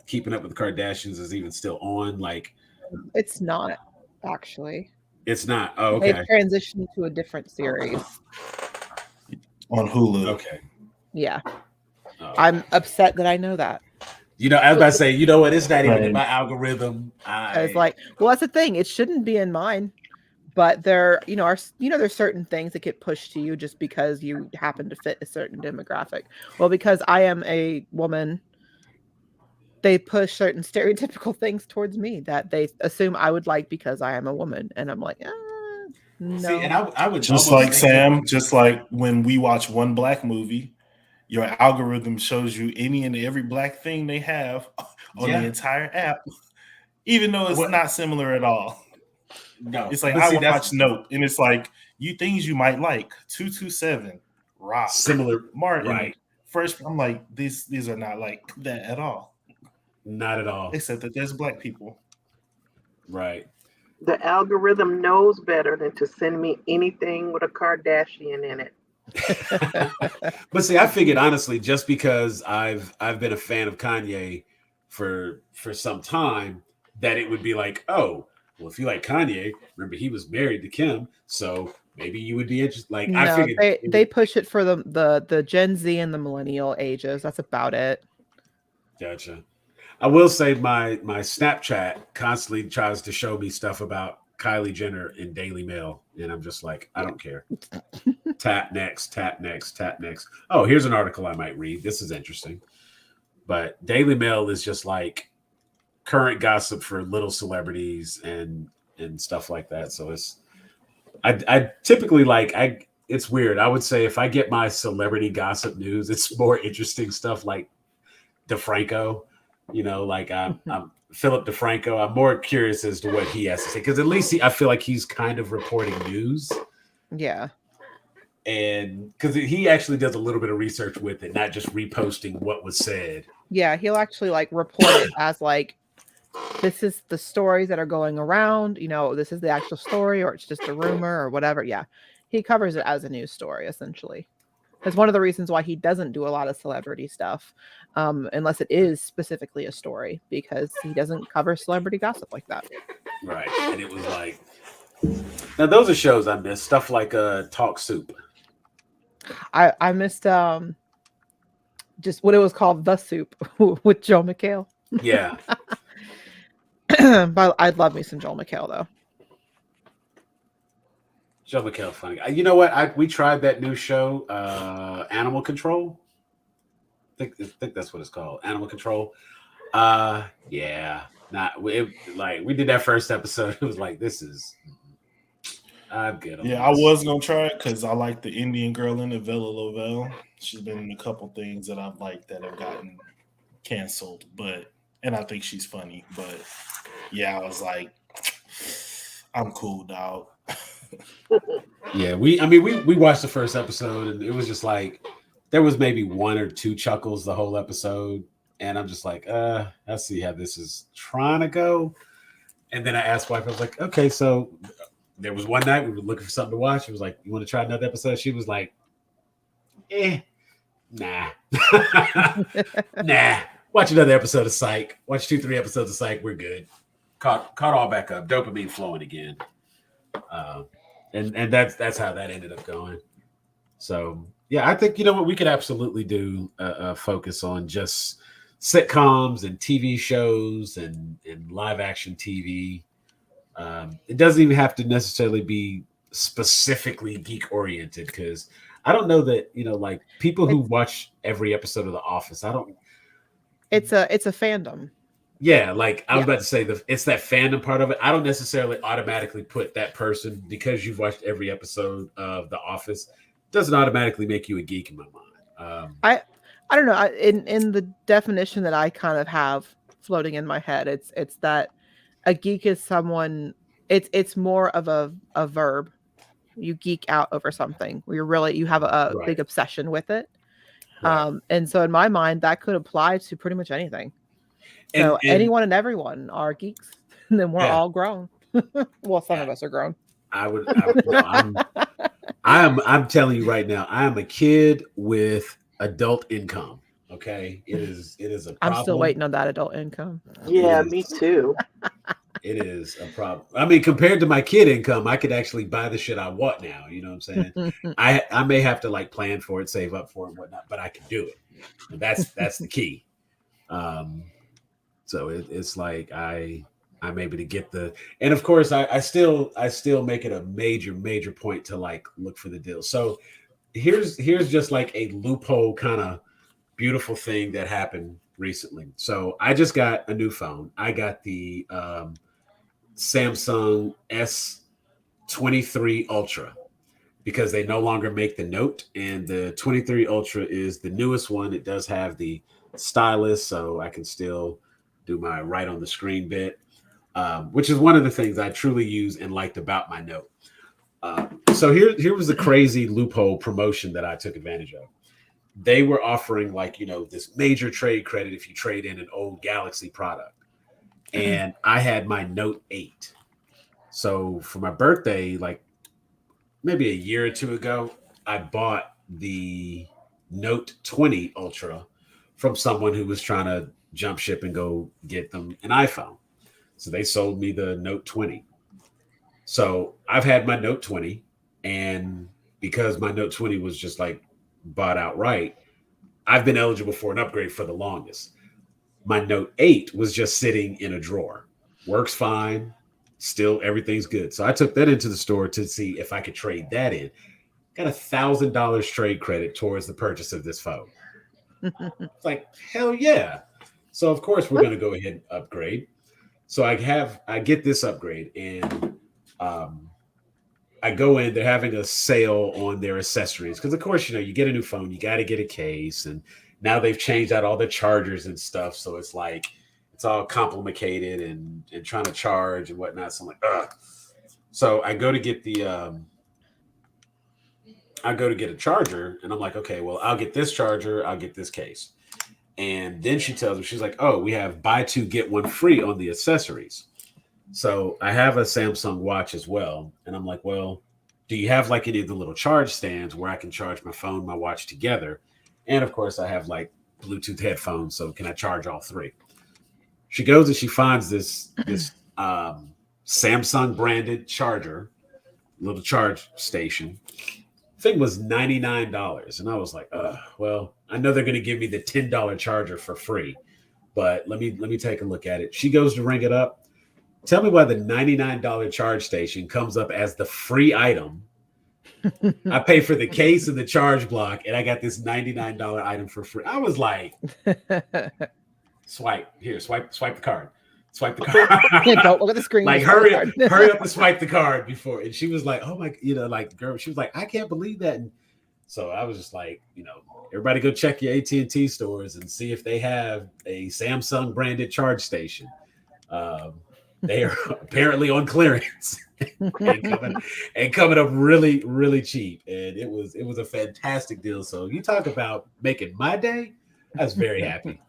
Speaker 3: Keeping Up with the Kardashians is even still on. Like,
Speaker 5: it's not actually.
Speaker 3: It's not. Oh, okay.
Speaker 5: They've transitioned to a different series
Speaker 2: on Hulu.
Speaker 3: Okay.
Speaker 5: Yeah. Oh. I'm upset that I know that.
Speaker 3: You know, I was about to say, you know what? It's not even in my algorithm.
Speaker 5: I was like, well, that's the thing. It shouldn't be in mine, but there, there's certain things that get pushed to you just because you happen to fit a certain demographic. Well, because I am a woman, they push certain stereotypical things towards me that they assume I would like because I am a woman, and I'm like, no.
Speaker 3: See, and I would
Speaker 2: just like Sam, just like when we watch one black movie, your algorithm shows you any and every black thing they have on the entire app, even though it's not similar at all.
Speaker 3: No,
Speaker 2: it's like I watch Nope, and it's like things you might like. 227, Rock,
Speaker 3: similar,
Speaker 2: Martin.
Speaker 3: Right.
Speaker 2: First, I'm like these are not like that at all.
Speaker 3: Not at all.
Speaker 2: Except that there's black people.
Speaker 3: Right.
Speaker 6: The algorithm knows better than to send me anything with a Kardashian in it.
Speaker 3: But see, I figured honestly, just because I've been a fan of Kanye for some time, that it would be like, oh, well, if you like Kanye, remember he was married to Kim, so maybe you would be interested. Like,
Speaker 5: no,
Speaker 3: I figured
Speaker 5: they push it for the Gen Z and the millennial ages. That's about it.
Speaker 3: Gotcha. I will say my Snapchat constantly tries to show me stuff about Kylie Jenner in Daily Mail, and I'm just like, I don't care. Tap next, tap next, tap next. Oh, here's an article I might read. This is interesting. But Daily Mail is just like current gossip for little celebrities and stuff like that. So I typically it's weird. I would say if I get my celebrity gossip news, it's more interesting stuff like DeFranco. I'm Philip DeFranco. I'm more curious as to what he has to say, because at least I feel like he's kind of reporting news.
Speaker 5: Yeah.
Speaker 3: And because he actually does a little bit of research with it, not just reposting what was said.
Speaker 5: Yeah, he'll actually report it as this is the stories that are going around. This is the actual story, or it's just a rumor or whatever. Yeah, he covers it as a news story, essentially. That's one of the reasons why he doesn't do a lot of celebrity stuff, unless it is specifically a story, because he doesn't cover celebrity gossip like that.
Speaker 3: Right. And it was like, now those are shows I missed. Stuff like Talk Soup.
Speaker 5: I missed just what it was called, The Soup, with Joel McHale.
Speaker 3: Yeah.
Speaker 5: But I'd love me some Joel McHale, though.
Speaker 3: Joe McHale, funny. You know what? We tried that new show, Animal Control. I think that's what it's called, Animal Control. Yeah, we did that first episode. It was like, this is. I'm good.
Speaker 2: I was gonna try it because I like the Indian girl in it, Vella Lovell. She's been in a couple things that I've liked that have gotten canceled, and I think she's funny. But yeah, I was like, I'm cool, dog.
Speaker 3: Yeah, we watched the first episode, and it was just like there was maybe one or two chuckles the whole episode, and I'm just like, I see how this is trying to go. And then I asked wife, I was like, okay, so there was one night we were looking for something to watch. It was like, you want to try another episode? She was like, nah. Nah. Watch another episode of Psych. Watch 2-3 episodes of Psych. We're good. Caught all back up. Dopamine flowing again. And that's how that ended up going. So yeah, I think what we could absolutely do a focus on just sitcoms and TV shows and live action TV. It doesn't even have to necessarily be specifically geek oriented, because I don't know that like people who watch every episode of The Office.
Speaker 5: It's a fandom.
Speaker 3: Yeah, like I was about to say, it's that fandom part of it. I don't necessarily automatically put that person, because you've watched every episode of The Office, doesn't automatically make you a geek in my mind.
Speaker 5: I don't know. In the definition that I kind of have floating in my head, it's that a geek is someone. It's more of a verb. You geek out over something where you have a big obsession with it. Right. And so in my mind, that could apply to pretty much anything. So anyone and everyone are geeks, and then we're all grown. Well, some of us are grown.
Speaker 3: I'm telling you right now, I am a kid with adult income. Okay, it is a problem.
Speaker 5: I'm still waiting on that adult income.
Speaker 6: Yeah, me too.
Speaker 3: It is a problem. I mean, compared to my kid income, I could actually buy the shit I want now. You know what I'm saying? I may have to plan for it, save up for it, and whatnot, but I can do it. And that's the key. So it's like I'm able to get and of course I still make it a major point to like look for the deal. So here's just like a loophole kind of beautiful thing that happened recently. So I just got a new phone. I got the Samsung S23 Ultra because they no longer make the Note, and the 23 Ultra is the newest one. It does have the stylus, so I can still do my right on the screen bit, which is one of the things I truly use and liked about my Note. So here was the crazy loophole promotion that I took advantage of. They were offering like, you know, this major trade credit if you trade in an old Galaxy product. And I had my Note 8. So for my birthday, like maybe a year or two ago, I bought the Note 20 Ultra from someone who was trying to jump ship and go get them an iPhone. So they sold me the Note 20. So I've had my Note 20, and because my Note 20 was just like bought outright, I've been eligible for an upgrade for the longest. My Note 8 was just sitting in a drawer. Works fine. Still, everything's good. So I took that into the store to see if I could trade that in. Got $1,000 trade credit towards the purchase of this phone. It's like, hell yeah. So of course we're going to go ahead and upgrade. So I get this upgrade, and I go in, they're having a sale on their accessories. Because of course, you know, you get a new phone, you got to get a case, and now they've changed out all the chargers and stuff. So it's like, it's all complicated and trying to charge and whatnot. So I'm like, ugh. So I go to get a charger, and I'm like, okay, well, I'll get this charger, I'll get this case. And then she tells me, she's like, oh, we have buy two, get one free on the accessories. So I have a Samsung watch as well. And I'm like, well, do you have like any of the little charge stands where I can charge my phone, my watch together? And of course I have like Bluetooth headphones. So can I charge all three? She goes and she finds this Samsung branded charger, little charge station. Thing was $99. And I was like, well, I know they're going to give me the $10 charger for free, but let me take a look at it. She goes to ring it up. Tell me why the $99 charge station comes up as the free item. I pay for the case and the charge block, and I got this $99 item for free. I was like, swipe the card. Swipe the card.
Speaker 5: Don't look at the screen.
Speaker 3: Like, hurry up and swipe the card before. And she was like, oh my, like, girl, she was like, I can't believe that. And so I was just like, everybody go check your AT&T stores and see if they have a Samsung branded charge station. They are apparently on clearance and coming up really, really cheap. And it was a fantastic deal. So you talk about making my day. I was very happy.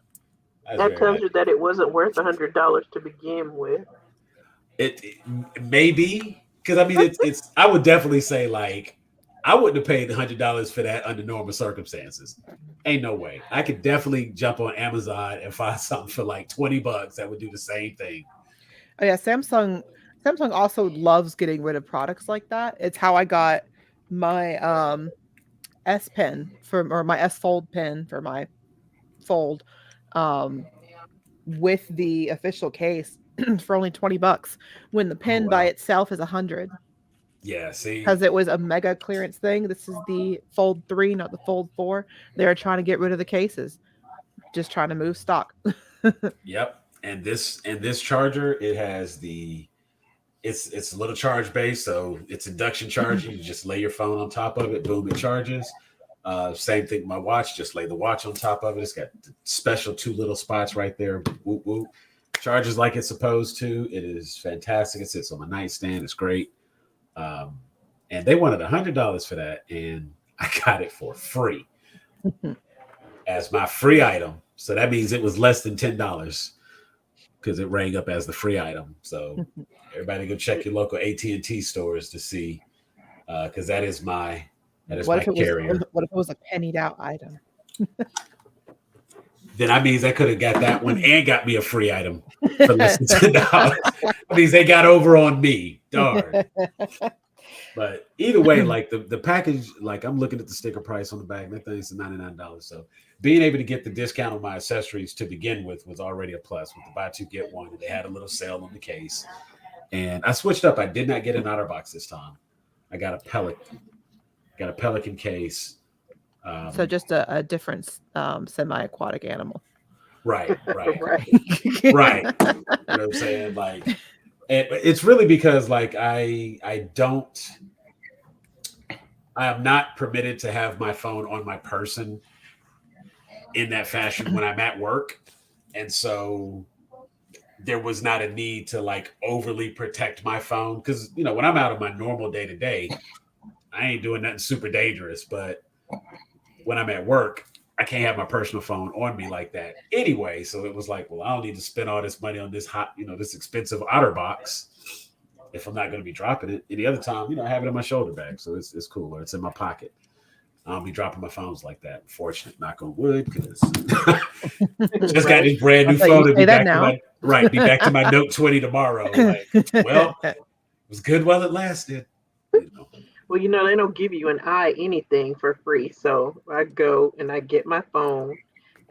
Speaker 6: That tells you that it wasn't worth $100 to begin with.
Speaker 3: It may be, because I mean it's I would definitely say, like, I wouldn't have paid $100 for that under normal circumstances. Ain't no way. I could definitely jump on Amazon and find something for like $20 that would do the same thing.
Speaker 5: Oh yeah, Samsung also loves getting rid of products like that. It's how I got my S Pen or my S Fold pen for my Fold with the official case for only $20 when the pen by itself is $100.
Speaker 3: Yeah, see,
Speaker 5: because it was a mega clearance thing. This is the Fold 3, not the Fold 4. They're trying to get rid of the cases, just trying to move stock.
Speaker 3: Yep. And this charger, it has it's a little charge base, so it's induction charging. You just lay your phone on top of it, boom, it charges. Same thing with my watch, just lay the watch on top of it. It's got special 2 little spots right there. Whoop, whoop. Charges like it's supposed to. It is fantastic. It sits on my nightstand. It's great. And they wanted $100 for that, and I got it for free as my free item. So that means it was less than $10 because it rang up as the free item. So everybody go check your local AT&T stores to see, because that is my carrier.
Speaker 5: What if it was a pennied out item?
Speaker 3: Then that means I could have got that one and got me a free item for less than $10. That means they got over on me. Darn. But either way, like the package, like I'm looking at the sticker price on the back, and that thing's $99. So being able to get the discount on my accessories to begin with was already a plus with the buy two get one. And they had a little sale on the case. And I switched up. I did not get an OtterBox this time. I got a Pelican case.
Speaker 5: So just a different semi-aquatic animal.
Speaker 3: Right.
Speaker 6: Right.
Speaker 3: Right. You know what I'm saying? Like, and it's really because like I am not permitted to have my phone on my person in that fashion when I'm at work. And so there was not a need to like overly protect my phone. Because, you know, when I'm out of my normal day to day, I ain't doing nothing super dangerous. But when I'm at work, I can't have my personal phone on me like that anyway. So it was like, well, I don't need to spend all this money on this this expensive OtterBox if I'm not going to be dropping it. Any other time, I have it in my shoulder bag. So it's cool. Or it's in my pocket. I don't be dropping my phones like that. Fortunate, knock on wood, because just got this brand new phone. To be back to my Note 20 tomorrow. Like, well, it was good while it lasted.
Speaker 6: Well, they don't give you an anything for free. So I go and I get my phone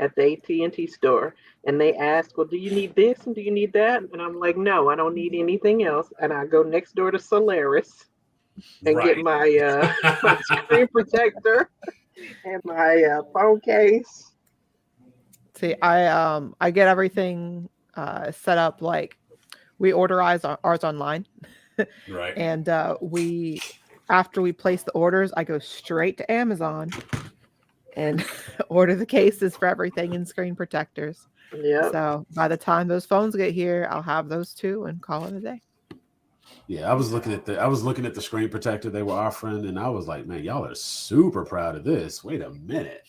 Speaker 6: at the AT&T store, and they ask, well, do you need this and do you need that? And I'm like, no, I don't need anything else. And I go next door to Solaris and get my my screen protector and my phone case.
Speaker 5: See, I get everything set up like we order ours online.
Speaker 3: Right.
Speaker 5: And after we place the orders, I go straight to Amazon and order the cases for everything and screen protectors.
Speaker 6: Yeah.
Speaker 5: So by the time those phones get here, I'll have those two and call it a day.
Speaker 3: Yeah, I was looking at the screen protector they were offering, and I was like, man, y'all are super proud of this. Wait a minute.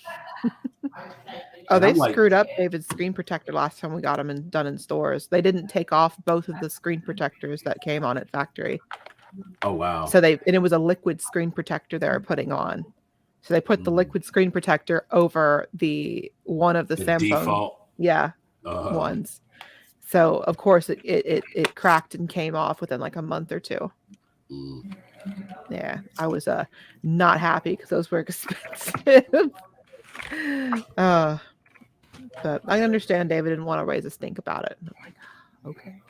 Speaker 5: They screwed up David's screen protector last time we got them done in stores. They didn't take off both of the screen protectors that came on at factory.
Speaker 3: Oh wow!
Speaker 5: So it was a liquid screen protector they were putting on. So they put the liquid screen protector over the one of the Samsung
Speaker 3: default
Speaker 5: ones. So of course it cracked and came off within like a month or two. Yeah, I was not happy because those were expensive. But I understand David didn't want to raise a stink about it. I'm like, okay.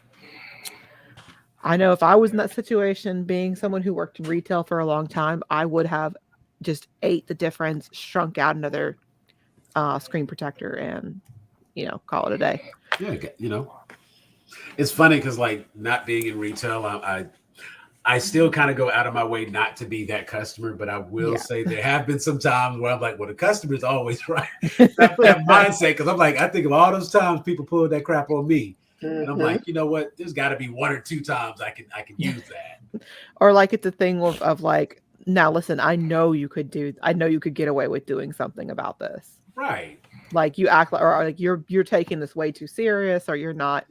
Speaker 5: I know if I was in that situation, being someone who worked in retail for a long time, I would have just ate the difference, shrunk out another screen protector, and call it a day.
Speaker 3: Yeah, it's funny because like not being in retail, I still kind of go out of my way not to be that customer, but I will say there have been some times where I'm like, well, the customer's always right. that mindset, because I'm like, I think of all those times people pulled that crap on me. And I'm like, you know what? There's got to be one or two times I can use that.
Speaker 5: Or like it's a thing of like, now listen, I know you could get away with doing something about this.
Speaker 3: Right.
Speaker 5: Like you act like, or like you're taking this way too serious, or you're not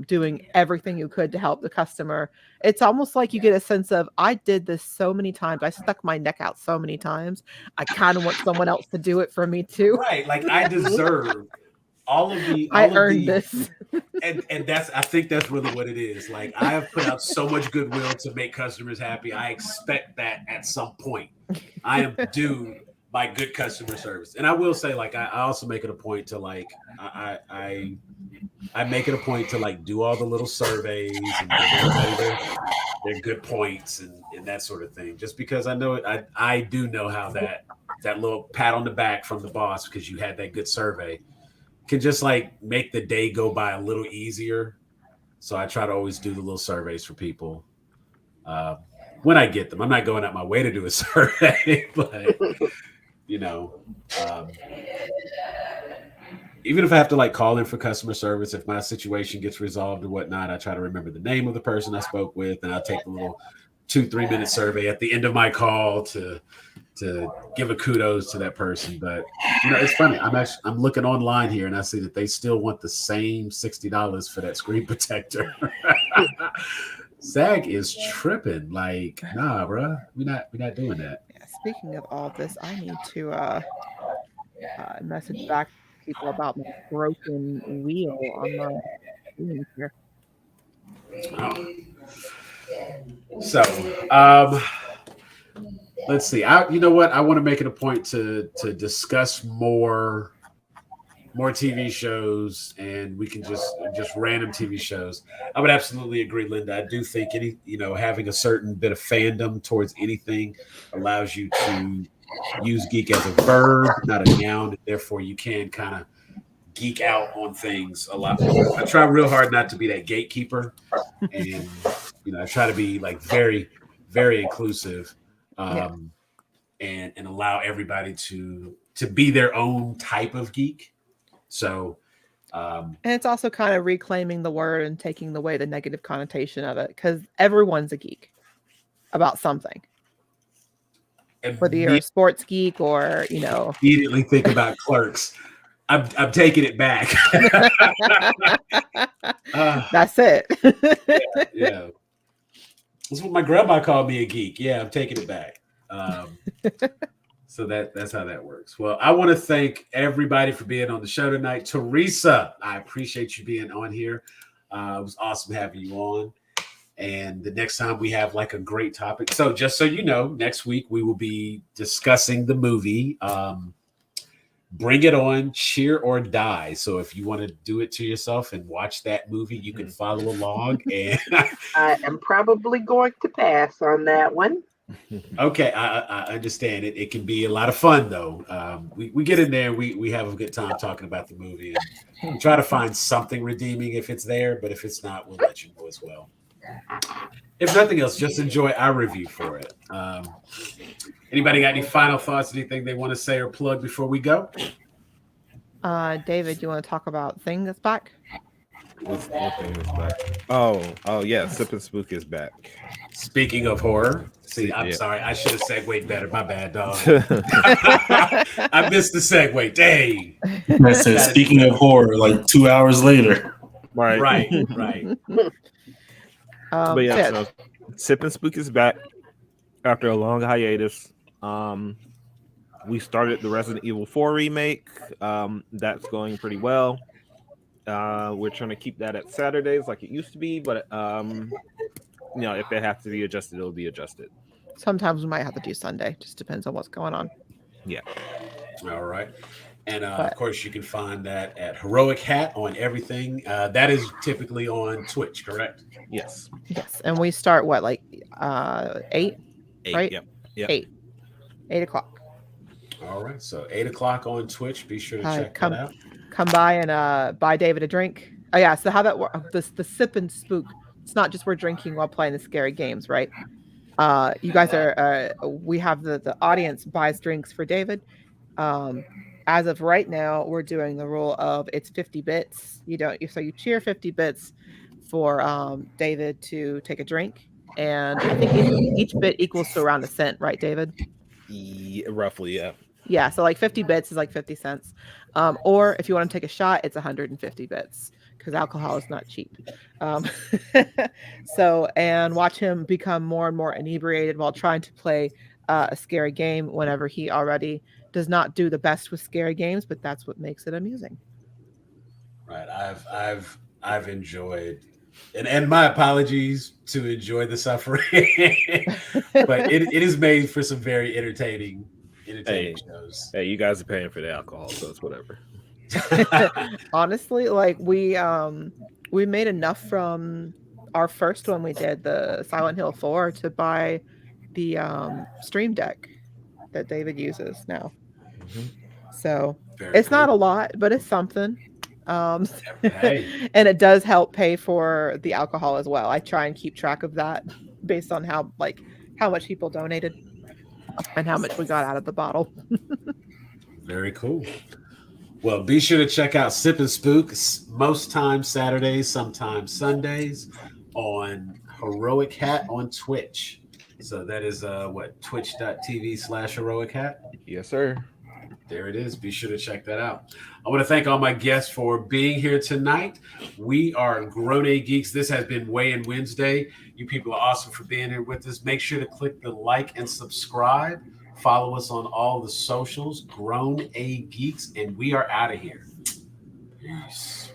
Speaker 5: doing everything you could to help the customer. It's almost like you get a sense of, I did this so many times. I stuck my neck out so many times. I kind of want someone else to do it for me too.
Speaker 3: Right. Like I deserve
Speaker 5: I earned this.
Speaker 3: And I think that's really what it is. Like I have put out so much goodwill to make customers happy. I expect that at some point I am due by good customer service. And I will say, like, I also make it a point to like, I make it a point to like do all the little surveys and give everybody their good points and that sort of thing. Just because I know it, I do know how that little pat on the back from the boss because you had that good survey can just like make the day go by a little easier. So I try to always do the little surveys for people when I get them. I'm not going out my way to do a survey, but even if I have to like call in for customer service, if my situation gets resolved or whatnot, I try to remember the name of the person I spoke with, and I'll take a little 2-3 minute survey at the end of my call to give a kudos to that person. But it's funny. I'm looking online here and I see that they still want the same $60 for that screen protector. SAG is tripping. Like, nah, bro, we're not doing that.
Speaker 5: Yeah, speaking of all this, I need to message back to people about my broken wheel on my screen here.
Speaker 3: Oh. So, let's see. You know what? I want to make it a point to discuss more TV shows, and we can just random TV shows. I would absolutely agree, Linda. I do think having a certain bit of fandom towards anything allows you to use geek as a verb, not a noun, and therefore you can kind of geek out on things a lot more. I try real hard not to be that gatekeeper, and I try to be like very, very inclusive, and allow everybody to be their own type of geek. So,
Speaker 5: and it's also kind of reclaiming the word and taking away the negative connotation of it, because everyone's a geek about something. Whether you're a sports geek or
Speaker 3: immediately think about Clerks. I'm taking it back.
Speaker 5: That's it.
Speaker 3: yeah. That's what my grandma called me, a geek. Yeah, I'm taking it back. So that's how that works. Well, I want to thank everybody for being on the show tonight. Teresa, I appreciate you being on here. It was awesome having you on. And the next time we have like a great topic. So just so you know, next week we will be discussing the movie Bring It On, Cheer or Die. So if you want to do it to yourself and watch that movie, you can follow along. And
Speaker 6: I am probably going to pass on that one.
Speaker 3: Okay, I understand it. It can be a lot of fun though. We get in there, we have a good time talking about the movie, and we try to find something redeeming if it's there. But if it's not, we'll let you know as well. If nothing else, just enjoy our review for it. Anybody got any final thoughts? Anything they want to say or plug before we go?
Speaker 5: David, you want to talk about Thing That's Back?
Speaker 4: What thing is back? Oh yeah, Sip and Spook is back.
Speaker 3: Speaking of horror, I'm sorry, I should have segued better. My bad, dog. I missed the segue. Dang.
Speaker 2: I said, speaking of horror, like 2 hours later.
Speaker 3: Right.
Speaker 4: But yeah, so Sip and Spook is back after a long hiatus. We started the Resident Evil 4 remake. That's going pretty well. We're trying to keep that at Saturdays like it used to be, but if it has to be adjusted, it'll be adjusted.
Speaker 5: Sometimes we might have to do Sunday. Just depends on what's going on.
Speaker 4: Yeah.
Speaker 3: All right. And of course, you can find that at Heroic Hat on everything. That is typically on Twitch, correct?
Speaker 4: Yes.
Speaker 5: And we start 8?
Speaker 4: 8,
Speaker 5: right?
Speaker 4: Yep.
Speaker 5: 8 o'clock.
Speaker 3: All right. So 8 o'clock on Twitch. Be sure to check that out.
Speaker 5: Come by and buy David a drink. Oh yeah. So how that works? The Sip and Spook. It's not just we're drinking while playing the scary games, right? You guys are. We have the audience buys drinks for David. As of right now, we're doing the rule of it's 50 bits. So you cheer 50 bits for David to take a drink, and I think each bit equals to around a cent, right, David?
Speaker 4: Yeah, roughly, yeah.
Speaker 5: Yeah, so like 50 bits is like 50 cents. Or if you want to take a shot, it's 150 bits because alcohol is not cheap. And watch him become more and more inebriated while trying to play a scary game whenever he already does not do the best with scary games, but that's what makes it amusing.
Speaker 3: Right. I've enjoyed, and my apologies to enjoy the suffering, but it is made for some very entertaining shows.
Speaker 4: Hey, you guys are paying for the alcohol, so it's whatever.
Speaker 5: Honestly, like we made enough from our first one we did, the Silent Hill 4, to buy the Stream Deck that David uses now. Mm-hmm. So it's not a lot, but it's something. And it does help pay for the alcohol as well. I try and keep track of that based on how much people donated and how much we got out of the bottle.
Speaker 3: Very cool. Well, be sure to check out Sip and Spook most times Saturdays, sometimes Sundays on Heroic Hat on Twitch. So that is twitch.tv/Heroic Hat.
Speaker 4: Yes, sir.
Speaker 3: There it is. Be sure to check that out. I want to thank all my guests for being here tonight. We are Grown A Geeks. This has been Weigh-In Wednesday. You people are awesome for being here with us. Make sure to click the like and subscribe. Follow us on all the socials, Grown A Geeks, and we are out of here. Peace.